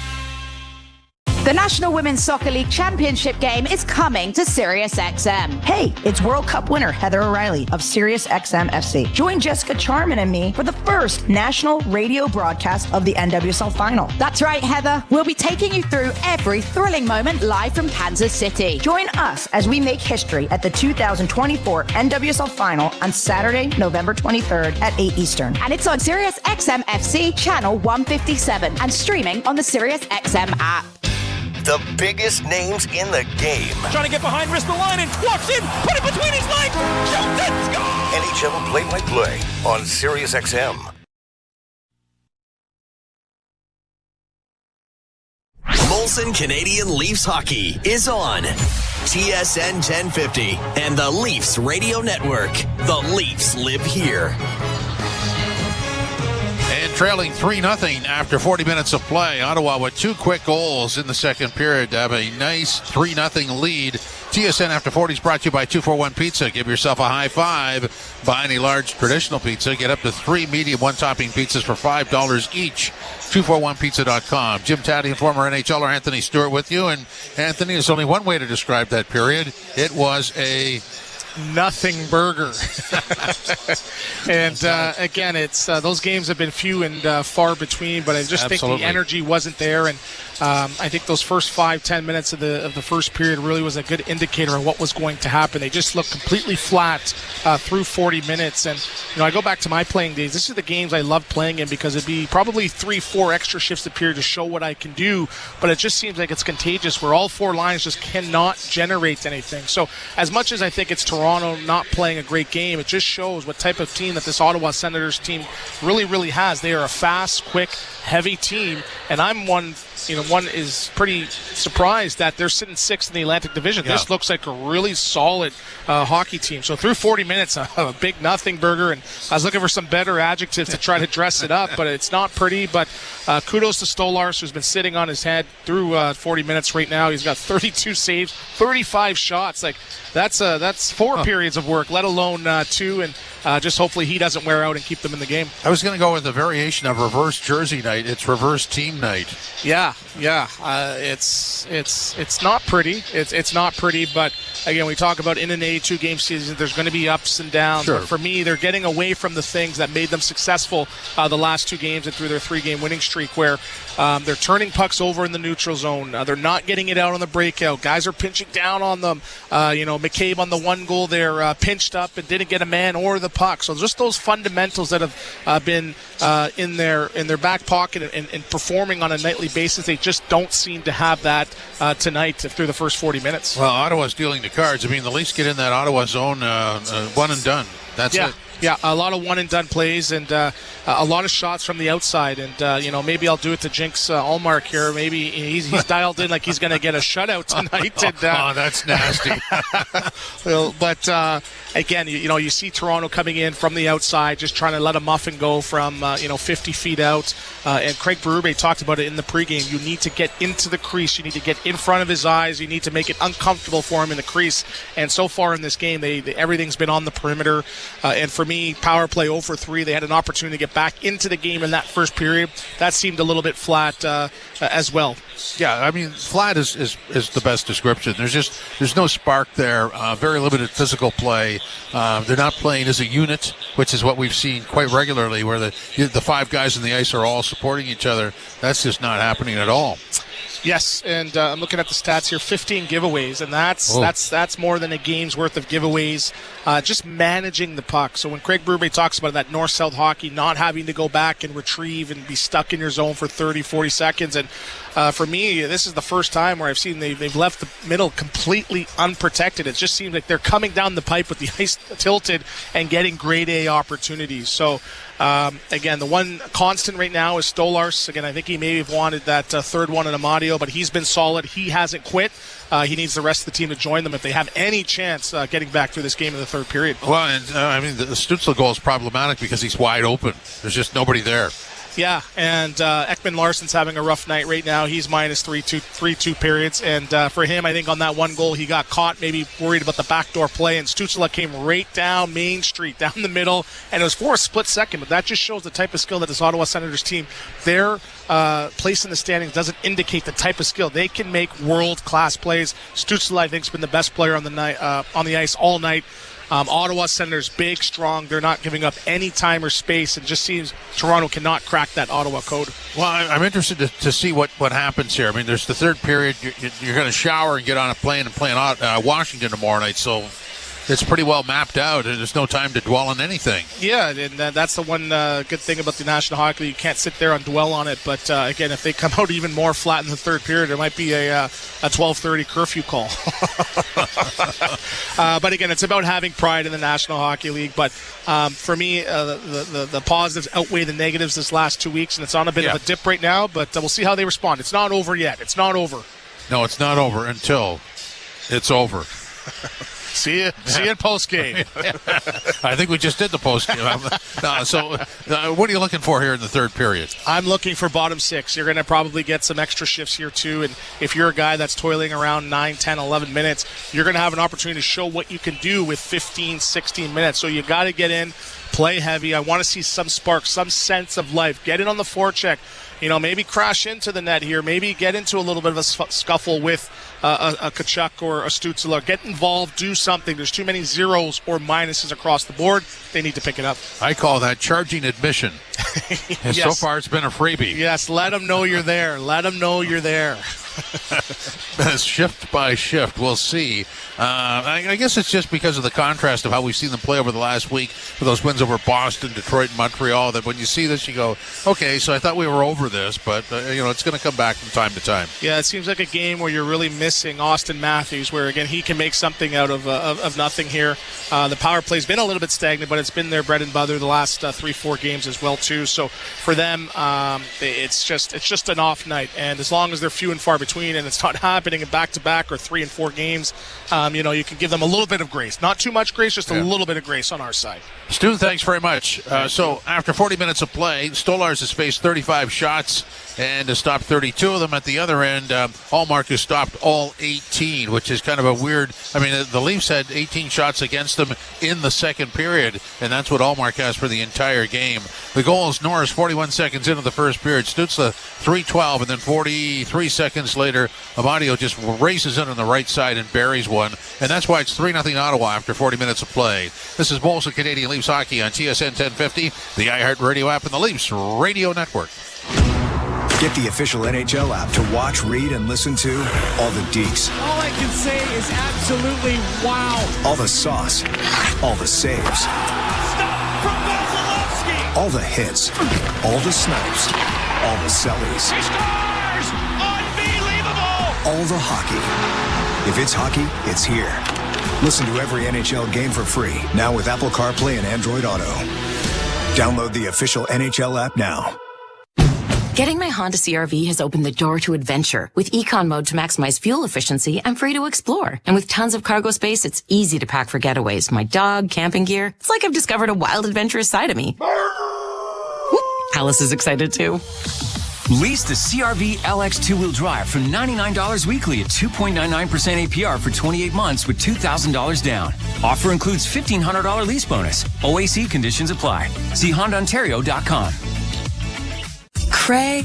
The National Women's Soccer League Championship game is coming to SiriusXM. Hey, it's World Cup winner Heather O'Reilly of SiriusXM FC. Join Jessica Charman and me for the first national radio broadcast of the NWSL final. That's right, Heather. We'll be taking you through every thrilling moment live from Kansas City. Join us as we make history at the 2024 NWSL final on Saturday, November 23rd at 8 Eastern. And it's on SiriusXM FC channel 157 and streaming on the SiriusXM app. The biggest names in the game. Trying to get behind Ristolainen, walks in, put it between his legs, shoots it, score! NHL play-by-play on SiriusXM. Molson Canadian Leafs Hockey is on TSN 1050 and the Leafs Radio Network. The Leafs live here. And trailing 3-0 after 40 minutes of play. Ottawa with 2 quick goals in the second period to have a nice 3-0 lead. TSN After 40 is brought to you by 241 Pizza. Give yourself a high five. Buy any large traditional pizza. Get up to 3 medium one-topping pizzas for $5 each. 241pizza.com. Jim Taddy and former NHLer Anthony Stewart with you. And Anthony, there's only one way to describe that period. It was a nothing burger. And again, it's those games have been few and far between, but I just think the energy wasn't there, and I think those first 5-10 minutes of the first period really was a good indicator of what was going to happen. They just looked completely flat through 40 minutes, and I go back to my playing days. This is the games I love playing in because it'd be probably 3-4 extra shifts a period to show what I can do, but it just seems like it's contagious where all 4 lines just cannot generate anything. So as much as I think it's Toronto not playing a great game, it just shows what type of team that this Ottawa Senators team really, really has. They are a fast, quick, heavy team, and I'm one is pretty surprised that they're sitting 6th in the Atlantic Division. Yeah. This looks like a really solid hockey team. So through 40 minutes, a big nothing burger, and I was looking for some better adjectives to try to dress it up, but it's not pretty. But kudos to Stolarz, who's been sitting on his head through 40 minutes right now. He's got 32 saves, 35 shots. Like that's 4 periods of work, let alone 2, and just hopefully he doesn't wear out and keep them in the game. I was going to go with a variation of reverse jersey night. It's reverse team night. Yeah. It's not pretty. It's not pretty, but again, we talk about in an 82-game season, there's going to be ups and downs. Sure. But for me, they're getting away from the things that made them successful the last 2 games and through their 3-game winning streak, where they're turning pucks over in the neutral zone. They're not getting it out on the breakout. Guys are pinching down on them. McCabe on the 1 goal there pinched up and didn't get a man or the puck. So just those fundamentals that have been in their back pocket and performing on a nightly basis, they just don't seem to have that tonight through the first 40 minutes. Well, Ottawa's dealing the cards. I mean, the Leafs get in that Ottawa zone, one and done. That's it. Yeah, a lot of one-and-done plays and a lot of shots from the outside. And, maybe I'll do it to jinx Allmark here. Maybe he's dialed in like he's going to get a shutout tonight. And, that's nasty. But, again, you see Toronto coming in from the outside, just trying to let a muffin go from, 50 feet out. And Craig Berube talked about it in the pregame. You need to get into the crease. You need to get in front of his eyes. You need to make it uncomfortable for him in the crease. And so far in this game, everything's been on the perimeter. And for me, power play 0 for 3. They had an opportunity to get back into the game in that first period. That seemed a little bit flat as well. Yeah, I mean, flat is the best description. There's no spark there. Very limited physical play. They're not playing as a unit. which is what we've seen quite regularly, where the 5 guys on the ice are all supporting each other. That's just not happening at all. Yes, and I'm looking at the stats here, 15 giveaways, and that's more than a game's worth of giveaways. Just managing the puck. So when Craig Berube talks about that north-south hockey, not having to go back and retrieve and be stuck in your zone for 30, 40 seconds, and for me, this is the first time where I've seen they've left the middle completely unprotected. It just seems like they're coming down the pipe with the ice tilted and getting grade A opportunities. So again, the one constant right now is Stolarz. Again, I think he may have wanted that third one in Amadio, but he's been solid. He hasn't quit. He needs the rest of the team to join them if they have any chance getting back through this game in the third period. Well, and the Stützle goal is problematic because he's wide open. There's just nobody there. Yeah, and Ekman Larsson's having a rough night right now. He's minus 3-2 periods, and for him, I think on that one goal, he got caught, maybe worried about the backdoor play, and Stützle came right down Main Street, down the middle, and it was for a split second, but that just shows the type of skill that this Ottawa Senators team, their place in the standings doesn't indicate the type of skill. They can make world-class plays. Stützle, I think, has been the best player on the ice all night. Ottawa Senators, big, strong. They're not giving up any time or space. It just seems Toronto cannot crack that Ottawa code. Well, I'm interested to see what happens here. I mean, there's the third period. You're going to shower and get on a plane and play in Washington tomorrow night. So it's pretty well mapped out, and there's no time to dwell on anything. Yeah, and that's the one good thing about the National Hockey League. You can't sit there and dwell on it. But, again, if they come out even more flat in the third period, there might be a 12:30 curfew call. But, again, it's about having pride in the National Hockey League. But for me, the positives outweigh the negatives this last 2 weeks, and it's on a bit of a dip right now. But we'll see how they respond. It's not over yet. It's not over. No, it's not over until it's over. See you in post-game. I think we just did the post-game. So what are you looking for here in the third period? I'm looking for bottom 6. You're going to probably get some extra shifts here, too. And if you're a guy that's toiling around 9, 10, 11 minutes, you're going to have an opportunity to show what you can do with 15, 16 minutes. So you got to get in, play heavy. I want to see some spark, some sense of life. Get in on the forecheck. Maybe crash into the net here. Maybe get into a little bit of a scuffle with a Tkachuk or a Stützle. Get involved, do something. There's too many zeros or minuses across the board. They need to pick it up. I call that charging admission. And Yes. so far, it's been a freebie. Yes, let them know you're there. Let them know you're there. Shift by shift, we'll see. I guess it's just because of the contrast of how we've seen them play over the last week with those wins over Boston, Detroit, and Montreal, that when you see this, you go, okay, so I thought we were over this, but it's going to come back from time to time. Yeah, it seems like a game where you're really missing Austin Matthews, where, again, he can make something out of nothing here. The power play's been a little bit stagnant, but it's been their bread and butter the last 3-4 games as well, too. So for them, it's just an off night, and as long as they're few and far between and it's not happening in back-to-back or 3 and 4 games, you can give them a little bit of grace. Not too much grace, just a little bit of grace on our side. Stu, thanks very much. So after 40 minutes of play, Stolarz has faced 35 shots and has stopped 32 of them. At the other end, Allmark has stopped all 18, which is kind of a weird. I mean, the Leafs had 18 shots against them in the second period, and that's what Allmark has for the entire game. The goal is Norris 41 seconds into the first period. Stützle 3:12, and then 43 seconds later, Amadio just races in on the right side and buries one. And that's why it's 3-0 Ottawa after 40 minutes of play. This is Molson Canadian Leafs Hockey on TSN 1050, the iHeartRadio app, and the Leafs Radio Network. Get the official NHL app to watch, read, and listen to all the deeks. All I can say is absolutely wow. All the sauce. All the saves. Stop from Vasilevsky. All the hits. All the snipes. All the sellies. He scores! Unbelievable! All the hockey. If it's hockey, it's here. Listen to every NHL game for free, now with Apple CarPlay and Android Auto. Download the official NHL app now. Getting my Honda CR-V has opened the door to adventure. With Econ Mode to maximize fuel efficiency, I'm free to explore. And with tons of cargo space, it's easy to pack for getaways. My dog, camping gear. It's like I've discovered a wild, adventurous side of me. Alice is excited too. Lease the CR-V LX two-wheel drive for $99 weekly at 2.99% APR for 28 months with $2,000 down. Offer includes $1,500 lease bonus. OAC conditions apply. See HondaOntario.com. Craig.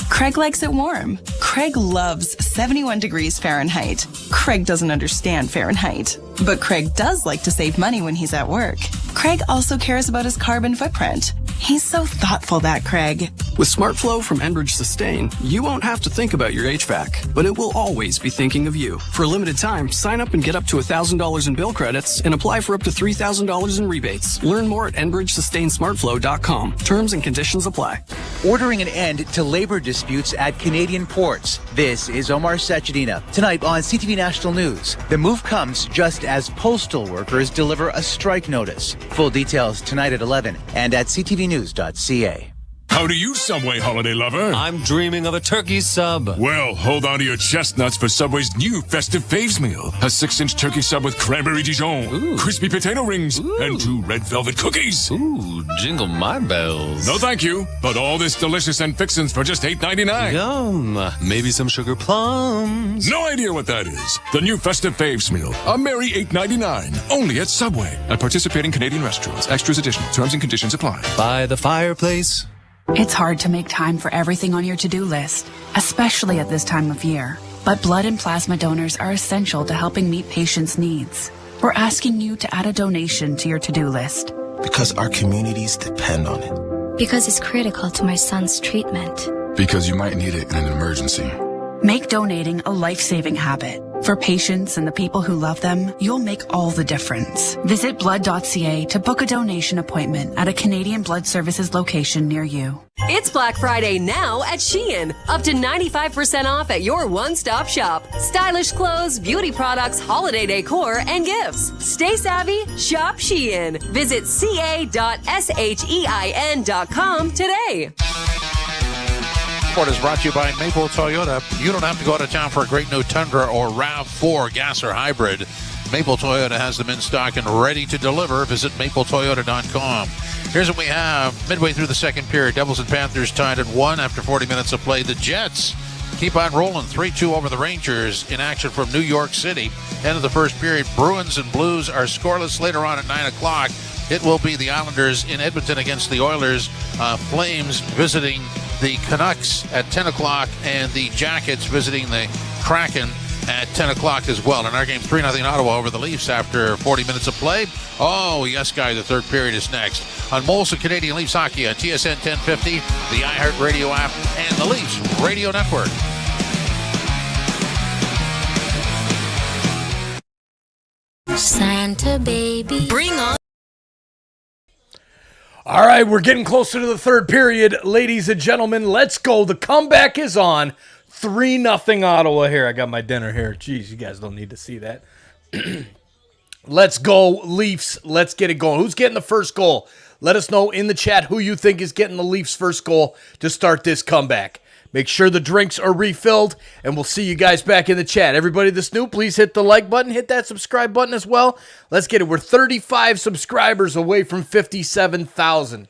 Craig likes it warm. Craig loves 71 degrees Fahrenheit. Craig doesn't understand Fahrenheit. But Craig does like to save money when he's at work. Craig also cares about his carbon footprint. He's so thoughtful, that Craig. With SmartFlow from Enbridge Sustain, you won't have to think about your HVAC, but it will always be thinking of you. For a limited time, sign up and get up to $1,000 in bill credits and apply for up to $3,000 in rebates. Learn more at EnbridgeSustainSmartFlow.com. Terms and conditions apply. Ordering an end to labor disputes at Canadian ports. This is Omar Sachedina. Tonight on CTV National News, the move comes just as postal workers deliver a strike notice. Full details tonight at 11 and at ctvnews.ca. How do you, Subway holiday lover? I'm dreaming of a turkey sub. Well, hold on to your chestnuts for Subway's new festive faves meal. A 6-inch turkey sub with cranberry Dijon, crispy potato rings, and 2 red velvet cookies. Ooh, jingle my bells. No thank you, but all this delicious and fixins for just $8.99. Yum. Maybe some sugar plums. No idea what that is. The new festive faves meal. A merry $8.99. Only at Subway. At participating Canadian restaurants. Extras additional. Terms and conditions apply. By the fireplace. It's hard to make time for everything on your to-do list, especially at this time of year. But blood and plasma donors are essential to helping meet patients' needs. We're asking you to add a donation to your to-do list. Because our communities depend on it. Because it's critical to my son's treatment. Because you might need it in an emergency. Make donating a life-saving habit. For patients and the people who love them, you'll make all the difference. Visit blood.ca to book a donation appointment at a Canadian Blood Services location near you. It's Black Friday now at Shein. Up to 95% off at your one-stop shop. Stylish clothes, beauty products, holiday decor, and gifts. Stay savvy, shop Shein. Visit ca.shein.com today. Sport is brought to you by Maple Toyota. You don't have to go to town for a great new Tundra or RAV4 gas or hybrid. Maple Toyota has them in stock and ready to deliver. Visit mapletoyota.com. Here's what we have. Midway through the second period, Devils and Panthers tied at 1 after 40 minutes of play. The Jets keep on rolling 3-2 over the Rangers in action from New York City. End of the first period, Bruins and Blues are scoreless. Later on at 9 o'clock, it will be the Islanders in Edmonton against the Oilers. Flames visiting the Canucks at 10 o'clock, and the Jackets visiting the Kraken at 10 o'clock as well. In our game, 3-0 Ottawa over the Leafs after 40 minutes of play. Oh, yes, guy, the third period is next. On Molson Canadian Leafs Hockey on TSN 1050, the iHeartRadio app, and the Leafs Radio Network. Santa baby, bring on. All right, we're getting closer to the third period. Ladies and gentlemen, let's go. The comeback is on. 3-0 Ottawa here. I got my dinner here. Jeez, you guys don't need to see that. Let's go, Leafs. Let's get it going. Who's getting the first goal? Let us know in the chat who you think is getting the Leafs' first goal to start this comeback. Make sure the drinks are refilled, and we'll see you guys back in the chat. Everybody that's new, please hit the like button. Hit that subscribe button as well. Let's get it. We're 35 subscribers away from 57,000.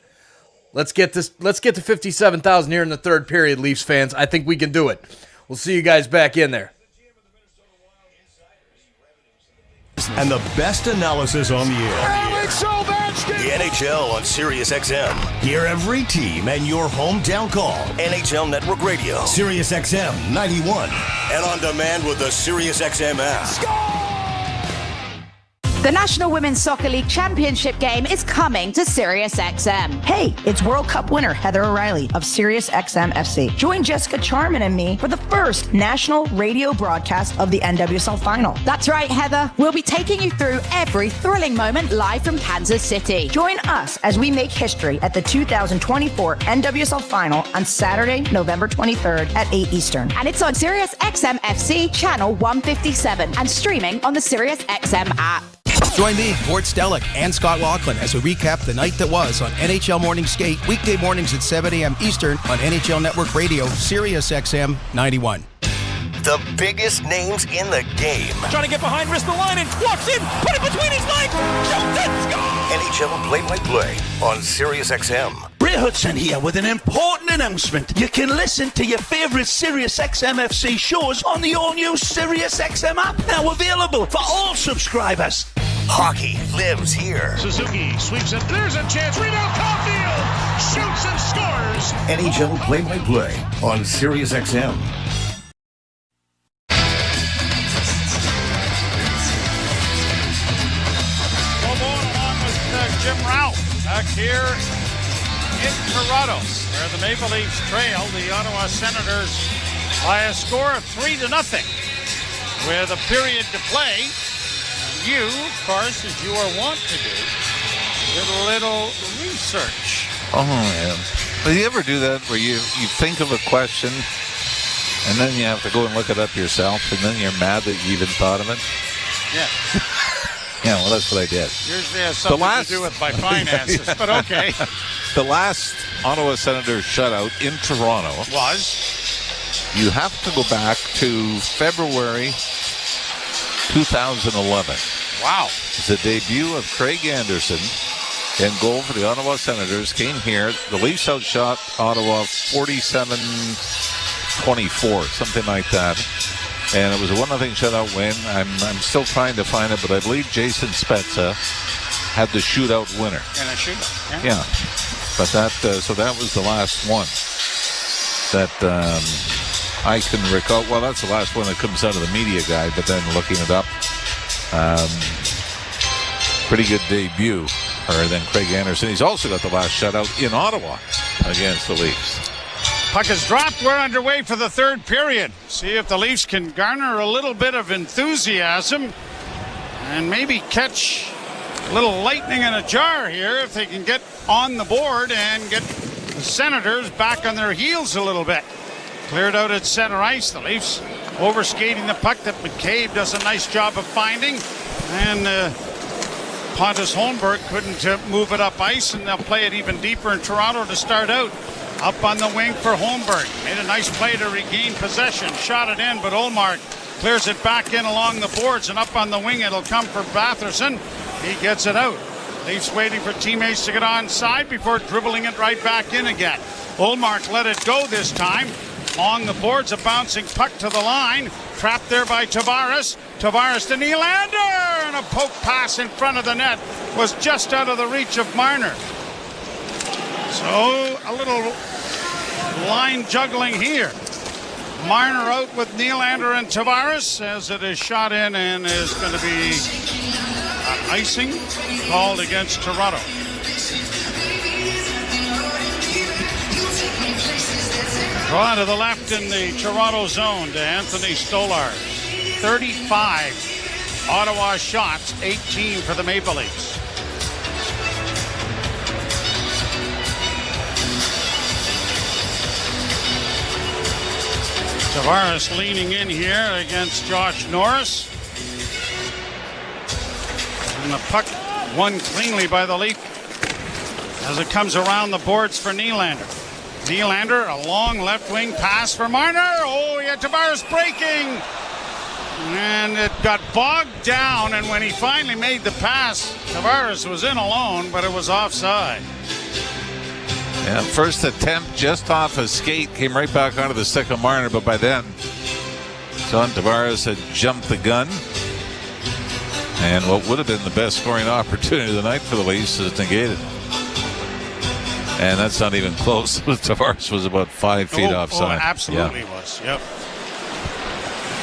Let's get to 57,000 here in the third period, Leafs fans. I think we can do it. We'll see you guys back in there. And the best analysis on the air. The NHL on SiriusXM. Hear every team and your hometown call. NHL Network Radio. SiriusXM 91. And on demand with the SiriusXM app. The National Women's Soccer League Championship game is coming to SiriusXM. Hey, it's World Cup winner Heather O'Reilly of SiriusXM FC. Join Jessica Charman and me for the first national radio broadcast of the NWSL final. That's right, Heather. We'll be taking you through every thrilling moment live from Kansas City. Join us as we make history at the 2024 NWSL final on Saturday, November 23rd at 8 Eastern. And it's on SiriusXM FC channel 157 and streaming on the SiriusXM app. Join me, Gord Stellick, and Scott Laughlin as we recap the night that was on NHL Morning Skate, weekday mornings at 7 a.m. Eastern on NHL Network Radio, SiriusXM 91. The biggest names in the game. Trying to get behind, wrist the line, and walks in, put it between his legs, shoots it, score! NHL Play-by-Play on SiriusXM. Bray Hudson here with an important announcement. You can listen to your favourite SiriusXM FC shows on the all-new SiriusXM app, now available for all subscribers. Hockey lives here. Suzuki sweeps it. There's a chance. Rebound, Caulfield shoots and scores. NHL play-by-play on SiriusXM. Jim Ralph back here in Toronto, where the Maple Leafs trail the Ottawa Senators by a score of 3-0 with a period to play. You, of course, as you are wont to do, did a little research. Oh, man. Well, you ever do that where you think of a question and then you have to go and look it up yourself and then you're mad that you even thought of it? Yeah. Yeah, well, that's what I did. Usually has something to do with my finances, but okay. The last Ottawa Senators shutout in Toronto was? You have to go back to February 2011. Wow. It's the debut of Craig Anderson in goal for the Ottawa Senators. Came here. The Leafs outshot Ottawa 47-24, something like that. And it was a 1-0 shutout win. I'm still trying to find it, but I believe Jason Spezza had the shootout winner. And a shootout. Yeah. But that so that was the last one that I can recall. Well, that's the last one that comes out of the media guide, but then looking it up, pretty good debut. Or then Craig Anderson. He's also got the last shutout in Ottawa against the Leafs. Puck is dropped. We're underway for the third period. See if the Leafs can garner a little bit of enthusiasm and maybe catch a little lightning in a jar here if they can get on the board and get the Senators back on their heels a little bit. Cleared out at center ice. The Leafs overskating the puck that McCabe does a nice job of finding. And Pontus Holmberg couldn't move it up ice, and they'll play it even deeper in Toronto to start out. Up on the wing for Holmberg. Made a nice play to regain possession. Shot it in, but Ullmark clears it back in along the boards, and up on the wing it'll come for Batherson. He gets it out. Leafs waiting for teammates to get onside before dribbling it right back in again. Ullmark let it go this time. Along the boards, a bouncing puck to the line. Trapped there by Tavares. Tavares to Nylander! And a poke pass in front of the net was just out of the reach of Marner. So a little line juggling here. Marner out with Nylander and Tavares as it is shot in and is going to be icing called against Toronto. Draw to the left in the Toronto zone to Anthony Stolarz. 35 Ottawa shots, 18 for the Maple Leafs. Tavares leaning in here against Josh Norris. And the puck won cleanly by the Leaf as it comes around the boards for Nylander. Nylander, a long left wing pass for Marner. Oh, yeah, Tavares breaking. And it got bogged down, and when he finally made the pass, Tavares was in alone, but it was offside. Yeah, first attempt just off a skate, came right back onto the stick of Marner, but by then, John Tavares had jumped the gun. And what would have been the best scoring opportunity of the night for the Leafs is negated. And that's not even close. Tavares was about 5 feet offside. Oh, absolutely was. Yep.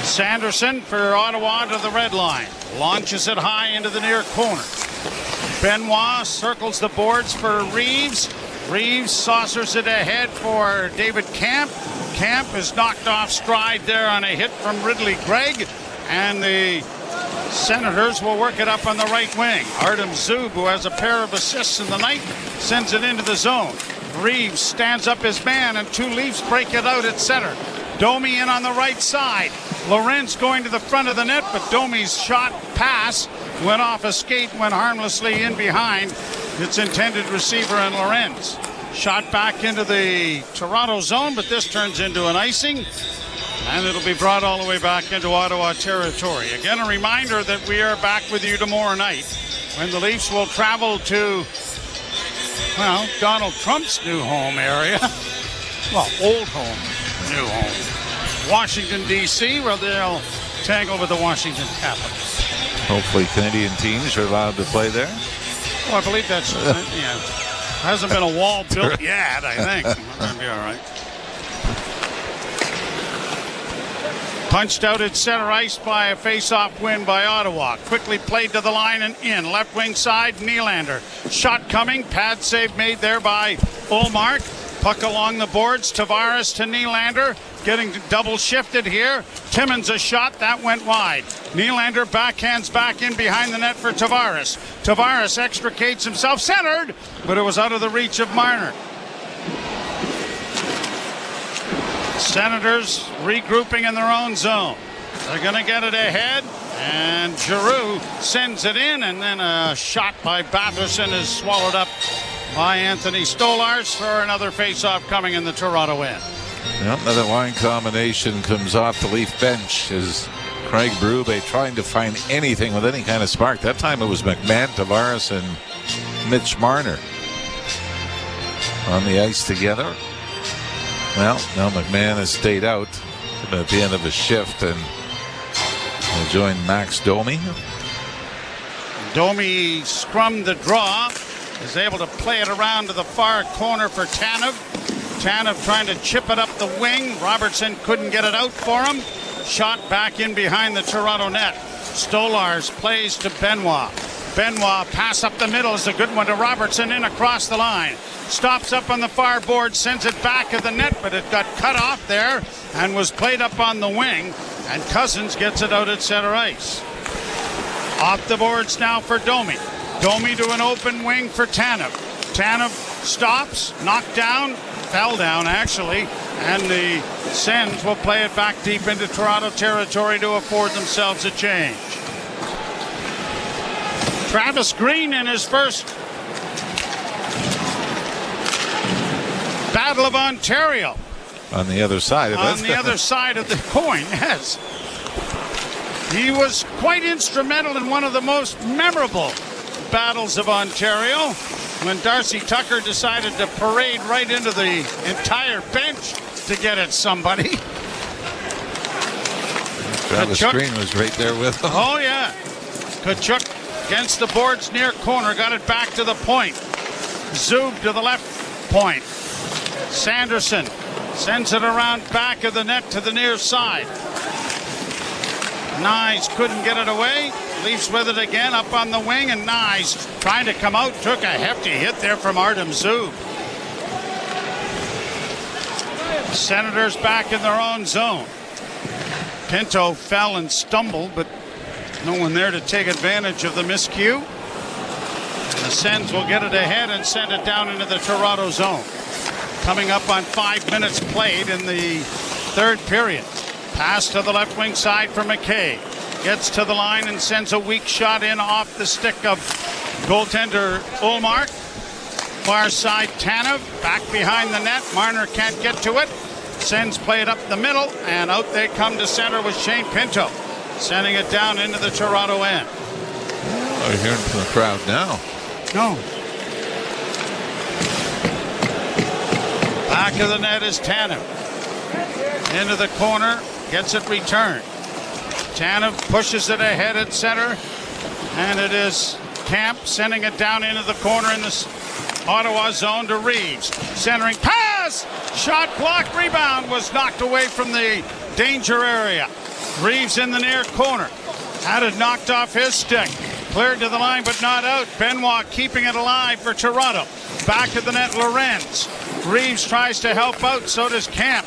Sanderson for Ottawa to the red line. Launches it high into the near corner. Benoit circles the boards for Reeves. Reeves saucers it ahead for David Camp. Camp is knocked off stride there on a hit from Ridley Gregg. And the Senators will work it up on the right wing. Artem Zub, who has a pair of assists in the night, sends it into the zone. Reeves stands up his man, and two Leafs break it out at center. Domi in on the right side. Lorenz going to the front of the net, but Domi's shot pass went off a skate, went harmlessly in behind its intended receiver and Lorenz. Shot back into the Toronto zone, but this turns into an icing. And it'll be brought all the way back into Ottawa territory. Again, a reminder that we are back with you tomorrow night when the Leafs will travel to, well, Donald Trump's new home area. Well, old home, new home. Washington, D.C., where they'll tangle with the Washington Capitals. Hopefully Canadian teams are allowed to play there. Oh, I believe that's, yeah. Hasn't been a wall built yet, I think. That'll be all right. Punched out at center ice by a face-off win by Ottawa. Quickly played to the line and in. Left wing side, Nylander. Shot coming. Pad save made there by Ullmark. Puck along the boards. Tavares to Nylander. Getting double shifted here. Timmins a shot. That went wide. Nylander backhands back in behind the net for Tavares. Tavares extricates himself. Centered, but it was out of the reach of Marner. Senators regrouping in their own zone. They're going to get it ahead, and Giroux sends it in, and then a shot by Batherson is swallowed up by Anthony Stolarz for another face-off coming in the Toronto end. Well, another line combination comes off the Leaf bench as Craig Berube trying to find anything with any kind of spark. That time it was McMahon, Tavares, and Mitch Marner on the ice together. Well, now McMahon has stayed out at the end of his shift and will join Max Domi. Domi scrummed the draw, is able to play it around to the far corner for Tanev. Tanev trying to chip it up the wing. Robertson couldn't get it out for him. Shot back in behind the Toronto net. Stolarz plays to Benoit. Benoit pass up the middle is a good one to Robertson in across the line. Stops up on the far board, sends it back of the net, but it got cut off there and was played up on the wing, and Cousins gets it out at center ice. Off the boards now for Domi. Domi to an open wing for Tanev. Tanev stops, knocked down, fell down actually, and the Sens will play it back deep into Toronto territory to afford themselves a change. Travis Green in his first Battle of Ontario. On the other side of it. On the other side of the coin, yes. He was quite instrumental in one of the most memorable battles of Ontario when Darcy Tucker decided to parade right into the entire bench to get at somebody. Travis Green was right there with him. Oh, yeah. Tkachuk against the boards near corner, got it back to the point. Zub to the left point. Sanderson sends it around back of the net to the near side. Nyes couldn't get it away. Leafs with it again up on the wing, and Nyes trying to come out. Took a hefty hit there from Artem Zub. Senators back in their own zone. Pinto fell and stumbled, but no one there to take advantage of the miscue. The Sens will get it ahead and send it down into the Toronto zone. Coming up on 5 minutes played in the third period. Pass to the left wing side for McKay. Gets to the line and sends a weak shot in off the stick of goaltender Ullmark. Far side Tanev back behind the net. Marner can't get to it. Sens play it up the middle, and out they come to center with Shane Pinto. Sending it down into the Toronto end. Oh, you're hearing from the crowd now. No. Back of the net is Tanev. Into the corner, gets it returned. Tanev pushes it ahead at center, and it is Camp sending it down into the corner in the Ottawa zone to Reeves. Centering pass! Shot blocked, rebound was knocked away from the danger area. Reeves in the near corner. Had it knocked off his stick. Cleared to the line, but not out. Benoit keeping it alive for Toronto. Back of the net, Lorenz. Reeves tries to help out, so does Camp.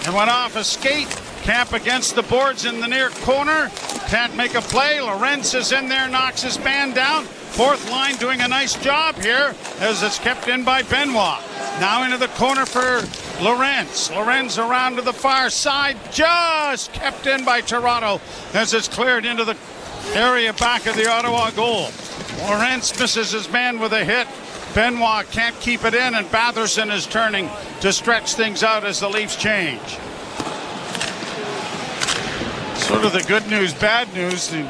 And went off a skate. Camp against the boards in the near corner. Can't make a play. Lorenz is in there, knocks his man down. Fourth line doing a nice job here as it's kept in by Benoit. Now into the corner for Lorenz. Lorenz around to the far side. Just kept in by Toronto as it's cleared into the area back of the Ottawa goal. Lorenz misses his man with a hit. Benoit can't keep it in, and Batherson is turning to stretch things out as the Leafs change. Sort of the good news, bad news. The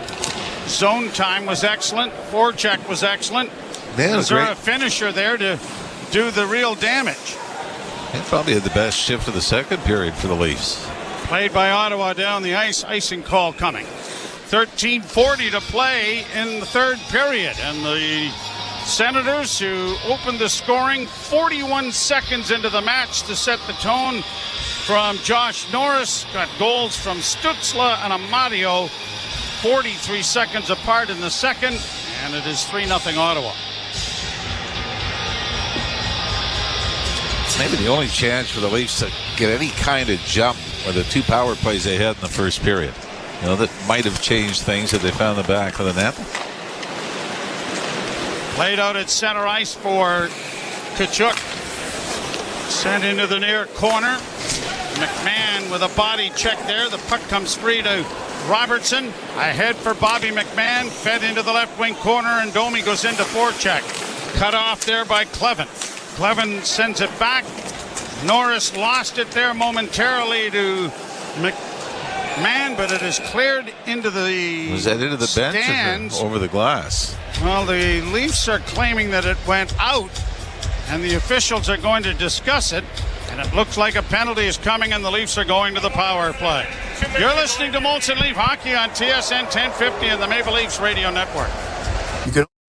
zone time was excellent. Forecheck was excellent. Was there a finisher there to do the real damage? He probably had the best shift of the second period for the Leafs. Played by Ottawa down the ice. Icing call coming. 13:40 to play in the third period, and the Senators, who opened the scoring 41 seconds into the match to set the tone from Josh Norris, got goals from Stutzla and Amadio 43 seconds apart in the second, and it is 3-0 Ottawa. It's maybe the only chance for the Leafs to get any kind of jump with the 2 power plays they had in the first period. You know, that might have changed things if they found the back of the net. Played out at center ice for Tkachuk. Sent into the near corner. McMahon with a body check there. The puck comes free to Robertson. Ahead for Bobby McMahon. Fed into the left wing corner, and Domi goes into forecheck. Cut off there by Clevin. Clevin sends it back. Norris lost it there momentarily to McMahon, but it is cleared into the Was that into the stands. bench or over the glass? Well, the Leafs are claiming that it went out, and the officials are going to discuss it. And it looks like a penalty is coming, and the Leafs are going to the power play. You're listening to Molson Leaf Hockey on TSN 1050 and the Maple Leafs Radio Network.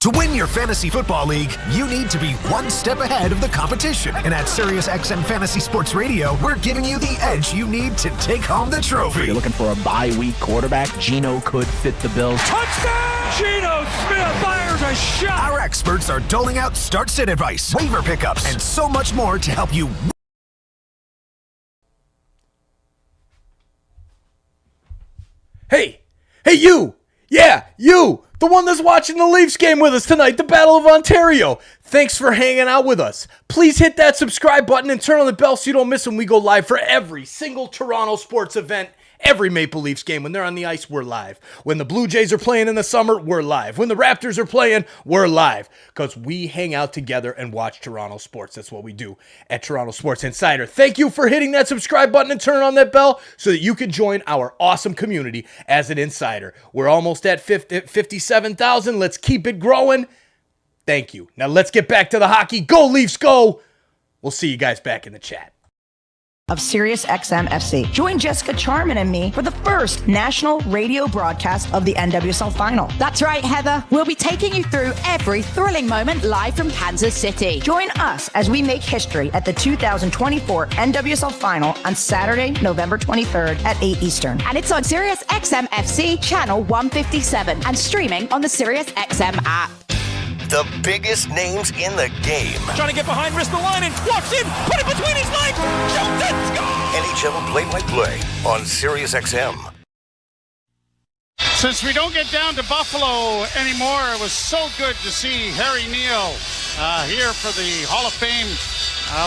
To win your fantasy football league, you need to be one step ahead of the competition. And at SiriusXM Fantasy Sports Radio, we're giving you the edge you need to take home the trophy. If you're looking for a bye-week quarterback, Geno could fit the bill. Touchdown! Geno Smith fires a shot! Our experts are doling out start-sit advice, waiver pickups, and so much more to help you. Hey, you! Yeah, you! The one that's watching the Leafs game with us tonight, the Battle of Ontario. Thanks for hanging out with us. Please hit that subscribe button and turn on the bell so you don't miss when we go live for every single Toronto sports event. Every Maple Leafs game, when they're on the ice, we're live. When the Blue Jays are playing in the summer, we're live. When the Raptors are playing, we're live. Because we hang out together and watch Toronto sports. That's what we do at Toronto Sports Insider. Thank you for hitting that subscribe button and turning on that bell so that you can join our awesome community as an insider. We're almost at 57,000. Let's keep it growing. Thank you. Now let's get back to the hockey. Go Leafs, go! We'll see you guys back in the chat. Of SiriusXM FC. Join Jessica Charman and me for the first national radio broadcast of the NWSL Final. That's right, Heather. We'll be taking you through every thrilling moment live from Kansas City. Join us as we make history at the 2024 NWSL Final on Saturday, November 23rd at 8 Eastern. And it's on SiriusXM FC channel 157 and streaming on the SiriusXM app. The biggest names in the game. Trying to get behind, wrist the line, and walks in, put it between his legs, shoots it, score! NHL play-by-play on SiriusXM. Since we don't get down to Buffalo anymore, it was so good to see Harry Neal here for the Hall of Fame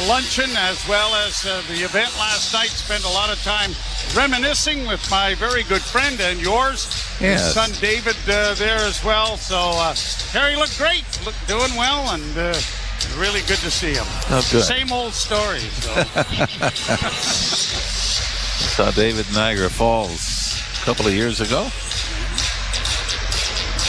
luncheon, as well as the event last night. Spent a lot of time reminiscing with my very good friend and yours, his son David there as well. So Harry looked great, doing well, and really good to see him. Oh, good. Same old story. So. Saw David in Niagara Falls a couple of years ago.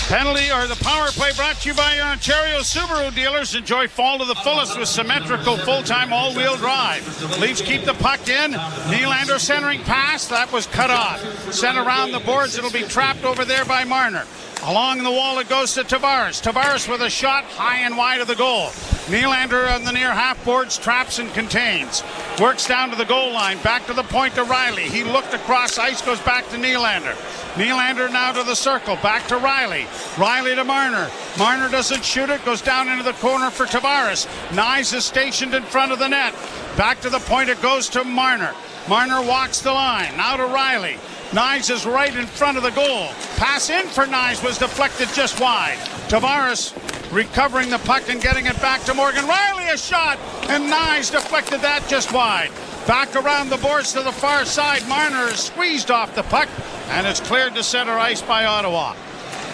Penalty or the power play brought to you by your Ontario Subaru dealers. Enjoy fall to the fullest with symmetrical full-time all-wheel drive. Leafs keep the puck in. Nylander centering pass. That was cut off. Sent around the boards. It'll be trapped over there by Marner. Along the wall it goes to Tavares. Tavares with a shot high and wide of the goal. Nylander on the near half boards, traps and contains. Works down to the goal line. Back to the point to Riley. He looked across ice, goes back to Nylander. Nylander now to the circle. Back to Riley. Riley to Marner. Marner doesn't shoot it. Goes down into the corner for Tavares. Nyes is stationed in front of the net. Back to the point it goes to Marner. Marner walks the line. Now to Riley. Nyes is right in front of the goal. Pass in for Nyes was deflected just wide. Tavares recovering the puck and getting it back to Morgan Riley. A shot, and Nyes deflected that just wide. Back around the boards to the far side. Marner is squeezed off the puck, and it's cleared to center ice by Ottawa.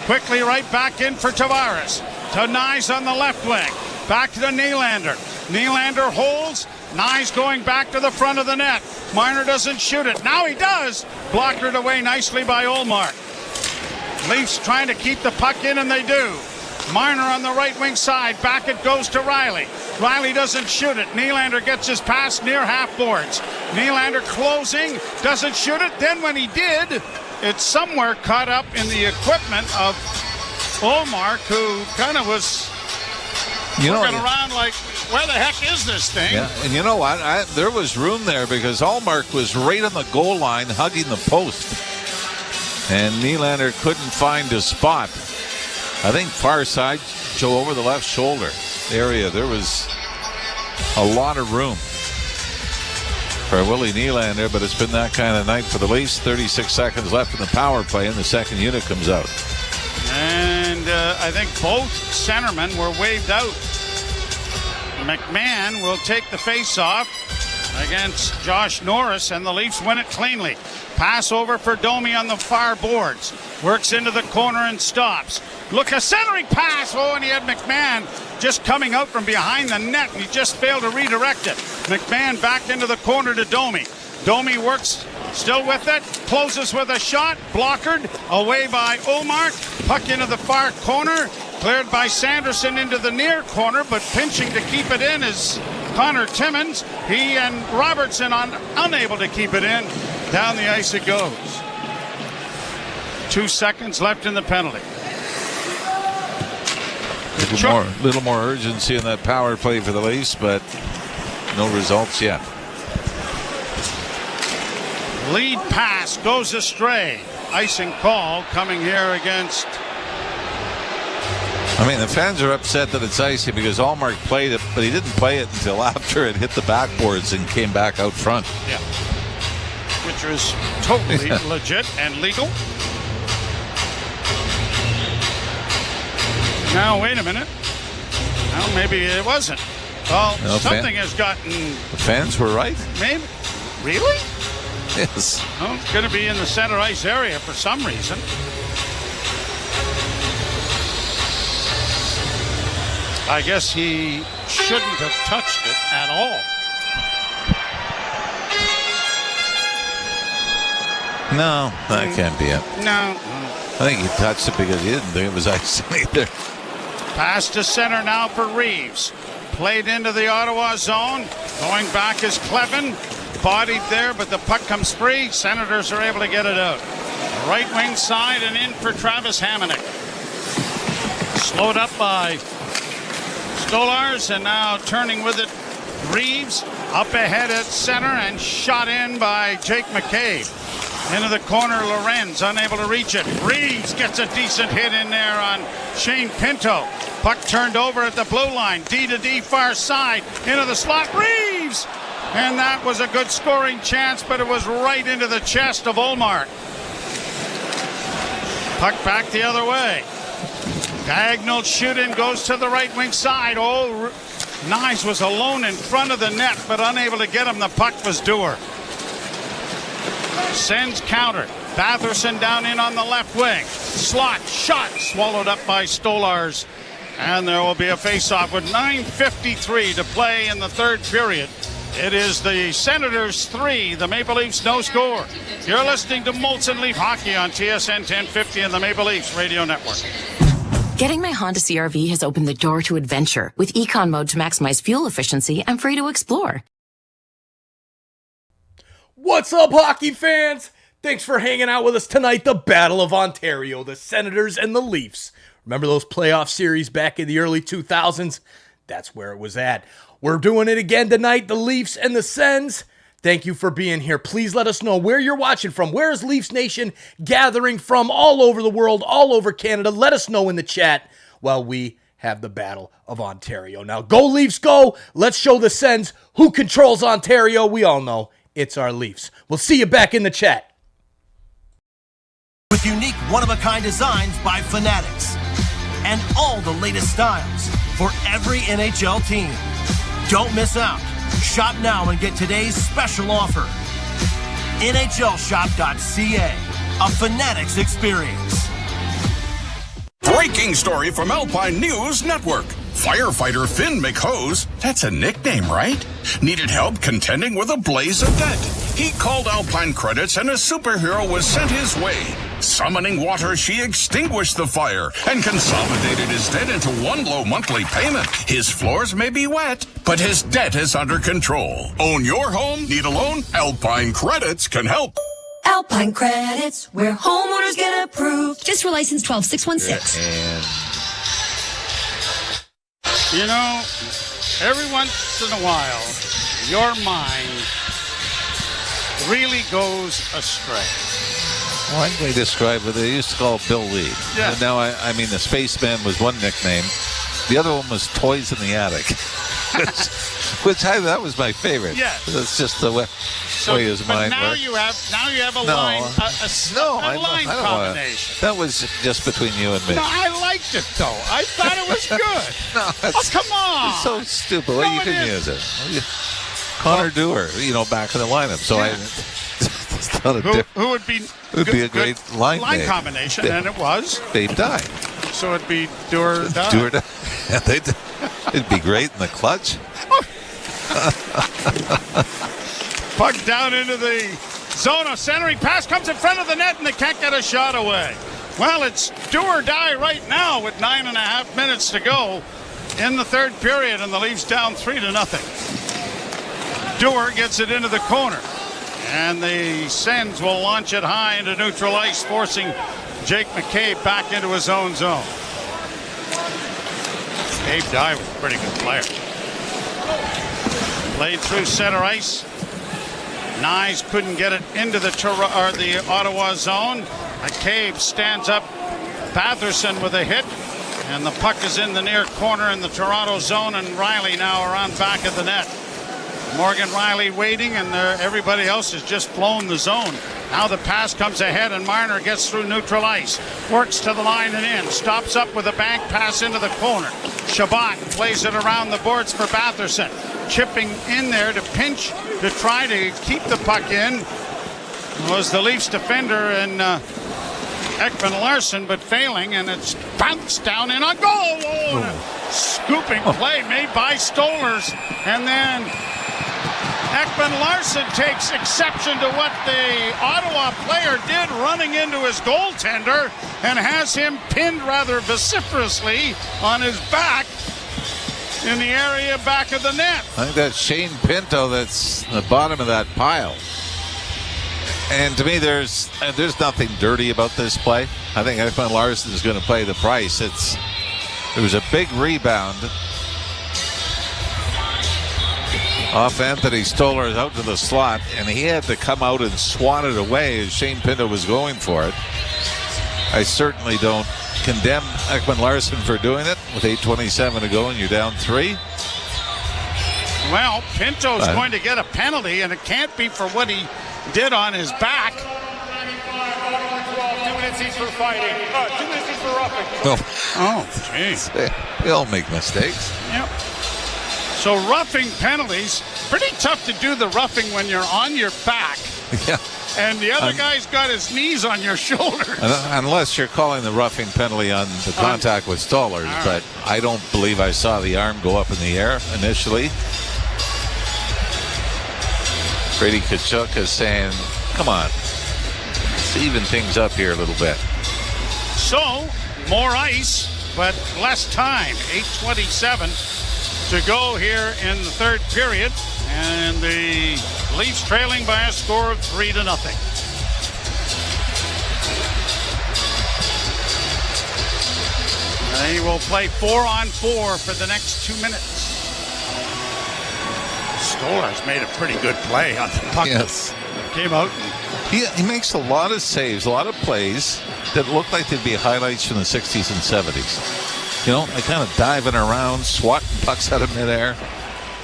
Quickly right back in for Tavares. To Nyes on the left wing. Back to Nylander. Nylander holds. Nyes going back to the front of the net. Marner doesn't shoot it. Now he does. Blocked away nicely by Ullmark. Leafs trying to keep the puck in, and they do. Marner on the right wing side. Back it goes to Riley. Riley doesn't shoot it. Nylander gets his pass near half boards. Nylander closing. Doesn't shoot it. Then when he did, it's somewhere caught up in the equipment of Ullmark, who kind of was looking around like, where the heck is this thing? Yeah, and you know what? There was room there because Allmark was right on the goal line hugging the post. And Nylander couldn't find a spot. I think far side, Joe, over the left shoulder area, there was a lot of room for Willie Nylander, but it's been that kind of night for the Leafs. 36 seconds left in the power play, and the second unit comes out. And I think both centermen were waved out. McMahon will take the face-off against Josh Norris, and the Leafs win it cleanly. Pass over for Domi on the far boards. Works into the corner and stops. Look, a centering pass. Oh, and he had McMahon just coming out from behind the net, and he just failed to redirect it. McMahon back into the corner to Domi. Domi works still with it. Closes with a shot. Blockered away by Ullmark. Puck into the far corner. Cleared by Sanderson into the near corner, but pinching to keep it in is Connor Timmins. He and Robertson unable to keep it in. Down the ice it goes. 2 seconds left in the penalty. Little more urgency in that power play for the Leafs, but no results yet. Lead pass goes astray. Icing call coming here against... I mean, the fans are upset that it's icy because Allmark played it, but he didn't play it until after it hit the backboards and came back out front. Yeah. Which was totally legit and legal. Now, wait a minute. Well, maybe it wasn't. Well, no, something has gotten... The fans were right? Maybe. Really? Yes. Well, it's going to be in the center ice area for some reason. I guess he shouldn't have touched it at all. No, that can't be it. No. I think he touched it because he didn't think it was ice either. Pass to center now for Reeves. Played into the Ottawa zone. Going back is Clevin. Bodied there, but the puck comes free. Senators are able to get it out. Right wing side and in for Travis Hamonic. Slowed up by Stolarz, and now turning with it, Reeves up ahead at center and shot in by Jake McCabe. Into the corner, Lorenz unable to reach it. Reeves gets a decent hit in there on Shane Pinto. Puck turned over at the blue line, D to D far side, into the slot, Reeves! And that was a good scoring chance, but it was right into the chest of Ullmark. Puck back the other way. Diagonal shoot-in goes to the right wing side. Oh, Nyes was alone in front of the net, but unable to get him. The puck was Dewar. Sends counter. Batherson down in on the left wing. Slot, shot, swallowed up by Stolarz. And there will be a face-off with 9:53 to play in the third period. It is the Senators 3, the Maple Leafs no score. You're listening to Molson Leaf Hockey on TSN 1050 and the Maple Leafs Radio Network. Getting my Honda CR-V has opened the door to adventure. With Econ Mode to maximize fuel efficiency, I'm free to explore. What's up, hockey fans? Thanks for hanging out with us tonight. The Battle of Ontario, the Senators and the Leafs. Remember those playoff series back in the early 2000s? That's where it was at. We're doing it again tonight, the Leafs and the Sens. Thank you for being here. Please let us know where you're watching from. Where is Leafs Nation gathering from all over the world, all over Canada? Let us know in the chat while we have the Battle of Ontario. Now, go Leafs, go. Let's show the Sens who controls Ontario. We all know it's our Leafs. We'll see you back in the chat. With unique one-of-a-kind designs by Fanatics and all the latest styles for every NHL team. Don't miss out. Shop now and get today's special offer. NHLshop.ca, a Fanatics experience. Breaking story from Alpine News Network. Firefighter Finn McHose, that's a nickname, right? Needed help contending with a blaze of debt. He called Alpine Credits and a superhero was sent his way. Summoning water, she extinguished the fire and consolidated his debt into one low monthly payment. His floors may be wet, but his debt is under control. Own your home? Need a loan? Alpine Credits can help. Alpine Credits, where homeowners get approved. Just for license 12616. You know, every once in a while, your mind really goes astray. One way to describe it, they used to call Bill Lee. Yeah. And now, I mean, the Spaceman was one nickname. The other one was Toys in the Attic. That was my favorite. Yeah. That's just the way his mind now worked. you have a line, a line combination. That was just between you and me. No, I liked it though. I thought it was good. Come on. It's so stupid. Well, you can use it. Connor Dewar, back in the lineup. So who would be? It would be a great line combination, and it was. Dave Dye. So it'd be Dewar Dye. Dewar Dye. It'd be great in the clutch. Puck down into the zone of centering. Pass comes in front of the net, and they can't get a shot away. Well, it's do or die right now with 9.5 minutes to go in the third period, and the Leafs down 3-0. Dewar gets it into the corner, and the Sens will launch it high into neutral ice, forcing Jake McCabe back into his own zone. Dave Dye was a pretty good player. Played through center ice. Nyes couldn't get it into the Ottawa zone. McCabe stands up. Batherson with a hit. And the puck is in the near corner in the Toronto zone. And Riley now around back of the net. Morgan Riley waiting, and everybody else has just flown the zone. Now the pass comes ahead, and Marner gets through neutral ice. Works to the line and in. Stops up with a bank pass into the corner. Shabbat plays it around the boards for Batherson. Chipping in there to pinch to try to keep the puck in was the Leafs defender and Ekman Larsson, but failing, and it's bounced down in on goal. Scooping play made by Stolarz, and then Ekman Larsson takes exception to what the Ottawa player did, running into his goaltender, and has him pinned rather vociferously on his back in the area back of the net. I think that's Shane Pinto that's the bottom of that pile. And to me, there's nothing dirty about this play. I think Ekman Larsson is going to pay the price. It was a big rebound off Anthony Stolarz out to the slot, and he had to come out and swat it away as Shane Pinto was going for it. I certainly don't condemn Ekman Larsson for doing it with 8:27 to go and you're down 3. Well, Pinto's going to get a penalty, and it can't be for what he did on his back. 2 minutes each for fighting. 2 minutes each for roughing. Oh, jeez. They all make mistakes. Yep. So roughing penalties, pretty tough to do the roughing when you're on your back. Yeah. And the other guy's got his knees on your shoulders. Unless you're calling the roughing penalty on the contact with Stolarz, but I don't believe I saw the arm go up in the air initially. Brady Tkachuk is saying, come on, let's even things up here a little bit. So, more ice, but less time. 8:27 to go here in the third period. And the Leafs trailing by a score of 3-0. They will play 4-on-4 for the next 2 minutes. Stolarz made a pretty good play on the puck. Yes. Came out. He makes a lot of saves, a lot of plays that look like they'd be highlights from the 60s and 70s. They kind of diving around, swatting pucks out of midair.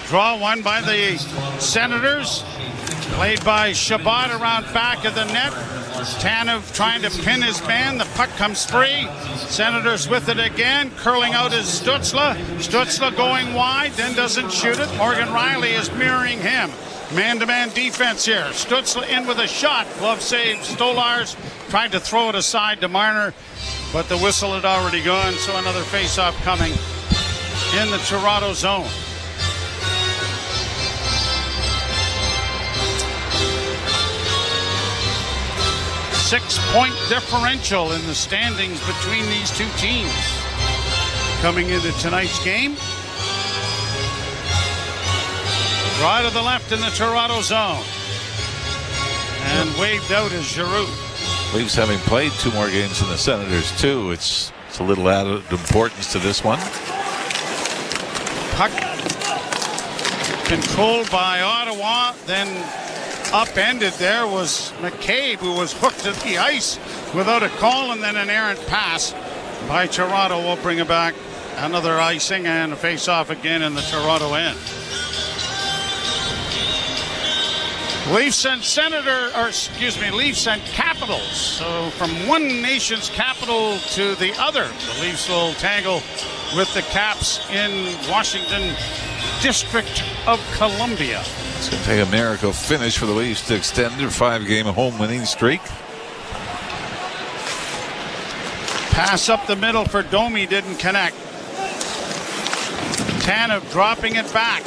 Draw one by the Senators. Played by Shabbat around back of the net. Tanev trying to pin his man. The puck comes free. Senators with it again. Curling out is Stützle. Stützle going wide, then doesn't shoot it. Morgan Riley is mirroring him. Man-to-man defense here. Stützle in with a shot. Glove save. Stolarz tried to throw it aside to Marner, but the whistle had already gone, so another face-off coming in the Toronto zone. Six-point differential in the standings between these two teams coming into tonight's game. Right to the left in the Toronto zone. And waved out is Giroux. Leafs having played 2 more games than the Senators, too. It's a little added importance to this one. Puck controlled by Ottawa, then upended there was McCabe, who was hooked to the ice without a call, and then an errant pass by Toronto will bring it back. Another icing and a face-off again in the Toronto end. Leafs and Leafs and Capitals. So from one nation's capital to the other, the Leafs will tangle with the Caps in Washington, District of Columbia. It's going to take a miracle finish for the Leafs to extend their 5-game home winning streak. Pass up the middle for Domi, didn't connect. Tanev dropping it back.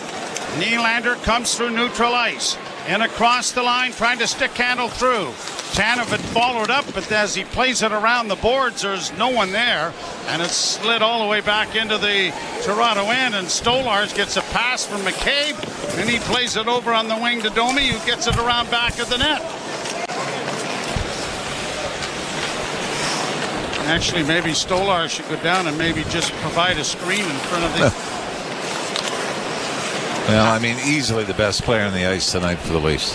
Nylander comes through neutral ice and across the line, trying to stick handle through. Tanev had followed up, but as he plays it around the boards, there's no one there, and it's slid all the way back into the Toronto end, and Stolarz gets a pass from McCabe, and he plays it over on the wing to Domi, who gets it around back of the net. Actually, maybe Stolarz should go down and maybe just provide a screen in front of the... Well, I mean, easily the best player on the ice tonight for the Leafs.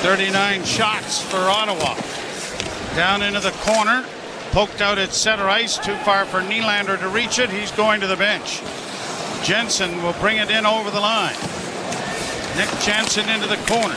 39 shots for Ottawa. Down into the corner. Poked out at center ice. Too far for Nylander to reach it. He's going to the bench. Jensen will bring it in over the line. Nick Jensen into the corner.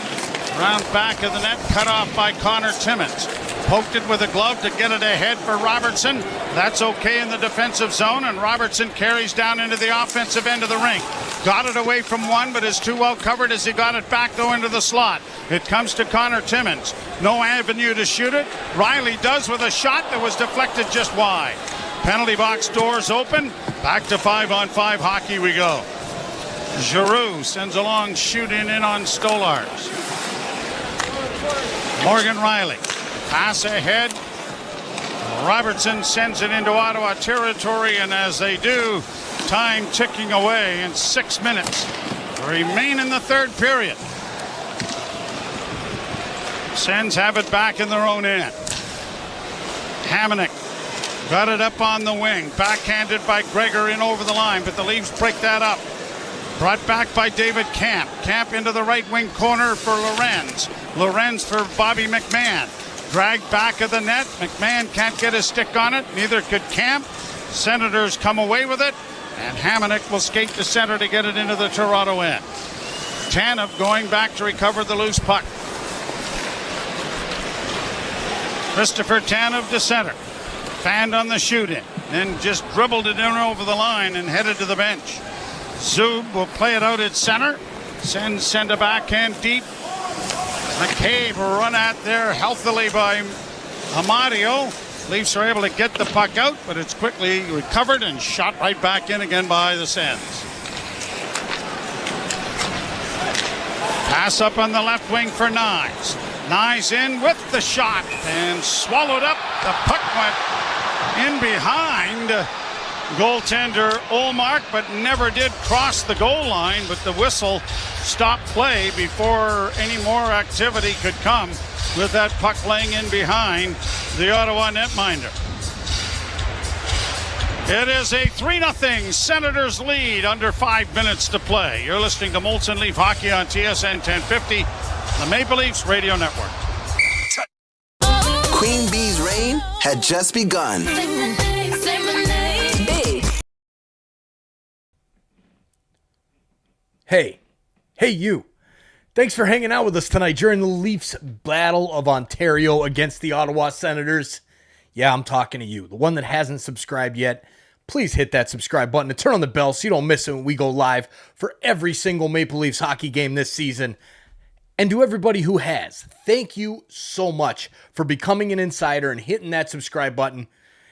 Round back of the net. Cut off by Connor Timmins. Poked it with a glove to get it ahead for Robertson. That's okay in the defensive zone, and Robertson carries down into the offensive end of the rink. Got it away from one, but is too well covered as he got it back, though, into the slot. It comes to Connor Timmins. No avenue to shoot it. Riley does with a shot that was deflected just wide. Penalty box doors open. Back to 5-on-5 hockey we go. Giroux sends a long shoot in on Stolarz. Morgan Riley. Pass ahead. Robertson sends it into Ottawa territory, and as they do, time ticking away, and 6 minutes remain in the third period. Sens have it back in their own end. Hamonic got it up on the wing, backhanded by Gregor in over the line, but the Leafs break that up. Brought back by David Camp. Camp into the right wing corner for Lorenz. Lorenz for Bobby McMahon. Dragged back of the net. McMahon can't get his stick on it. Neither could Camp. Senators come away with it. And Hamonic will skate to center to get it into the Toronto end. Tanev going back to recover the loose puck. Christopher Tanev to center. Fanned on the shoot-in. Then just dribbled it in over the line and headed to the bench. Zub will play it out at center. Send a backhand deep. McCabe run at there healthily by Amadio. Leafs are able to get the puck out, but it's quickly recovered and shot right back in again by the Sens. Pass up on the left wing for Nyes. Nyes in with the shot and swallowed up. The puck went in behind goaltender Ullmark, but never did cross the goal line, but the whistle stopped play before any more activity could come with that puck laying in behind the Ottawa netminder. It is a 3-0 Senators lead under 5 minutes to play. You're listening to Molson Leaf Hockey on TSN 1050, the Maple Leafs Radio Network. Queen Bee's reign had just begun. Hey you. Thanks for hanging out with us tonight during the Leafs Battle of Ontario against the Ottawa Senators. Yeah, I'm talking to you, the one that hasn't subscribed yet. Please hit that subscribe button and turn on the bell so you don't miss it when we go live for every single Maple Leafs hockey game this season. And to everybody who has, thank you so much for becoming an insider and hitting that subscribe button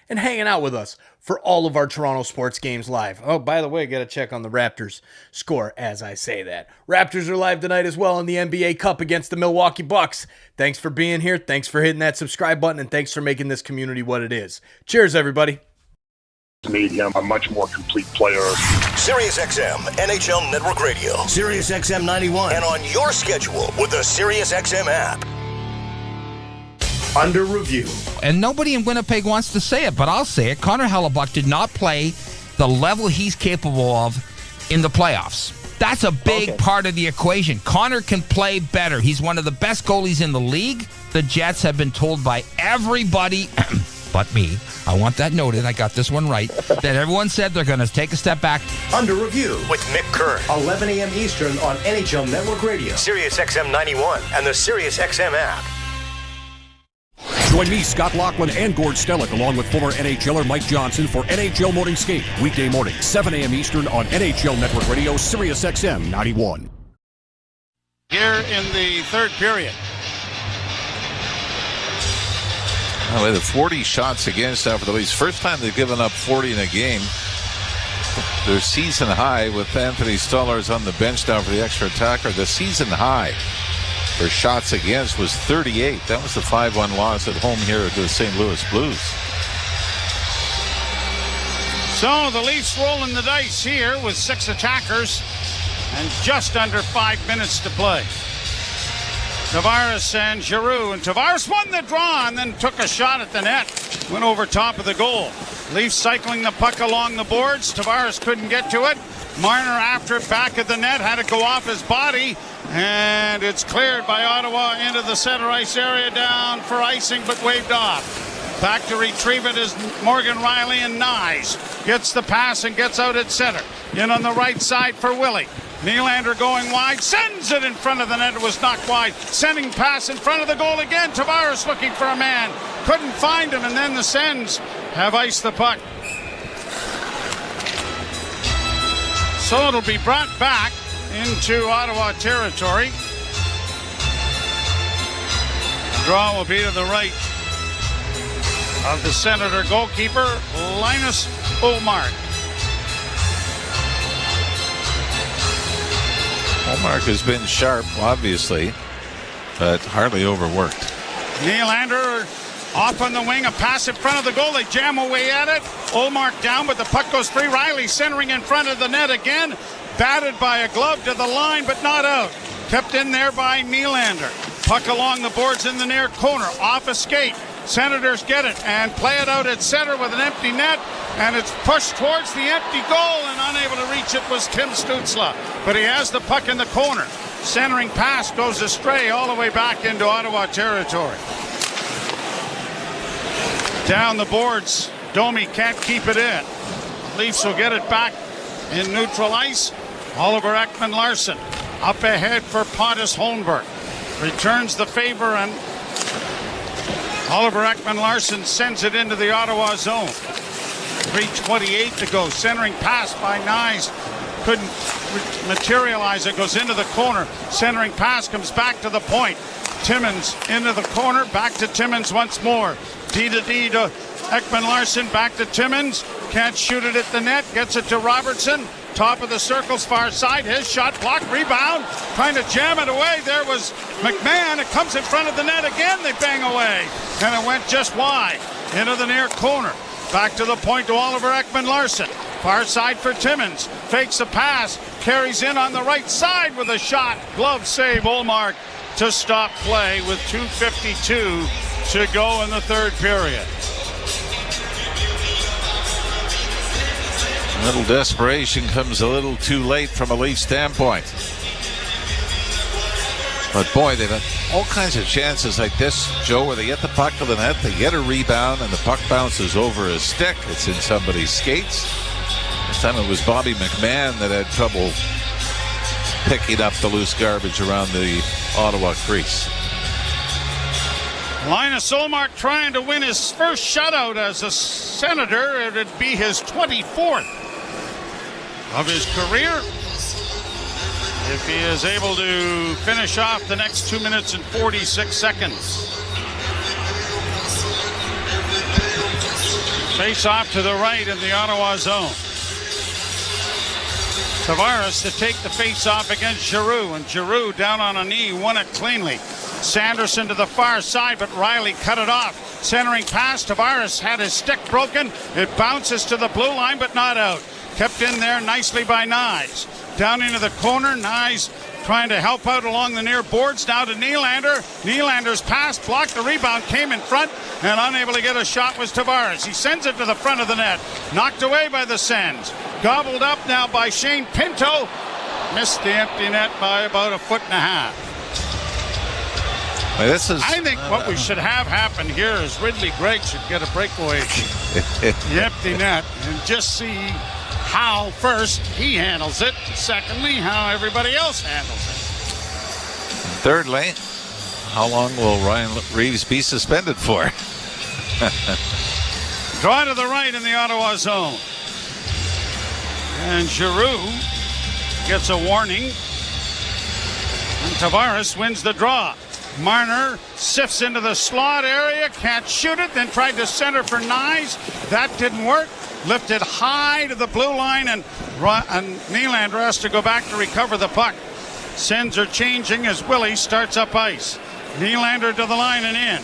and hanging out with us for all of our Toronto sports games live. Oh, by the way, got to check on the Raptors score as I say that. Raptors are live tonight as well in the NBA Cup against the Milwaukee Bucks. Thanks for being here. Thanks for hitting that subscribe button, and thanks for making this community what it is. Cheers, everybody. Made him a much more complete player. SiriusXM NHL Network Radio. SiriusXM 91. And on your schedule with the SiriusXM app. Under review. And nobody in Winnipeg wants to say it, but I'll say it. Connor Hellebuck did not play the level he's capable of in the playoffs. That's a big part of the equation. Connor can play better. He's one of the best goalies in the league. The Jets have been told by everybody but me, I want that noted, I got this one right, that everyone said they're going to take a step back. Under Review with Mick Kern, 11 a.m. Eastern on NHL Network Radio, Sirius XM 91, and the Sirius XM app. Join me, Scott Laughlin, and Gord Stellick, along with former NHLer Mike Johnson for NHL Morning Skate, weekday morning, 7 a.m. Eastern on NHL Network Radio, Sirius XM 91. Here in the third period. With 40 shots against after the Leafs. First time they've given up 40 in a game. Their season high with Anthony Stolarz on the bench now for the extra attacker. The season high for shots against was 38. That was the 5-1 loss at home here to the St. Louis Blues. So the Leafs rolling the dice here with 6 attackers and just under 5 minutes to play. Tavares and Giroux, and Tavares won the draw and then took a shot at the net. Went over top of the goal. Leafs cycling the puck along the boards. Tavares couldn't get to it. Marner after it back at the net, had to go off his body, and it's cleared by Ottawa into the center ice area, down for icing but waved off. Back to retrieve it is Morgan Riley, and Nyes gets the pass and gets out at center. In on the right side for Willie. Nylander going wide, sends it in front of the net. It was knocked wide. Sending pass in front of the goal again. Tavares looking for a man. Couldn't find him, and then the Sens have iced the puck. So it'll be brought back into Ottawa territory. The draw will be to the right of the Senator goalkeeper, Linus Ullmark. Ullmark has been sharp, obviously, but hardly overworked. Nylander off on the wing, a pass in front of the goal. They jam away at it. Ullmark down, but the puck goes free. Riley centering in front of the net again. Batted by a glove to the line, but not out. Kept in there by Nylander. Puck along the boards in the near corner. Off a skate. Senators get it and play it out at center with an empty net, and it's pushed towards the empty goal, and unable to reach it was Tim Stützle. But he has the puck in the corner. Centering pass goes astray all the way back into Ottawa territory. Down the boards, Domi can't keep it in. Leafs will get it back in neutral ice. Oliver Ekman-Larsson up ahead for Pontus Holmberg. Returns the favor, and Oliver Ekman-Larsson sends it into the Ottawa zone. 3:28 to go. Centering pass by Nyes. Couldn't materialize. It goes into the corner. Centering pass comes back to the point. Timmins into the corner. Back to Timmins once more. D to Ekman-Larsson. Back to Timmins. Can't shoot it at the net. Gets it to Robertson. Top of the circle's far side. His shot blocked. Rebound. Trying to jam it away. There was McMahon. It comes in front of the net again. They bang away. And it went just wide. Into the near corner. Back to the point to Oliver Ekman-Larsson. Far side for Timmins. Fakes a pass. Carries in on the right side with a shot. Glove save. Ullmark to stop play with 2:52 to go in the third period. A little desperation comes a little too late from a Leaf standpoint. But boy, they've had all kinds of chances like this, Joe, where they get the puck to the net, they get a rebound, and the puck bounces over a stick. It's in somebody's skates. This time it was Bobby McMahon that had trouble picking up the loose garbage around the Ottawa crease. Linus Ullmark trying to win his first shutout as a Senator. It would be his 24th of his career, if he is able to finish off the next 2 minutes and 46 seconds. Face off to the right in the Ottawa zone. Tavares to take the face off against Giroux, and Giroux down on a knee, won it cleanly. Sanderson to the far side, but Riley cut it off. Centering pass, Tavares had his stick broken. It bounces to the blue line, but not out. Kept in there nicely by Nyes. Down into the corner, Nyes trying to help out along the near boards. Now to Nylander. Nylander's pass blocked the rebound, came in front, and unable to get a shot was Tavares. He sends it to the front of the net. Knocked away by the Sens. Gobbled up now by Shane Pinto. Missed the empty net by about 1.5 feet. I think what we should have happen here is Ridley Gregg should get a breakaway the empty net and just see how first he handles it, secondly how everybody else handles it. Thirdly, how long will Ryan Reeves be suspended for? Draw to the right in the Ottawa zone. And Giroux gets a warning. And Tavares wins the draw. Marner sifts into the slot area, can't shoot it, then tried to center for Nyes. That didn't work. Lifted high to the blue line, and Nylander has to go back to recover the puck. Sens are changing as Willie starts up ice. Nylander to the line and in.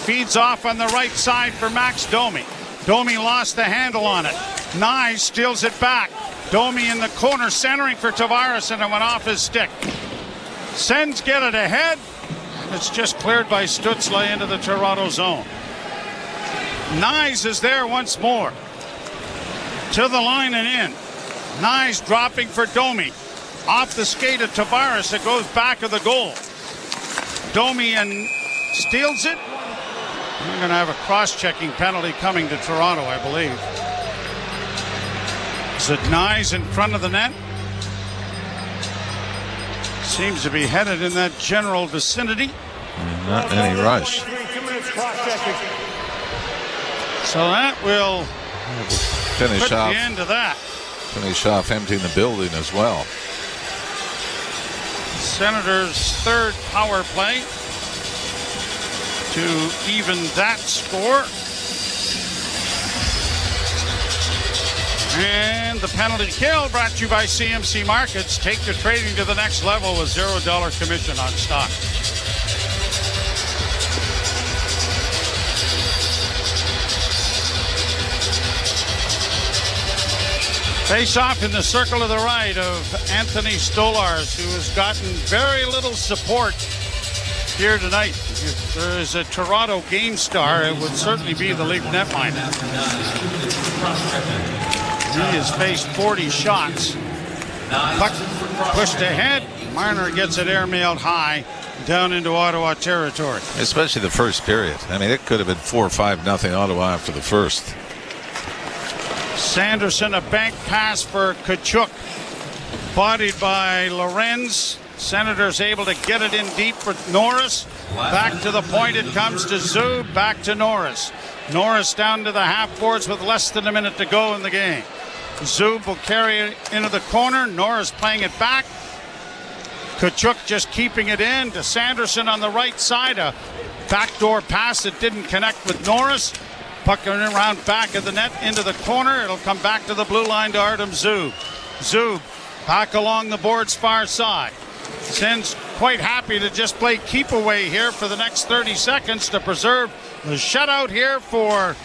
Feeds off on the right side for Max Domi. Domi lost the handle on it. Nyes steals it back. Domi in the corner centering for Tavares, and it went off his stick. Sens get it ahead. It's just cleared by Stützle into the Toronto zone. Nyes is there once more. To the line and in. Nyes dropping for Domi. Off the skate of Tavares. It goes back of the goal. Domi and steals it. We're going to have a cross-checking penalty coming to Toronto, I believe. Is it Nyes in front of the net? Seems to be headed in that general vicinity. Not any rush. So that will finish put off the end to that. Finish off emptying the building as well. Senators' third power play to even that score. And the penalty kill brought to you by CMC Markets. Take your trading to the next level with $0 commission on stock. Face off in the circle to the right of Anthony Stolarz, who has gotten very little support here tonight. If there is a Toronto game star, it would certainly be the Leaf netminder. He has faced 40 shots. Puck pushed ahead. Marner gets it airmailed high down into Ottawa territory. Especially the first period. I mean, it could have been 4-5-0 Ottawa after the first. Sanderson, a bank pass for Tkachuk. Bodied by Lorenz. Senators able to get it in deep for Norris. Back to the point it comes to Zub. Back to Norris. Norris down to the half boards with less than a minute to go in the game. Zub will carry it into the corner. Norris playing it back. Tkachuk just keeping it in to Sanderson on the right side. A backdoor pass that didn't connect with Norris. Puck around back of the net into the corner. It'll come back to the blue line to Artem Zub. Zub back along the board's far side. Sens quite happy to just play keep away here for the next 30 seconds to preserve the shutout here for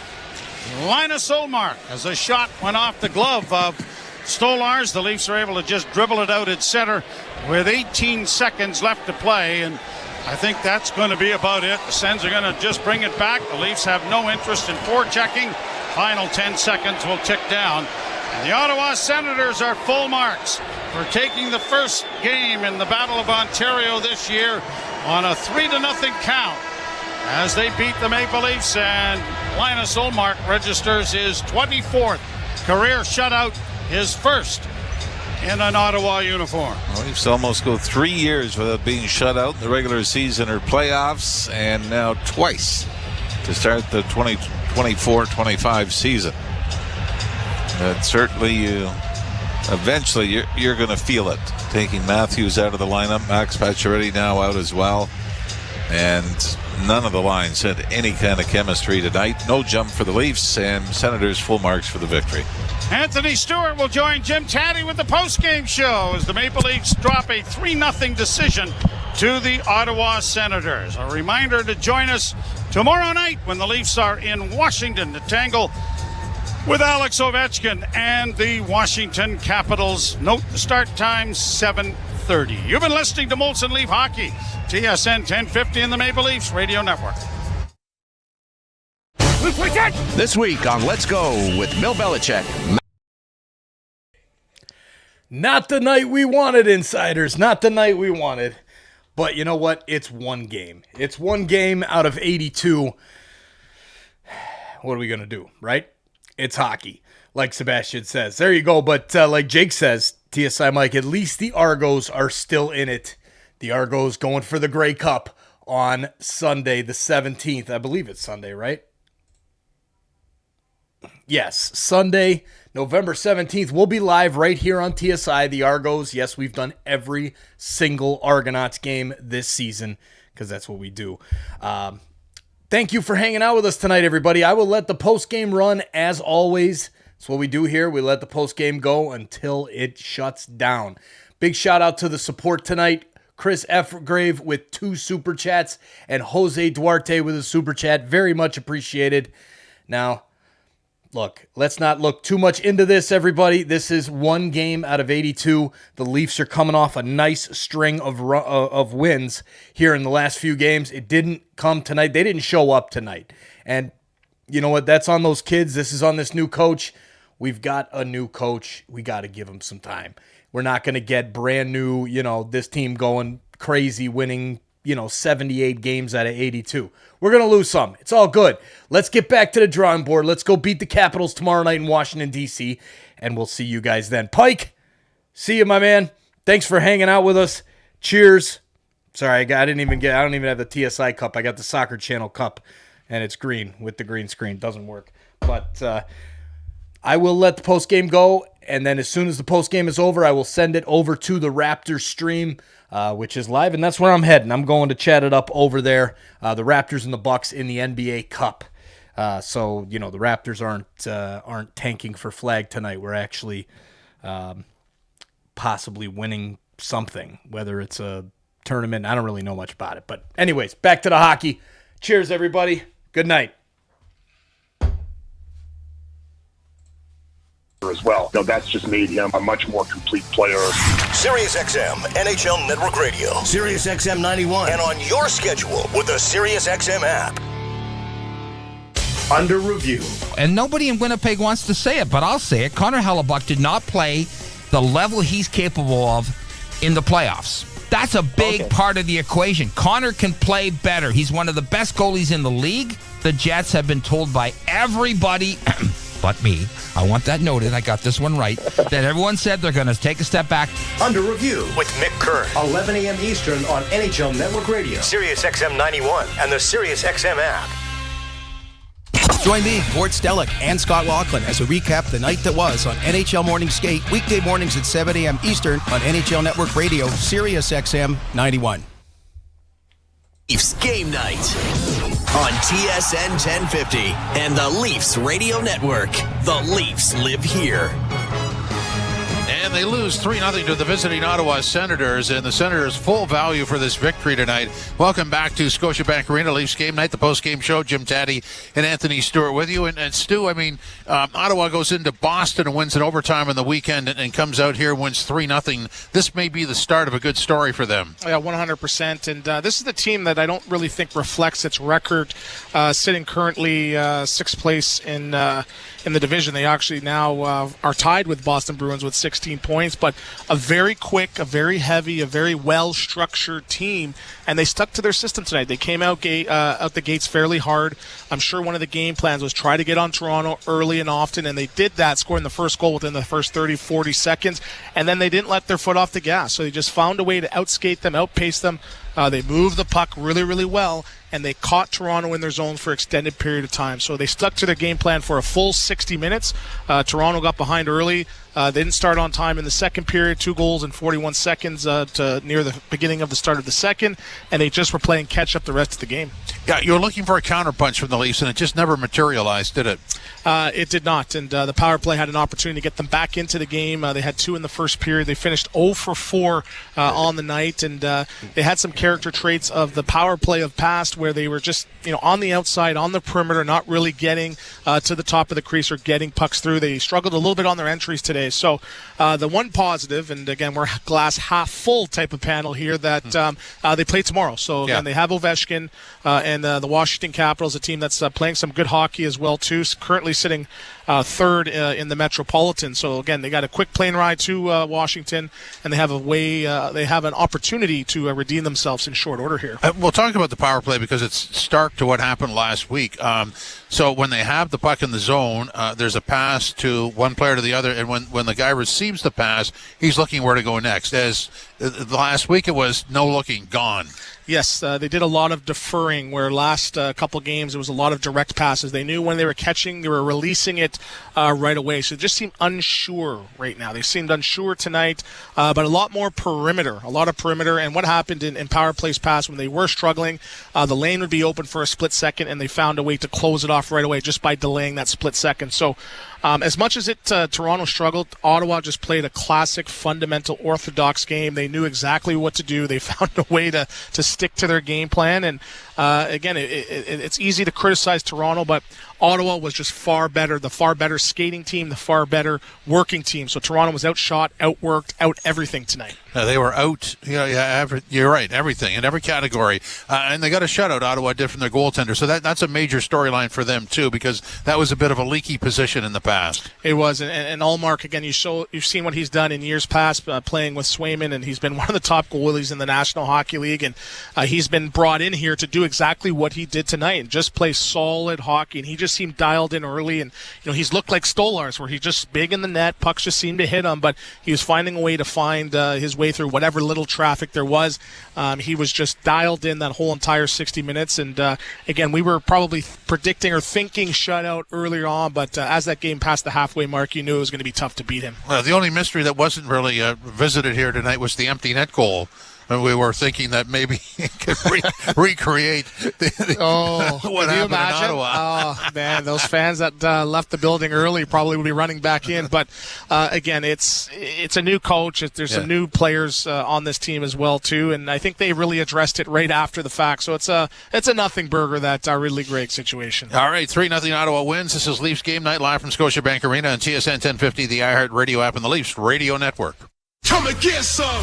Linus Ullmark. As a shot went off the glove of Stolarz, the Leafs are able to just dribble it out at center with 18 seconds left to play, and I think that's going to be about it. The Sens are going to just bring it back. The Leafs have no interest in forechecking. Final 10 seconds will tick down. And the Ottawa Senators are full marks for taking the first game in the Battle of Ontario this year on a 3-0 count as they beat the Maple Leafs, and Linus Ullmark registers his 24th career shutout, his first in an Ottawa uniform. Well, Leafs almost go 3 years without being shut out in the regular season or playoffs, and now twice to start the 2024-25 season. And certainly eventually you're going to feel it. Taking Matthews out of the lineup, Max Pacioretty now out as well. And none of the lines had any kind of chemistry tonight. No jump for the Leafs, and Senators full marks for the victory. Anthony Stewart will join Jim Taddy with the post-game show as the Maple Leafs drop a 3-0 decision to the Ottawa Senators. A reminder to join us tomorrow night when the Leafs are in Washington to tangle with Alex Ovechkin and the Washington Capitals. Note the start time, 7:50. 12:30. You've been listening to Molson Leaf Hockey, TSN 1050 in the Maple Leafs Radio Network. This week on Let's Go with Bill Belichick. Not the night we wanted, insiders. Not the night we wanted. But you know what? It's one game. It's one game out of 82. What are we going to do, right? It's hockey, like Sebastian says. There you go. But like Jake says, TSI Mike, at least the Argos are still in it. The Argos going for the Grey Cup on Sunday, the 17th. I believe it's Sunday, right? Yes, Sunday, November 17th. We'll be live right here on TSI. The Argos, yes, we've done every single Argonauts game this season because that's what we do. Thank you for hanging out with us tonight, everybody. I will let the post-game run as always. That's what we do here. We let the post-game go until it shuts down. Big shout out to the support tonight. Chris F. with 2 super chats and Jose Duarte with a super chat. Very much appreciated. Now, look, let's not look too much into this, everybody. This is one game out of 82. The Leafs are coming off a nice string of wins here in the last few games. It didn't come tonight. They didn't show up tonight. And you know what? That's on those kids. This is on this new coach. We've got a new coach. We got to give him some time. We're not going to get brand new, this team going crazy, winning 78 games out of 82. We're going to lose some. It's all good. Let's get back to the drawing board. Let's go beat the Capitals tomorrow night in Washington, D.C., and we'll see you guys then. Pike, see you, my man. Thanks for hanging out with us. Cheers. Sorry, I don't even have the TSI cup. I got the Soccer Channel cup, and it's green with the green screen. Doesn't work. But I will let the postgame go, and then as soon as the postgame is over, I will send it over to the Raptors stream, which is live, and that's where I'm heading. I'm going to chat it up over there, the Raptors and the Bucks in the NBA Cup. So the Raptors aren't tanking for flag tonight. We're actually possibly winning something, whether it's a tournament. I don't really know much about it. But anyways, back to the hockey. Cheers, everybody. Good night. As well. That's just made him a much more complete player. SiriusXM NHL Network Radio, SiriusXM 91, and on your schedule with the SiriusXM app. Under review. And nobody in Winnipeg wants to say it, but I'll say it. Connor Hellebuck did not play the level he's capable of in the playoffs. That's a big part of the equation. Connor can play better. He's one of the best goalies in the league. The Jets have been told by everybody but me, I want that noted, I got this one right, that everyone said they're going to take a step back. Under review with Mick Kern, 11 a.m. Eastern on NHL Network Radio, SiriusXM 91, and the SiriusXM app. Join me, Gord Stellick, and Scott Laughlin as we recap the night that was on NHL Morning Skate, weekday mornings at 7 a.m. Eastern on NHL Network Radio, SiriusXM 91. Leafs Game Night on TSN 1050 and the Leafs Radio Network. The Leafs live here. And they lose 3-0 to the visiting Ottawa Senators, and the Senators full value for this victory tonight. Welcome back to Scotiabank Arena, Leafs Game Night, the post-game show. Jim Taddy and Anthony Stewart with you. And Stu, Ottawa goes into Boston and wins in overtime on the weekend and comes out here, wins 3-0. This may be the start of a good story for them. Yeah, 100%. And this is the team that I don't really think reflects its record, sitting currently 6th place in the division. They actually now are tied with Boston Bruins with 16 points, but a very quick, a very heavy, a very well-structured team, and they stuck to their system tonight. They came out the gates fairly hard. I'm sure one of the game plans was try to get on Toronto early and often, and they did that, scoring the first goal within the first 30, 40 seconds, and then they didn't let their foot off the gas, so they just found a way to outskate them, outpace them. They moved the puck really, really well, and they caught Toronto in their zone for an extended period of time. So they stuck to their game plan for a full 60 minutes. Toronto got behind early. They didn't start on time in the second period, 2 goals in 41 seconds to near the beginning of the start of the second, and they just were playing catch-up the rest of the game. Yeah, you were looking for a counterpunch from the Leafs, and it just never materialized, did it? It did not, and the power play had an opportunity to get them back into the game. They had 2 in the first period. They finished 0 for 4 on the night, and they had some character traits of the power play of past where they were just, on the outside, on the perimeter, not really getting to the top of the crease or getting pucks through. They struggled a little bit on their entries today. So the one positive, and again, we're glass half full type of panel here, that they play tomorrow. So again, they have Ovechkin and the Washington Capitals, a team that's playing some good hockey as well too. Currently sitting third in the Metropolitan. So again, they got a quick plane ride to Washington, and they have an opportunity to redeem themselves in short order here. We'll talk about the power play because it's stark to what happened last week. So when they have the puck in the zone, there's a pass to one player to the other, and when the guy receives the pass, he's looking where to go next. As last week, it was no looking, gone. Yes, they did a lot of deferring, where last couple games it was a lot of direct passes. They knew when they were catching, they were releasing it right away. So it just seemed unsure right now. They seemed unsure tonight, but a lot more perimeter, And what happened in power plays pass when they were struggling, the lane would be open for a split second, and they found a way to close it off right away just by delaying that split second. So as much as Toronto struggled, Ottawa just played a classic, fundamental, orthodox game. They knew exactly what to do. They found a way to stick to their game plan. And again, it's easy to criticize Toronto, but Ottawa was just far better, the far better skating team, the far better working team. So Toronto was outshot, outworked, out everything tonight. They were out, you're right, everything, in every category. And they got a shutout, Ottawa did, from their goaltender. So that's a major storyline for them, too, because that was a bit of a leaky position in the past. It was. And Allmark, again, you've seen what he's done in years past playing with Swayman, and he's been one of the top goalies in the National Hockey League. And he's been brought in here to do exactly what he did tonight and just play solid hockey. And he just seemed dialed in early. And, he's looked like Stolarz, where he's just big in the net. Pucks just seemed to hit him, but he was finding a way to find his way through whatever little traffic there was. He was just dialed in that whole entire 60 minutes. And again, we were probably predicting or thinking shutout earlier on, but as that game passed the halfway mark, you knew it was going to be tough to beat him. Well, the only mystery that wasn't really visited here tonight was the empty net goal. And we were thinking that maybe he could recreate what happened in Ottawa. Oh, man, those fans that left the building early probably will be running back in. But, again, it's a new coach. There's some new players on this team as well, too. And I think they really addressed it right after the fact. So it's a nothing burger, that Ridley Gregg situation. All right, 3-0 Ottawa wins. This is Leafs Game Night live from Scotiabank Arena on TSN 1050, the iHeart Radio app, and the Leafs Radio Network. Come and get some!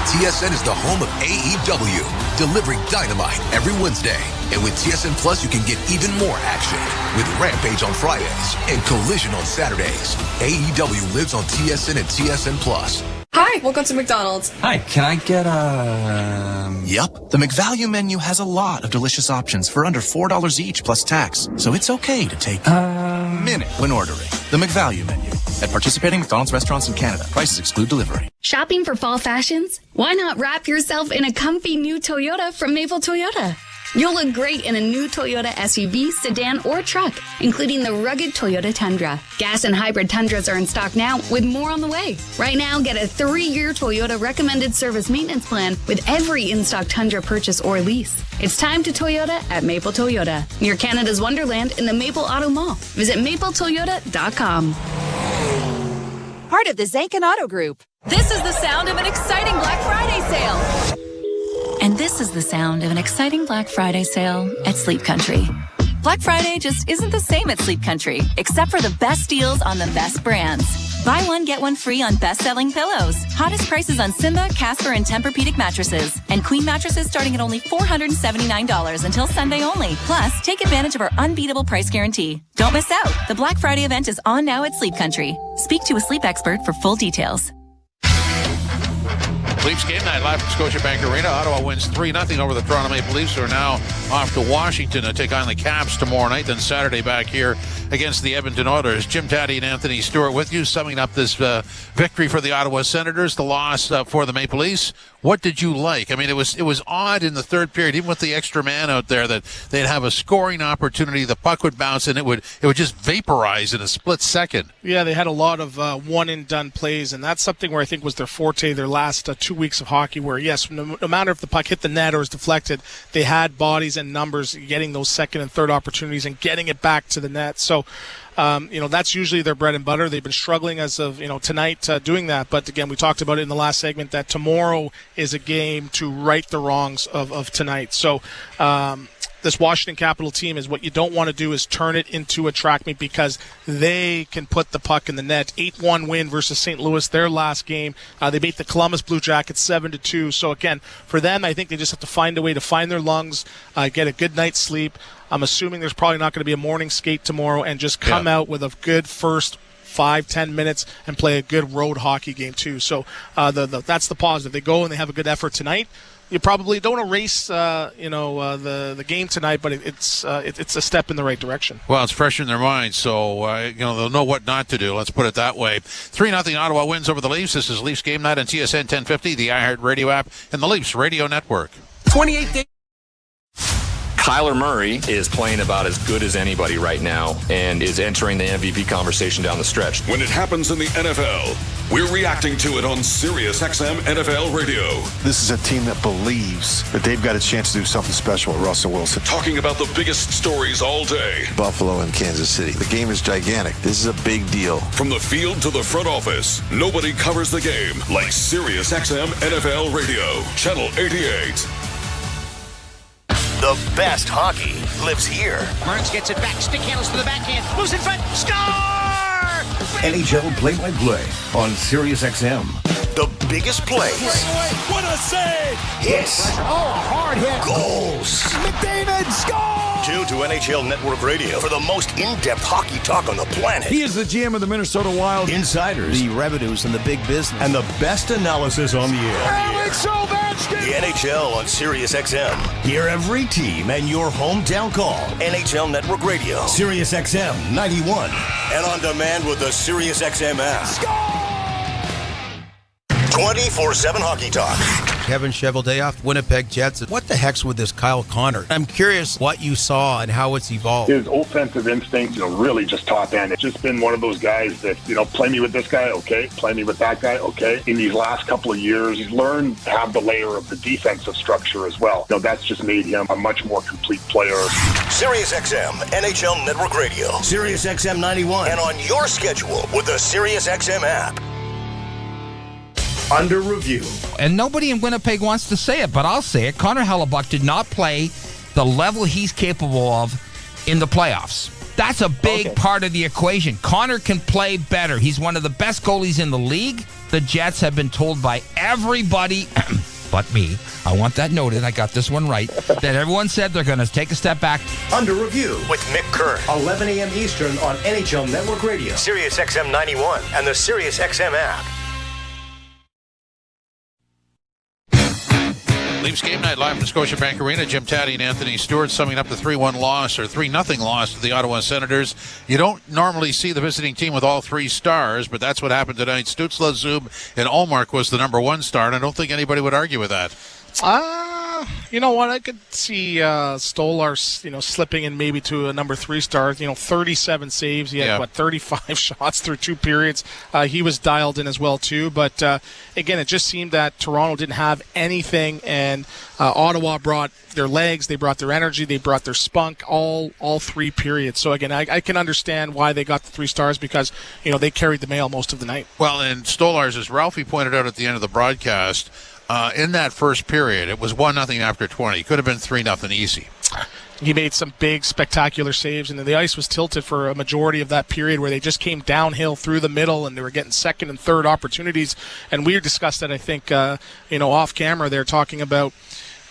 TSN is the home of AEW, delivering dynamite every Wednesday. And with TSN Plus, you can get even more action with Rampage on Fridays and Collision on Saturdays. AEW lives on TSN and TSN Plus. Hi, welcome to McDonald's. Hi, can I get a... Yep, the McValue menu has a lot of delicious options for under $4 each plus tax. So it's okay to take a minute when ordering. The McValue menu at participating McDonald's restaurants in Canada. Prices exclude delivery. Shopping for fall fashions? Why not wrap yourself in a comfy new Toyota from Maple Toyota? You'll look great in a new Toyota SUV, sedan, or truck, including the rugged Toyota Tundra. Gas and hybrid Tundras are in stock now, with more on the way. Right now, get a 3-year Toyota recommended service maintenance plan with every in-stock Tundra purchase or lease. It's time to Toyota at Maple Toyota, near Canada's Wonderland in the Maple Auto Mall. Visit mapletoyota.com. Part of the Zankin Auto Group. This is the sound of an exciting Black Friday sale. And this is the sound of an exciting Black Friday sale at Sleep Country. Black Friday just isn't the same at Sleep Country, except for the best deals on the best brands. Buy one, get one free on best-selling pillows. Hottest prices on Simba, Casper, and Tempur-Pedic mattresses. And queen mattresses starting at only $479 until Sunday only. Plus, take advantage of our unbeatable price guarantee. Don't miss out. The Black Friday event is on now at Sleep Country. Speak to a sleep expert for full details. Leafs Game Night live from Scotiabank Arena. Ottawa wins 3-0 over the Toronto Maple Leafs, who are now off to Washington to take on the Caps tomorrow night. Then Saturday back here against the Edmonton Oilers. Jim Taddy and Anthony Stewart with you, summing up this victory for the Ottawa Senators, the loss for the Maple Leafs. What did you like? I mean, it was odd in the third period, even with the extra man out there, that they'd have a scoring opportunity, the puck would bounce, and it would just vaporize in a split second. Yeah, they had a lot of one-and-done plays, and that's something where I think was their forte their last 2 weeks of hockey, where, yes, no matter if the puck hit the net or was deflected, they had bodies and numbers getting those second and third opportunities and getting it back to the net. So That's usually their bread and butter. They've been struggling as of tonight doing that. But again, we talked about it in the last segment that tomorrow is a game to right the wrongs of tonight. So this Washington Capitol team is what you don't want to do is turn it into a track meet because they can put the puck in the net. 8-1 win versus St. Louis, their last game. They beat the Columbus Blue Jackets 7-2. So again, for them, I think they just have to find a way to find their lungs, get a good night's sleep. I'm assuming there's probably not going to be a morning skate tomorrow and just come out with a good first 5-10 minutes and play a good road hockey game too. So that's the positive. They go and they have a good effort tonight. You probably don't erase, the game tonight, but it's a step in the right direction. Well, it's fresh in their minds, so they'll know what not to do. Let's put it that way. 3-0 Ottawa wins over the Leafs. This is Leafs Game Night on TSN 1050, the iHeart Radio app, and the Leafs Radio Network. 28 days. Kyler Murray is playing about as good as anybody right now and is entering the MVP conversation down the stretch. When it happens in the NFL, we're reacting to it on SiriusXM NFL Radio. This is a team that believes that they've got a chance to do something special with Russell Wilson. Talking about the biggest stories all day. Buffalo and Kansas City. The game is gigantic. This is a big deal. From the field to the front office, nobody covers the game like SiriusXM NFL Radio. Channel 88. The best hockey lives here. Burns gets it back. Stick handles to the backhand. Moves in front. Score! NHL play-by-play on SiriusXM. The biggest plays. What a save! Hits. Oh, hard hit. Goals. McDavid score! Tune to NHL Network Radio for the most in-depth hockey talk on the planet. He is the GM of the Minnesota Wild. Insiders. The revenues and the big business. And the best analysis on the air. Alex Ovechkin! The NHL on SiriusXM. Hear every team and your hometown call. NHL Network Radio. SiriusXM 91. And on demand with the SiriusXM app. Score! 24/7 hockey talk. Kevin Cheveldayoff, Winnipeg Jets. What the heck's with this Kyle Connor? I'm curious what you saw and how it's evolved. His offensive instinct, really just top end. It's just been one of those guys that, play me with this guy, okay. Play me with that guy, okay. In these last couple of years, he's learned to have the layer of the defensive structure as well. That's just made him a much more complete player. SiriusXM, NHL Network Radio. SiriusXM 91. And on your schedule with the SiriusXM app. Under review. And nobody in Winnipeg wants to say it, but I'll say it. Connor Hellebuck did not play the level he's capable of in the playoffs. That's a big part of the equation. Connor can play better. He's one of the best goalies in the league. The Jets have been told by everybody, but me, I want that noted, I got this one right, that everyone said they're going to take a step back. Under review with Mick Kerr. 11 a.m. Eastern on NHL Network Radio. SiriusXM 91 and the SiriusXM app. Leafs Game Night live from Scotiabank Arena. Jim Taddy and Anthony Stewart summing up the 3-1 loss or 3-0 loss to the Ottawa Senators. You don't normally see the visiting team with all three stars, but that's what happened tonight. Stützle, Zub, and Ullmark was the number one star, and I don't think anybody would argue with that. You know what? I could see Stolarz, slipping in maybe to a number 3 star. 37 saves. He had 35 shots through 2 periods. He was dialed in as well too. But again, it just seemed that Toronto didn't have anything, and Ottawa brought their legs, they brought their energy, they brought their spunk all 3 periods. So again, I can understand why they got the 3 stars because they carried the mail most of the night. Well, and Stolarz, as Ralphie pointed out at the end of the broadcast. In that first period, it was 1-0 after 20. Could have been 3-0 easy. He made some big, spectacular saves, and the ice was tilted for a majority of that period where they just came downhill through the middle, and they were getting second and third opportunities. And we discussed that, I think, off camera. They're talking about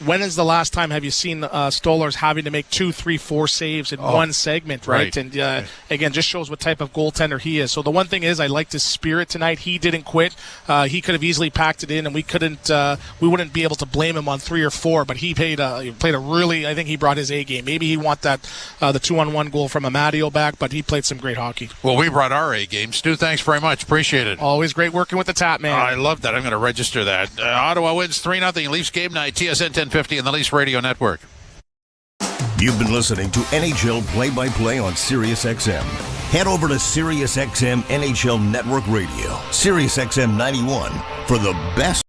when is the last time have you seen Stolarz having to make 2, 3, 4 saves in one segment, right? And again, just shows what type of goaltender he is. So the one thing is, I liked his spirit tonight. He didn't quit. He could have easily packed it in, and we wouldn't be able to blame him on 3 or 4. But he played a really. I think he brought his A game. Maybe he want that the 2-on-1 goal from Amadio back, but he played some great hockey. Well, we brought our A game. Stu, thanks very much. Appreciate it. Always great working with the Tap Man. I love that. I'm going to register that. Ottawa wins 3-0. Leafs Game Night. TSN 1050 and the Leafs Radio Network. You've been listening to NHL Play-by-Play on SiriusXM. Head over to SiriusXM NHL Network Radio, SiriusXM 91, for the best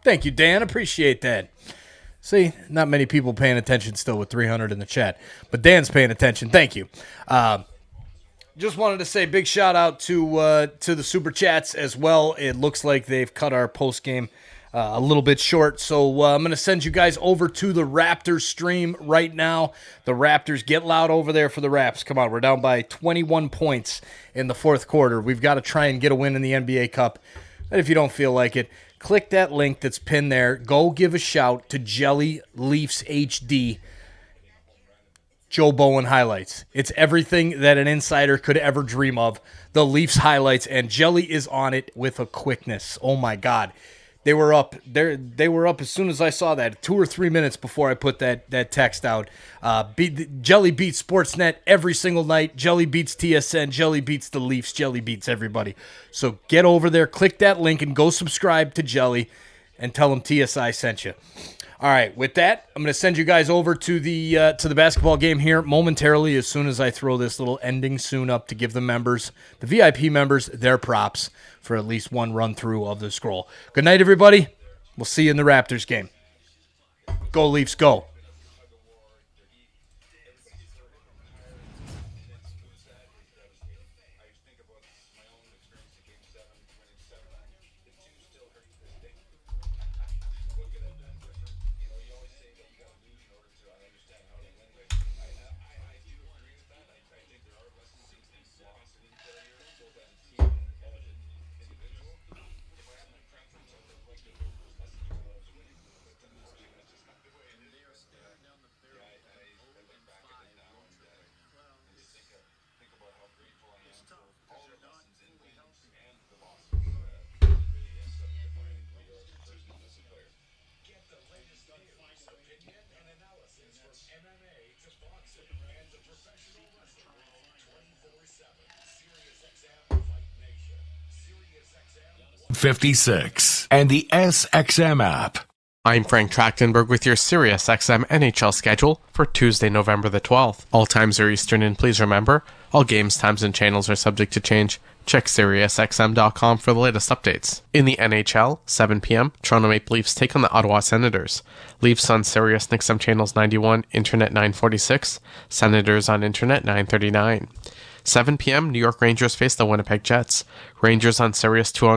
Thank you, Dan. Appreciate that. See, not many people paying attention still with 300 in the chat, but Dan's paying attention. Thank you. Just wanted to say big shout out to the Super Chats as well. It looks like they've cut our post game a little bit short, so I'm going to send you guys over to the Raptors stream right now. The Raptors, get loud over there for the Raps. Come on, we're down by 21 points in the fourth quarter. We've got to try and get a win in the NBA Cup. And if you don't feel like it, click that link that's pinned there. Go give a shout to Jelly Leafs HD Joe Bowen highlights. It's everything that an insider could ever dream of. The Leafs highlights, and Jelly is on it with a quickness. Oh my God. They were up. They were up as soon as I saw that. 2 or 3 minutes before I put that text out. Jelly beats Sportsnet every single night. Jelly beats TSN. Jelly beats the Leafs. Jelly beats everybody. So get over there, click that link, and go subscribe to Jelly, and tell him TSI sent you. All right, with that, I'm going to send you guys over to the basketball game here momentarily as soon as I throw this little ending soon up to give the members, the VIP members, their props for at least one run-through of the scroll. Good night, everybody. We'll see you in the Raptors game. Go Leafs, go. .56 and the SXM app. I'm Frank Trachtenberg with your SiriusXM NHL schedule for Tuesday, November the 12th. All times are Eastern, and please remember, all games, times, and channels are subject to change. Check SiriusXM.com for the latest updates. In the NHL, 7 p.m., Toronto Maple Leafs take on the Ottawa Senators. Leafs on Sirius XM channels 91, Internet 946, Senators on Internet 939. 7 p.m., New York Rangers face the Winnipeg Jets. Rangers on Sirius 209.